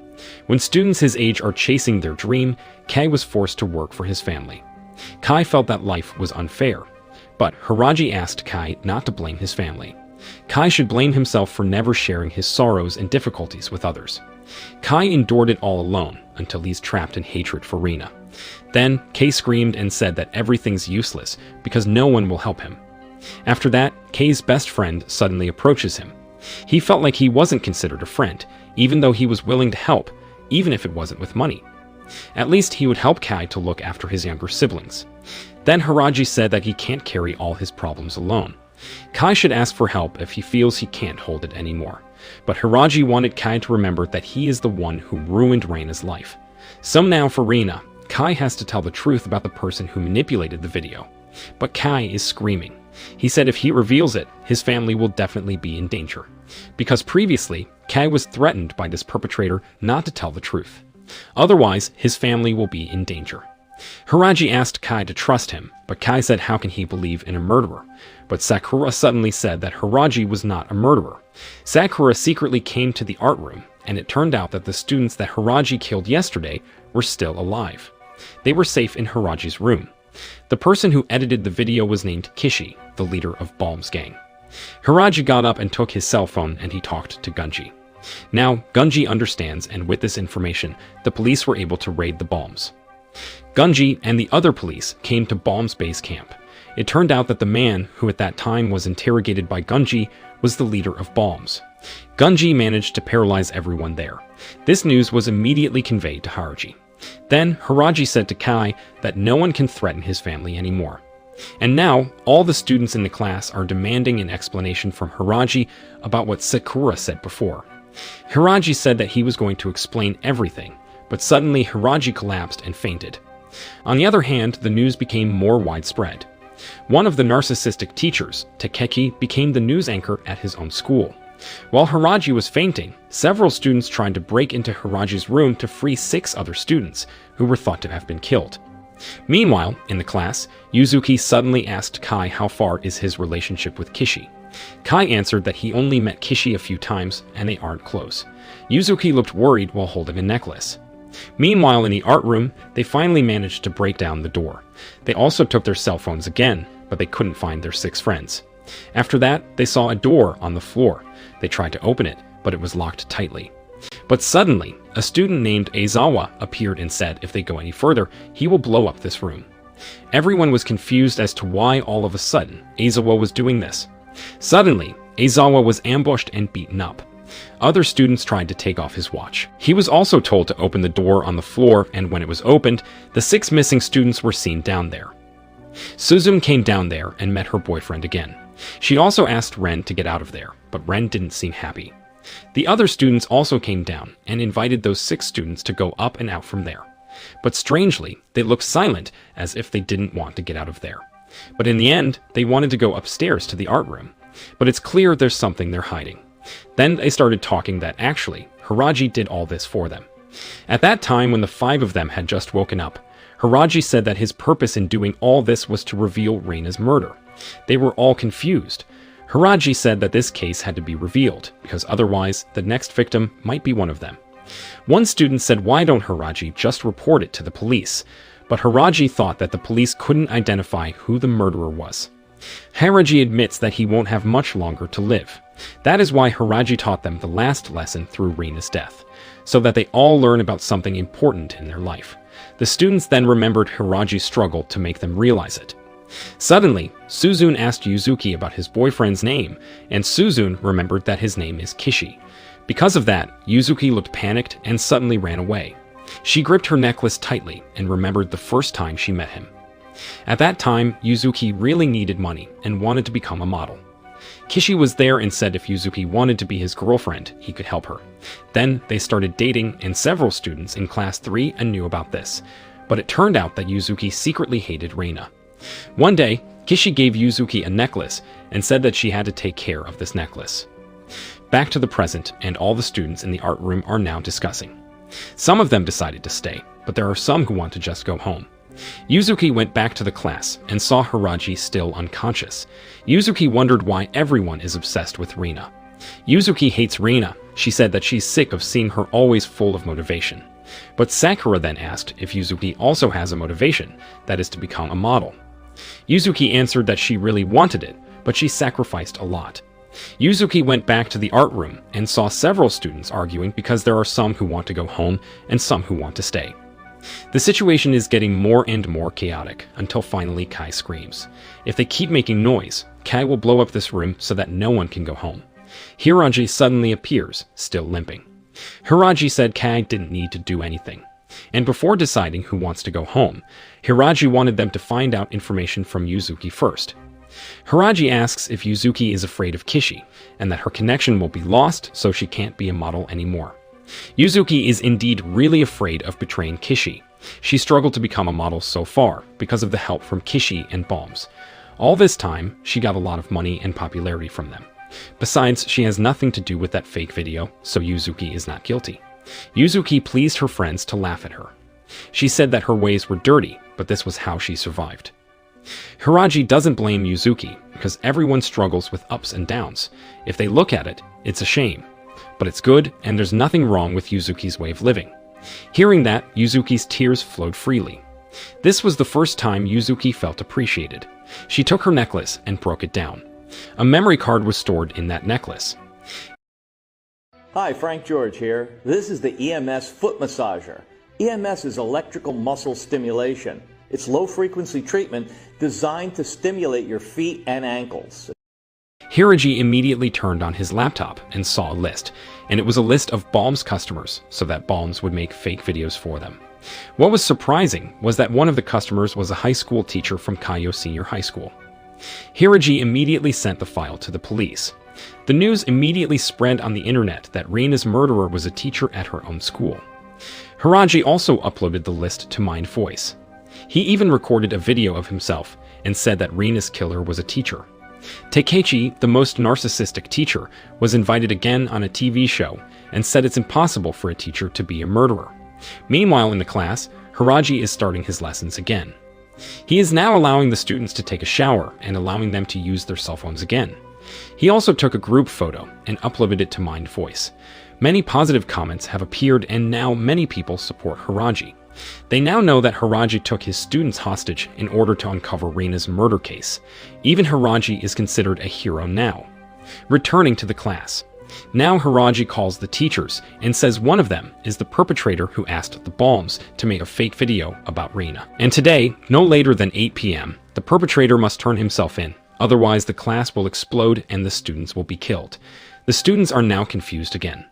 When students his age are chasing their dream, Kai was forced to work for his family. Kai felt that life was unfair, but Hiraji asked Kai not to blame his family. Kai should blame himself for never sharing his sorrows and difficulties with others. Kai endured it all alone until he's trapped in hatred for Reina. Then, Kai screamed and said that everything's useless because no one will help him. After that, Kai's best friend suddenly approaches him. He felt like he wasn't considered a friend, even though he was willing to help, even if it wasn't with money. At least he would help Kai to look after his younger siblings. Then Hiraji said that he can't carry all his problems alone. Kai should ask for help if he feels he can't hold it anymore. But Hiraji wanted Kai to remember that he is the one who ruined Reina's life. So now for Reina, Kai has to tell the truth about the person who manipulated the video. But Kai is screaming. He said if he reveals it, his family will definitely be in danger. Because previously, Kai was threatened by this perpetrator not to tell the truth. Otherwise, his family will be in danger. Hiraji asked Kai to trust him, but Kai said how can he believe in a murderer? But Sakura suddenly said that Hiraji was not a murderer. Sakura secretly came to the art room, and it turned out that the students that Hiraji killed yesterday were still alive. They were safe in Hiraji's room. The person who edited the video was named Kishi, the leader of Balm's gang. Hiraji got up and took his cell phone and he talked to Gunji. Now, Gunji understands, and with this information, the police were able to raid the Balms. Gunji and the other police came to Balm's base camp. It turned out that the man, who at that time was interrogated by Gunji, was the leader of Balms. Gunji managed to paralyze everyone there. This news was immediately conveyed to Hiraji. Then, Hiraji said to Kai that no one can threaten his family anymore. And now, all the students in the class are demanding an explanation from Hiraji about what Sakura said before. Hiraji said that he was going to explain everything, but suddenly Hiraji collapsed and fainted. On the other hand, the news became more widespread. One of the narcissistic teachers, Takeki, became the news anchor at his own school. While Hiraji was fainting, several students tried to break into Hiraji's room to free 6 other students, who were thought to have been killed. Meanwhile, in the class, Yuzuki suddenly asked Kai how far is his relationship with Kishi. Kai answered that he only met Kishi a few times and they aren't close. Yuzuki looked worried while holding a necklace. Meanwhile, in the art room, they finally managed to break down the door. They also took their cell phones again, but they couldn't find their 6 friends. After that, they saw a door on the floor. They tried to open it, but it was locked tightly. But suddenly, a student named Aizawa appeared and said if they go any further, he will blow up this room. Everyone was confused as to why all of a sudden Aizawa was doing this. Suddenly, Aizawa was ambushed and beaten up. Other students tried to take off his watch. He was also told to open the door on the floor, and when it was opened, the 6 missing students were seen down there. Suzune came down there and met her boyfriend again. She also asked Ren to get out of there, but Ren didn't seem happy. The other students also came down and invited those 6 students to go up and out from there. But strangely, they looked silent as if they didn't want to get out of there. But in the end, they wanted to go upstairs to the art room. But it's clear there's something they're hiding. Then they started talking that actually, Hiraji did all this for them. At that time, when the 5 of them had just woken up, Hiraji said that his purpose in doing all this was to reveal Reina's murder. They were all confused. Hiraji said that this case had to be revealed, because otherwise, the next victim might be one of them. One student said, why don't Hiraji just report it to the police? But Hiraji thought that the police couldn't identify who the murderer was. Hiraji admits that he won't have much longer to live. That is why Hiraji taught them the last lesson through Reina's death, so that they all learn about something important in their life. The students then remembered Hiraji's struggle to make them realize it. Suddenly, Suzune asked Yuzuki about his boyfriend's name, and Suzune remembered that his name is Kishi. Because of that, Yuzuki looked panicked and suddenly ran away. She gripped her necklace tightly and remembered the first time she met him. At that time, Yuzuki really needed money and wanted to become a model. Kishi was there and said if Yuzuki wanted to be his girlfriend, he could help her. Then they started dating, and several students in class 3 knew about this. But it turned out that Yuzuki secretly hated Reina. One day, Kishi gave Yuzuki a necklace and said that she had to take care of this necklace. Back to the present, and all the students in the art room are now discussing. Some of them decided to stay, but there are some who want to just go home. Yuzuki went back to the class and saw Hiraji still unconscious. Yuzuki wondered why everyone is obsessed with Reina. Yuzuki hates Reina. She said that she's sick of seeing her always full of motivation. But Sakura then asked if Yuzuki also has a motivation, that is to become a model. Yuzuki answered that she really wanted it, but she sacrificed a lot. Yuzuki went back to the art room and saw several students arguing because there are some who want to go home and some who want to stay. The situation is getting more and more chaotic until finally Kai screams. If they keep making noise, Kai will blow up this room so that no one can go home. Hiraji suddenly appears, still limping. Hiraji said Kai didn't need to do anything. And before deciding who wants to go home, Hiraji wanted them to find out information from Yuzuki first. Hiraji asks if Yuzuki is afraid of Kishi, and that her connection will be lost so she can't be a model anymore. Yuzuki is indeed really afraid of betraying Kishi. She struggled to become a model so far because of the help from Kishi and Bombs. All this time, she got a lot of money and popularity from them. Besides, she has nothing to do with that fake video, so Yuzuki is not guilty. Yuzuki pleased her friends to laugh at her. She said that her ways were dirty, but this was how she survived. Hiraji doesn't blame Yuzuki because everyone struggles with ups and downs. If they look at it, it's a shame. But it's good, and there's nothing wrong with Yuzuki's way of living. Hearing that, Yuzuki's tears flowed freely. This was the first time Yuzuki felt appreciated. She took her necklace and broke it down. A memory card was stored in that necklace. Hi, Frank George here. This is the EMS foot massager. EMS is electrical muscle stimulation. It's low-frequency treatment designed to stimulate your feet and ankles. Hiraji immediately turned on his laptop and saw a list, and it was a list of Balm's customers so that Balms would make fake videos for them. What was surprising was that one of the customers was a high school teacher from Kaio Senior High School. Hiraji immediately sent the file to the police. The news immediately spread on the internet that Reina's murderer was a teacher at her own school. Hiraji also uploaded the list to Mind Voice. He even recorded a video of himself and said that Reina's killer was a teacher. Takechi, the most narcissistic teacher, was invited again on a TV show and said it's impossible for a teacher to be a murderer. Meanwhile, in the class, Hiraji is starting his lessons again. He is now allowing the students to take a shower and allowing them to use their cell phones again. He also took a group photo and uploaded it to Mind Voice. Many positive comments have appeared and now many people support Hiraji. They now know that Hiraji took his students hostage in order to uncover Reina's murder case. Even Hiraji is considered a hero now. Returning to the class. Now Hiraji calls the teachers and says one of them is the perpetrator who asked the Balms to make a fake video about Reina. And today, no later than 8 p.m., the perpetrator must turn himself in. Otherwise, the class will explode and the students will be killed. The students are now confused again.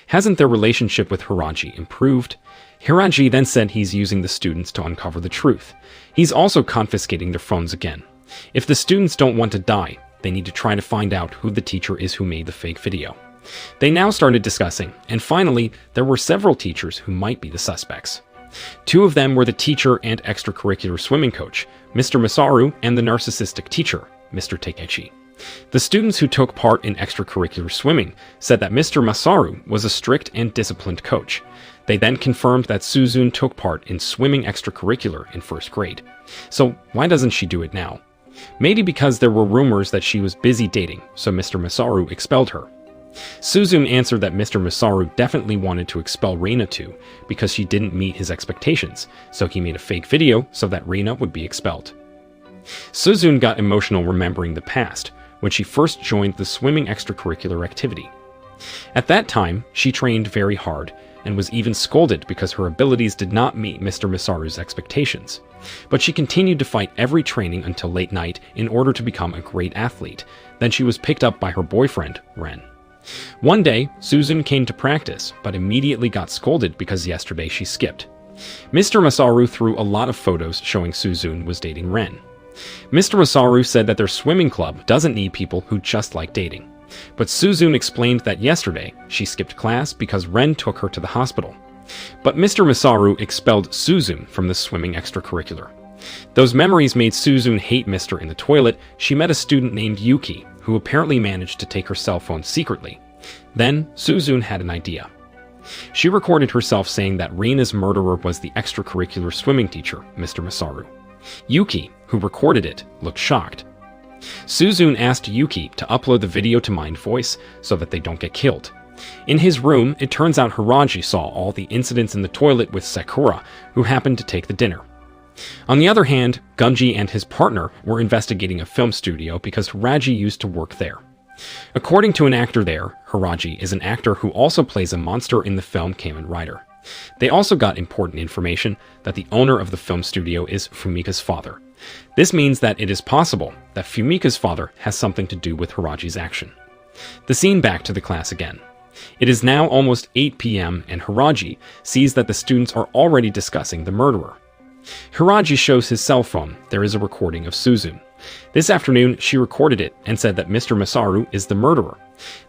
Hasn't their relationship with Hiraji improved? Hiraji then said he's using the students to uncover the truth. He's also confiscating their phones again. If the students don't want to die, they need to try to find out who the teacher is who made the fake video. They now started discussing, and finally, there were several teachers who might be the suspects. Two of them were the teacher and extracurricular swimming coach, Mr. Masaru, and the narcissistic teacher, Mr. Takechi. The students who took part in extracurricular swimming said that Mr. Masaru was a strict and disciplined coach. They then confirmed that Suzune took part in swimming extracurricular in first grade. So why doesn't she do it now? Maybe because there were rumors that she was busy dating, so Mr. Masaru expelled her. Suzune answered that Mr. Masaru definitely wanted to expel Reina too, because she didn't meet his expectations, so he made a fake video so that Reina would be expelled. Suzune got emotional remembering the past, when she first joined the swimming extracurricular activity. At that time, she trained very hard, and was even scolded because her abilities did not meet Mr. Masaru's expectations. But she continued to fight every training until late night in order to become a great athlete. Then she was picked up by her boyfriend, Ren. One day, Suzune came to practice, but immediately got scolded because yesterday she skipped. Mr. Masaru threw a lot of photos showing Suzune was dating Ren. Mr. Masaru said that their swimming club doesn't need people who just like dating. But Suzune explained that yesterday she skipped class because Ren took her to the hospital. But Mr. Masaru expelled Suzune from the swimming extracurricular. Those memories made Suzune hate Mr. in the toilet. She met a student named Yuki, who apparently managed to take her cell phone secretly. Then, Suzune had an idea. She recorded herself saying that Reina's murderer was the extracurricular swimming teacher, Mr. Masaru. Yuki, who recorded it, looked shocked. Suzune asked Yuki to upload the video to Mind Voice so that they don't get killed. In his room, it turns out Hiraji saw all the incidents in the toilet with Sakura, who happened to take the dinner. On the other hand, Gunji and his partner were investigating a film studio because Hiraji used to work there. According to an actor there, Hiraji is an actor who also plays a monster in the film Kamen Rider. They also got important information that the owner of the film studio is Fumika's father. This means that it is possible that Fumika's father has something to do with Hiraji's action. The scene back to the class again. It is now almost 8 p.m. and Hiraji sees that the students are already discussing the murderer. Hiraji shows his cell phone. There is a recording of Suzune. This afternoon, she recorded it and said that Mr. Masaru is the murderer.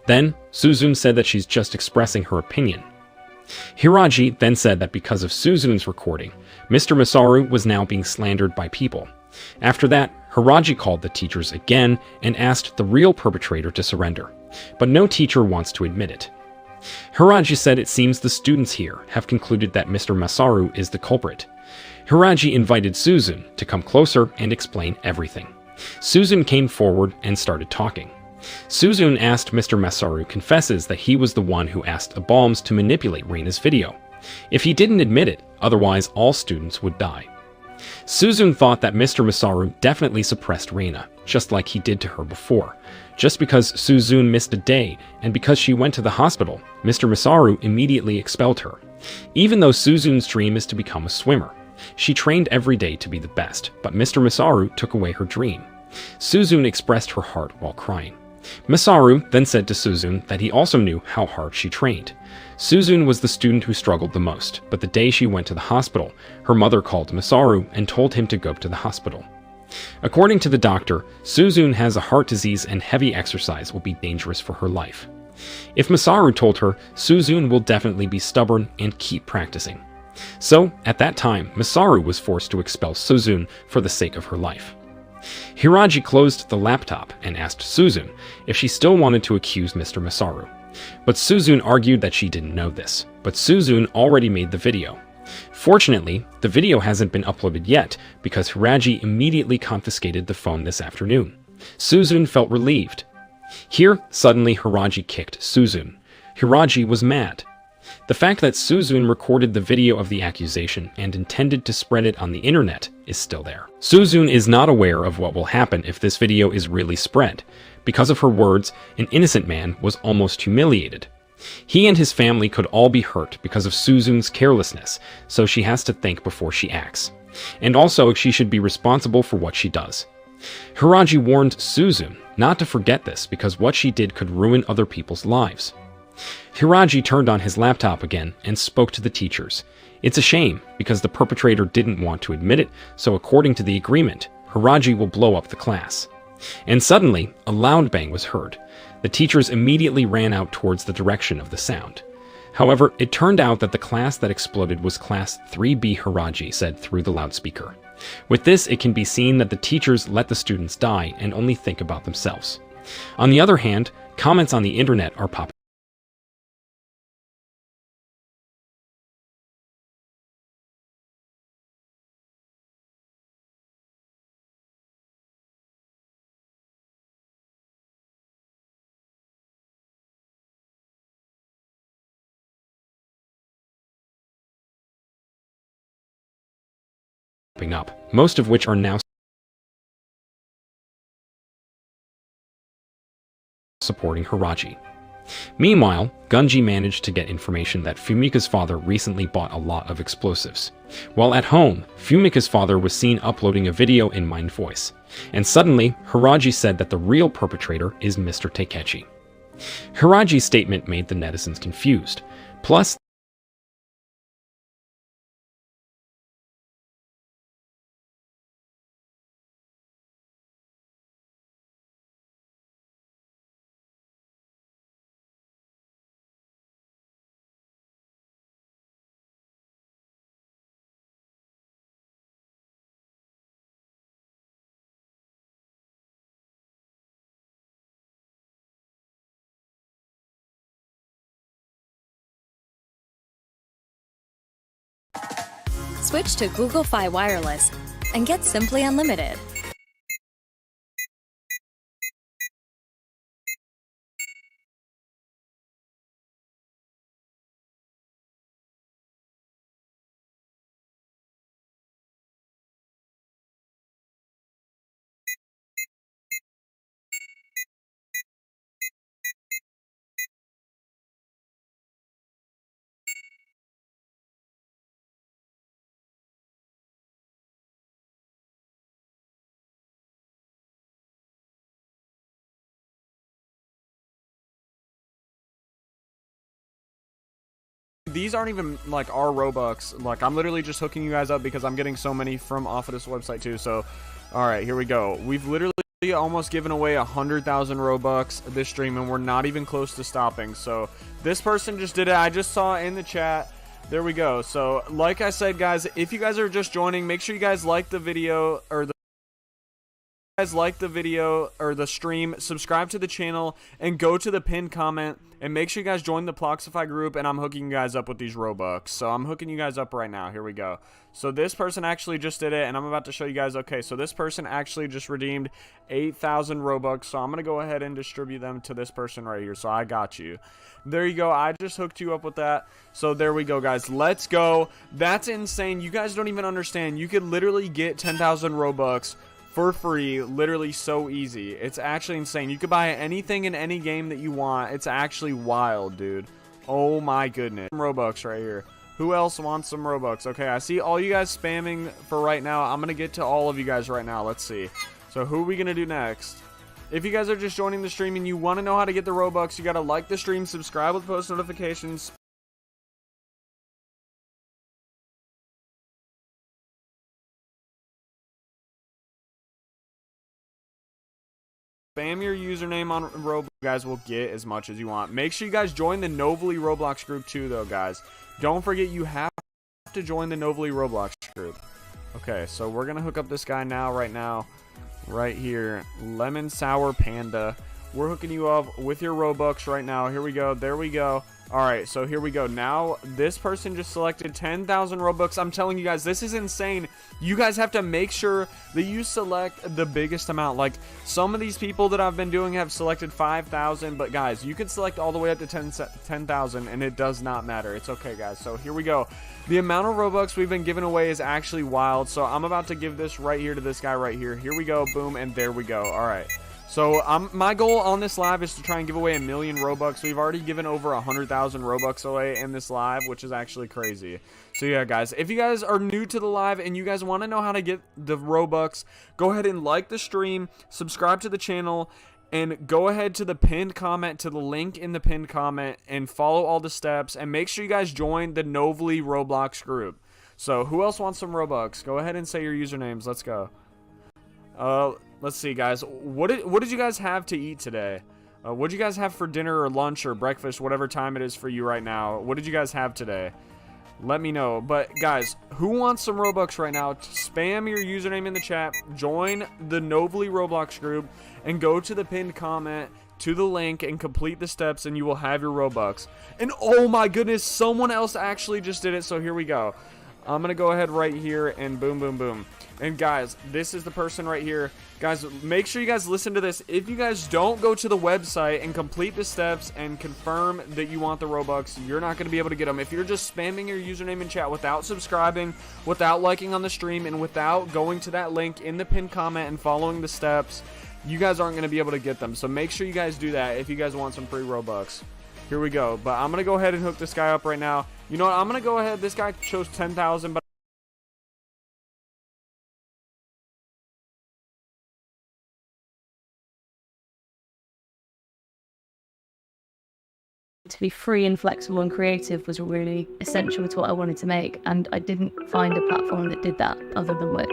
Then, Suzune said that she's just expressing her opinion. Hiraji then said that because of Suzune's recording, Mr. Masaru was now being slandered by people. After that, Hiraji called the teachers again and asked the real perpetrator to surrender, but no teacher wants to admit it. Hiraji said it seems the students here have concluded that Mr. Masaru is the culprit. Hiraji invited Suzune to come closer and explain everything. Suzune came forward and started talking. Suzune asked Mr. Masaru confesses that he was the one who asked the Balms to manipulate Reina's video. If he didn't admit it, otherwise all students would die. Suzune thought that Mr. Masaru definitely suppressed Reina, just like he did to her before. Just because Suzune missed a day, and because she went to the hospital, Mr. Masaru immediately expelled her. Even though Suzune's dream is to become a swimmer, she trained every day to be the best, but Mr. Masaru took away her dream. Suzune expressed her heart while crying. Masaru then said to Suzune that he also knew how hard she trained. Suzune was the student who struggled the most, but the day she went to the hospital, her mother called Masaru and told him to go to the hospital. According to the doctor, Suzune has a heart disease and heavy exercise will be dangerous for her life. If Masaru told her, Suzune will definitely be stubborn and keep practicing. So, at that time, Masaru was forced to expel Suzune for the sake of her life. Hiraji closed the laptop and asked Suzune if she still wanted to accuse Mr. Masaru. But Suzune argued that she didn't know this, but Suzune already made the video. Fortunately, the video hasn't been uploaded yet because Hiraji immediately confiscated the phone this afternoon. Suzune felt relieved. Here, suddenly Hiraji kicked Suzune. Hiraji was mad. The fact that Suzune recorded the video of the accusation and intended to spread it on the internet is still there. Suzune is not aware of what will happen if this video is really spread. Because of her words, an innocent man was almost humiliated. He and his family could all be hurt because of Suzune's carelessness, so she has to think before she acts. And also, she should be responsible for what she does. Hiraji warned Suzune not to forget this because what she did could ruin other people's lives. Hiraji turned on his laptop again and spoke to the teachers. It's a shame because the perpetrator didn't want to admit it, so according to the agreement, Hiraji will blow up the class. And suddenly, a loud bang was heard. The teachers immediately ran out towards the direction of the sound. However, it turned out that the class that exploded was Class 3B, Hiraji said through the loudspeaker. With this, it can be seen that the teachers let the students die and only think about themselves. On the other hand, comments on the internet are popping up, most of which are now supporting Hiraji. Meanwhile, Gunji managed to get information that Fumika's father recently bought a lot of explosives. While at home, Fumika's father was seen uploading a video in Mind Voice, and suddenly, Hiraji said that the real perpetrator is Mr. Takechi. Hiraji's statement made the netizens confused. Plus, Switch to Google Fi Wireless and get Simply Unlimited. These aren't even like our Robux. Like, I'm literally just hooking you guys up because I'm getting so many from off of this website too. So, all right, here we go. We've literally almost given away 100,000 Robux this stream, and we're not even close to stopping. So this person just did it. I just saw in the chat. There we go. So like I said, guys, if you guys are just joining, make sure you guys like the video or the stream, subscribe to the channel, and go to the pinned comment, and make sure you guys join the Ploxify group, and I'm hooking you guys up with these Robux. So I'm hooking you guys up right now. Here we go. So this person actually just did it, and I'm about to show you guys. Okay, so this person actually just redeemed 8,000 Robux, so I'm going to go ahead and distribute them to this person right here. So I got you. There you go. I just hooked you up with that. So there we go, guys. Let's go. That's insane. You guys don't even understand. You could literally get 10,000 Robux for free, literally so easy. It's actually insane. You could buy anything in any game that you want. It's actually wild, dude. Oh my goodness. Robux right here. Who else wants some Robux? Okay, I see all you guys spamming for right now. I'm gonna get to all of you guys right now. Let's see. So who are we gonna do next? If you guys are just joining the stream and you want to know how to get the Robux, you gotta like the stream, subscribe with post notifications. Spam your username on Roblox. You guys will get as much as you want. Make sure you guys join the Novely Roblox group too, though, guys. Don't forget, you have to join the Novely Roblox group. Okay, so we're gonna hook up this guy now, right now. right here. Lemon Sour Panda. We're hooking you up with your Robux right now. Here we go. There we go. All right, so here we go. Now, this person just selected 10,000 Robux. I'm telling you guys, this is insane. You guys have to make sure that you select the biggest amount. Like, some of these people that I've been doing have selected 5,000, but guys, you can select all the way up to 10,000, and it does not matter. It's okay, guys. So here we go. The amount of Robux we've been giving away is actually wild, so I'm about to give this right here to this guy right here. Here we go. Boom, and there we go. All right. So my goal on this live is to try and give away 1 million Robux. We've already given over 100,000 Robux away in this live, which is actually crazy. So yeah, guys, if you guys are new to the live and you guys want to know how to get the Robux, go ahead and like the stream, subscribe to the channel, and go ahead to the pinned comment, to the link in the pinned comment, and follow all the steps. And make sure you guys join the Novely Roblox group. So who else wants some Robux? Go ahead and say your usernames. Let's go. Let's see, guys. What did you guys have to eat today? What did you guys have for dinner or lunch or breakfast, whatever time it is for you right now? What did you guys have today? Let me know. But, guys, who wants some Robux right now? Spam your username in the chat. Join the Novely Roblox group. And go to the pinned comment, to the link, and complete the steps, and you will have your Robux. And, oh my goodness, someone else actually just did it, so here we go. I'm going to go ahead right here, and boom, boom, boom. And guys, this is the person right here. Guys, make sure you guys listen to this. If you guys don't go to the website and complete the steps and confirm that you want the Robux, you're not going to be able to get them. If you're just spamming your username in chat without subscribing, without liking on the stream, and without going to that link in the pinned comment and following the steps, you guys aren't going to be able to get them. So make sure you guys do that if you guys want some free Robux. Here we go. But I'm going to go ahead and hook this guy up right now. You know what? I'm going to go ahead. This guy chose 10,000, but to be free and flexible and creative was really essential to what I wanted to make, and I didn't find a platform that did that other than Wix.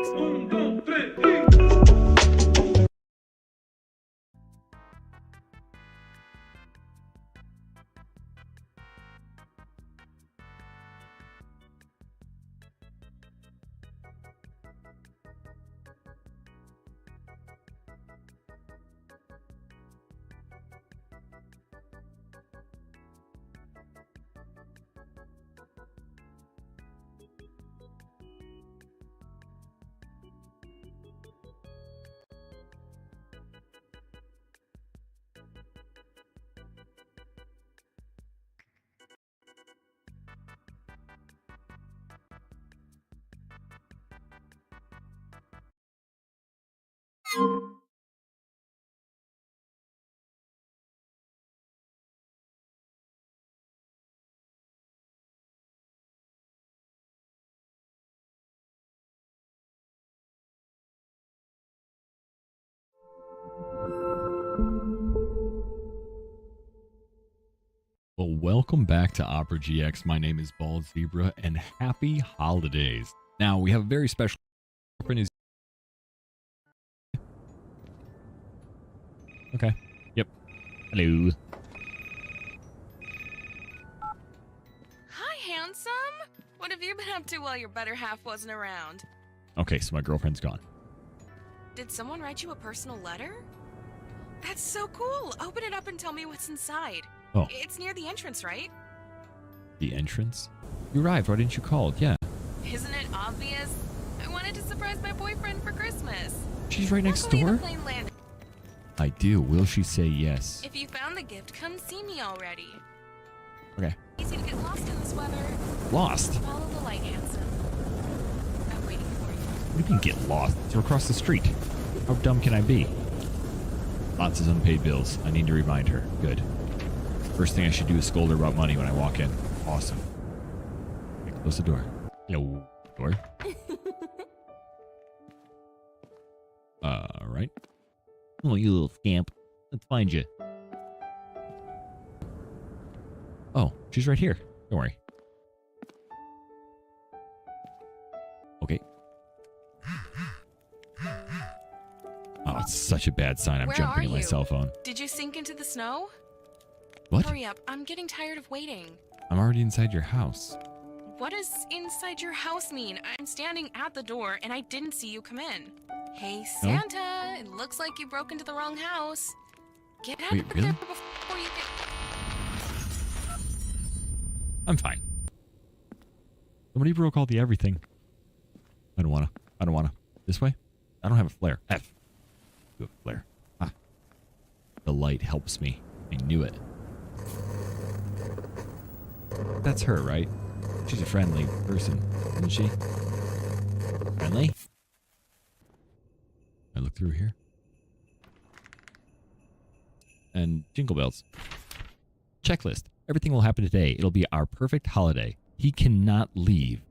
Well, welcome back to Opera GX. My name is Bald Zebra, and happy holidays. Now, we have a very special... Okay. Yep. Hello. Hi, handsome. What have you been up to while your better half wasn't around? Okay, so my girlfriend's gone. Did someone write you a personal letter? That's so cool. Open it up and tell me what's inside. Oh. It's near the entrance, right? The entrance? You arrived. Why didn't you call? Yeah. Isn't it obvious? I wanted to surprise my boyfriend for Christmas. She's right next Luckily, door? the plane landed. I do. Will she say yes? If you found the gift, come see me already. Okay. Easy to get lost in this weather. Lost? Follow the light, handsome. I'm waiting for you. What do you mean get lost? You're across the street. How dumb can I be? Lots of unpaid bills. I need to remind her. Good. First thing I should do is scold her about money when I walk in. Awesome. Okay, close the door. Hello. Door. Right. Oh, you little scamp. Let's find you. Oh, she's right here. Don't worry. Okay. Oh, it's such a bad sign. I'm Where jumping are at my you? cell phone. Did you sink into the snow? What? Hurry up. I'm getting tired of waiting. I'm already inside your house. what does inside your house mean? I'm standing at the door and I didn't see you come in. Hey, Santa, it looks like you broke into the wrong house. Get out of there before you get... I'm fine. Somebody broke all the everything. I don't wanna. This way? I don't have a flare. F. Do a flare. Ah. The light helps me. I knew it. That's her, right? She's a friendly person, isn't she? Friendly? I look through here. And jingle bells. Checklist. Everything will happen today. It'll be our perfect holiday. He cannot leave.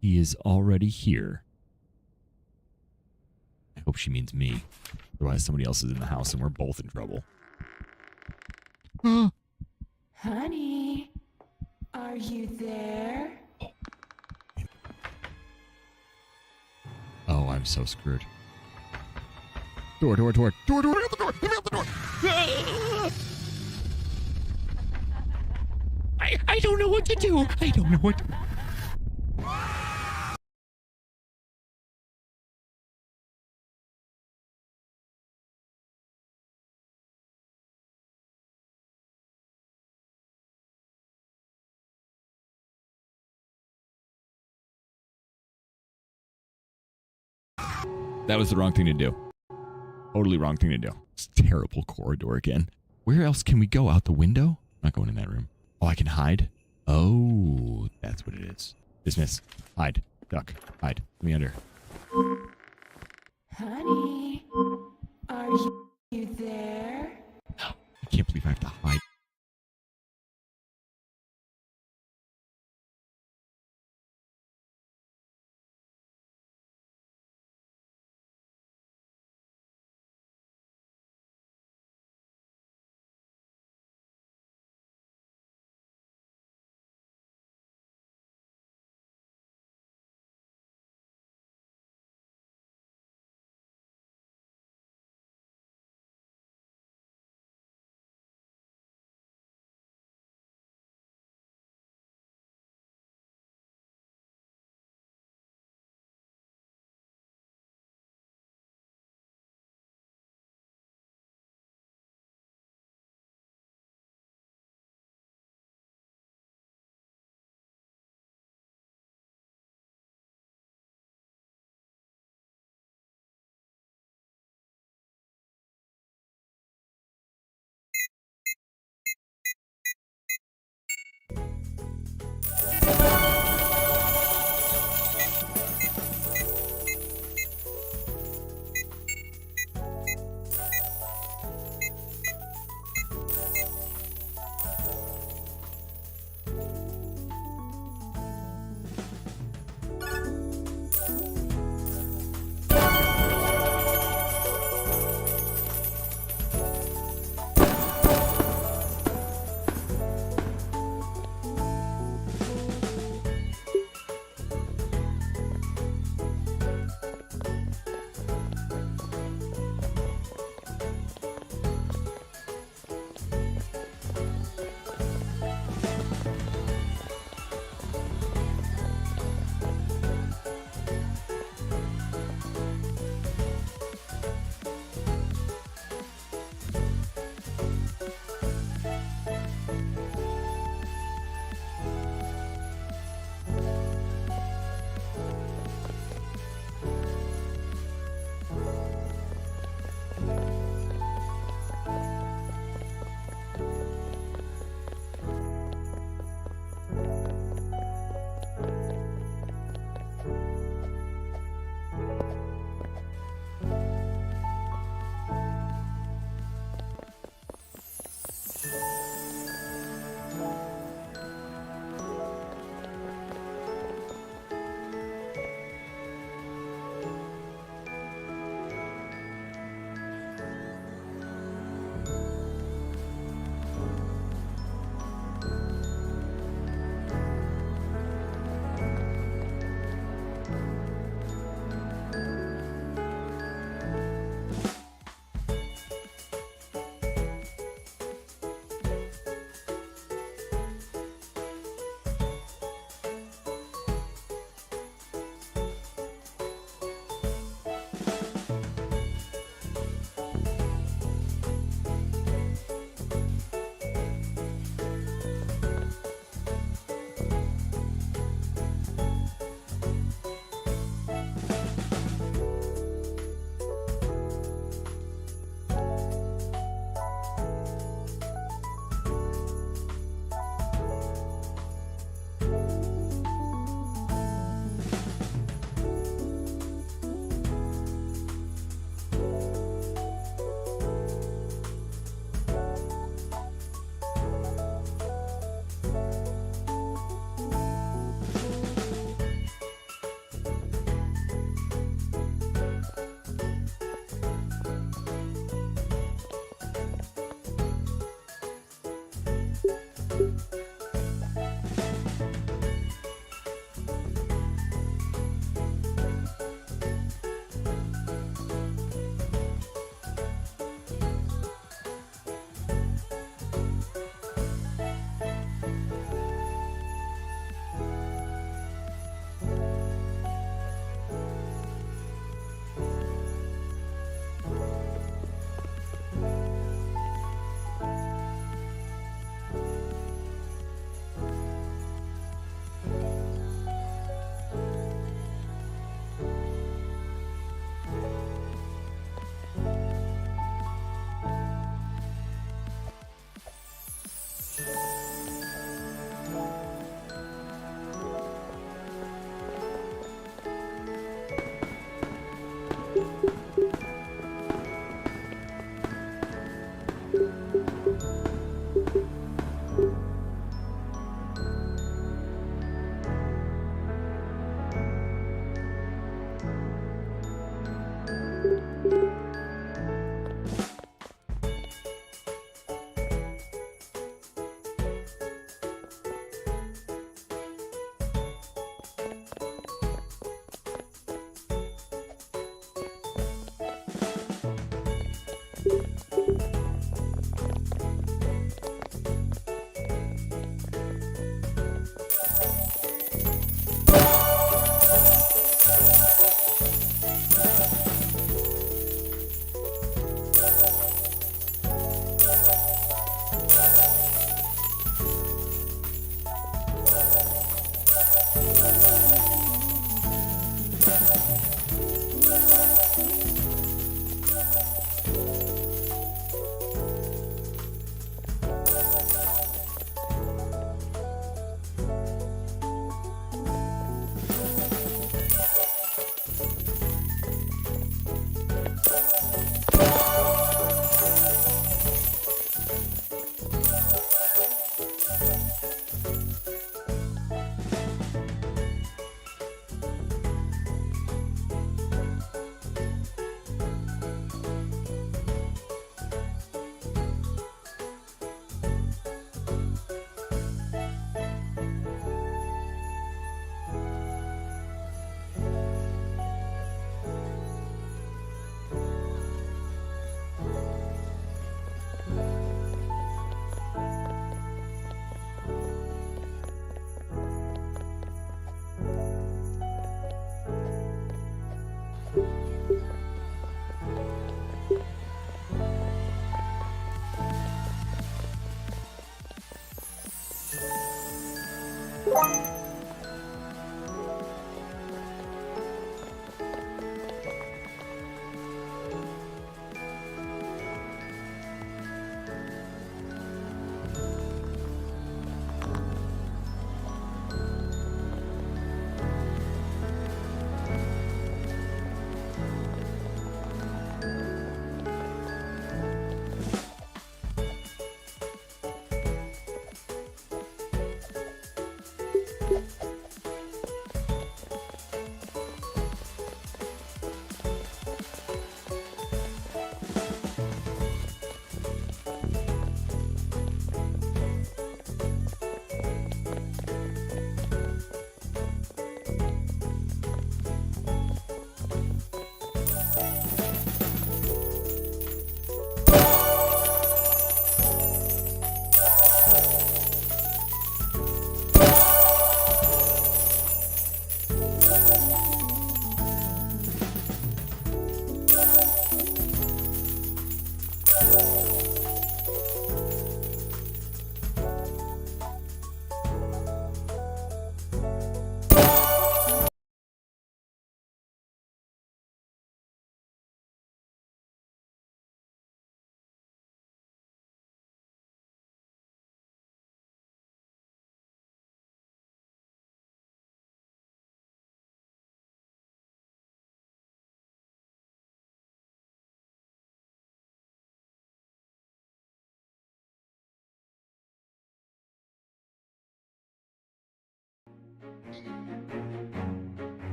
He is already here. I hope she means me. Otherwise, somebody else is in the house and we're both in trouble. Honey, are you there? Oh, I'm so screwed. Door. Let me out the door. I don't know what to do. I don't know what to do. That was the wrong thing to do. Totally wrong thing to do. It's a terrible corridor again. Where else can we go? Out the window? I'm not going in that room. Oh, I can hide? Oh, that's what it is. Dismiss. Hide. Duck. Hide. Let me under. Honey, are you there? I can't believe I have to hide.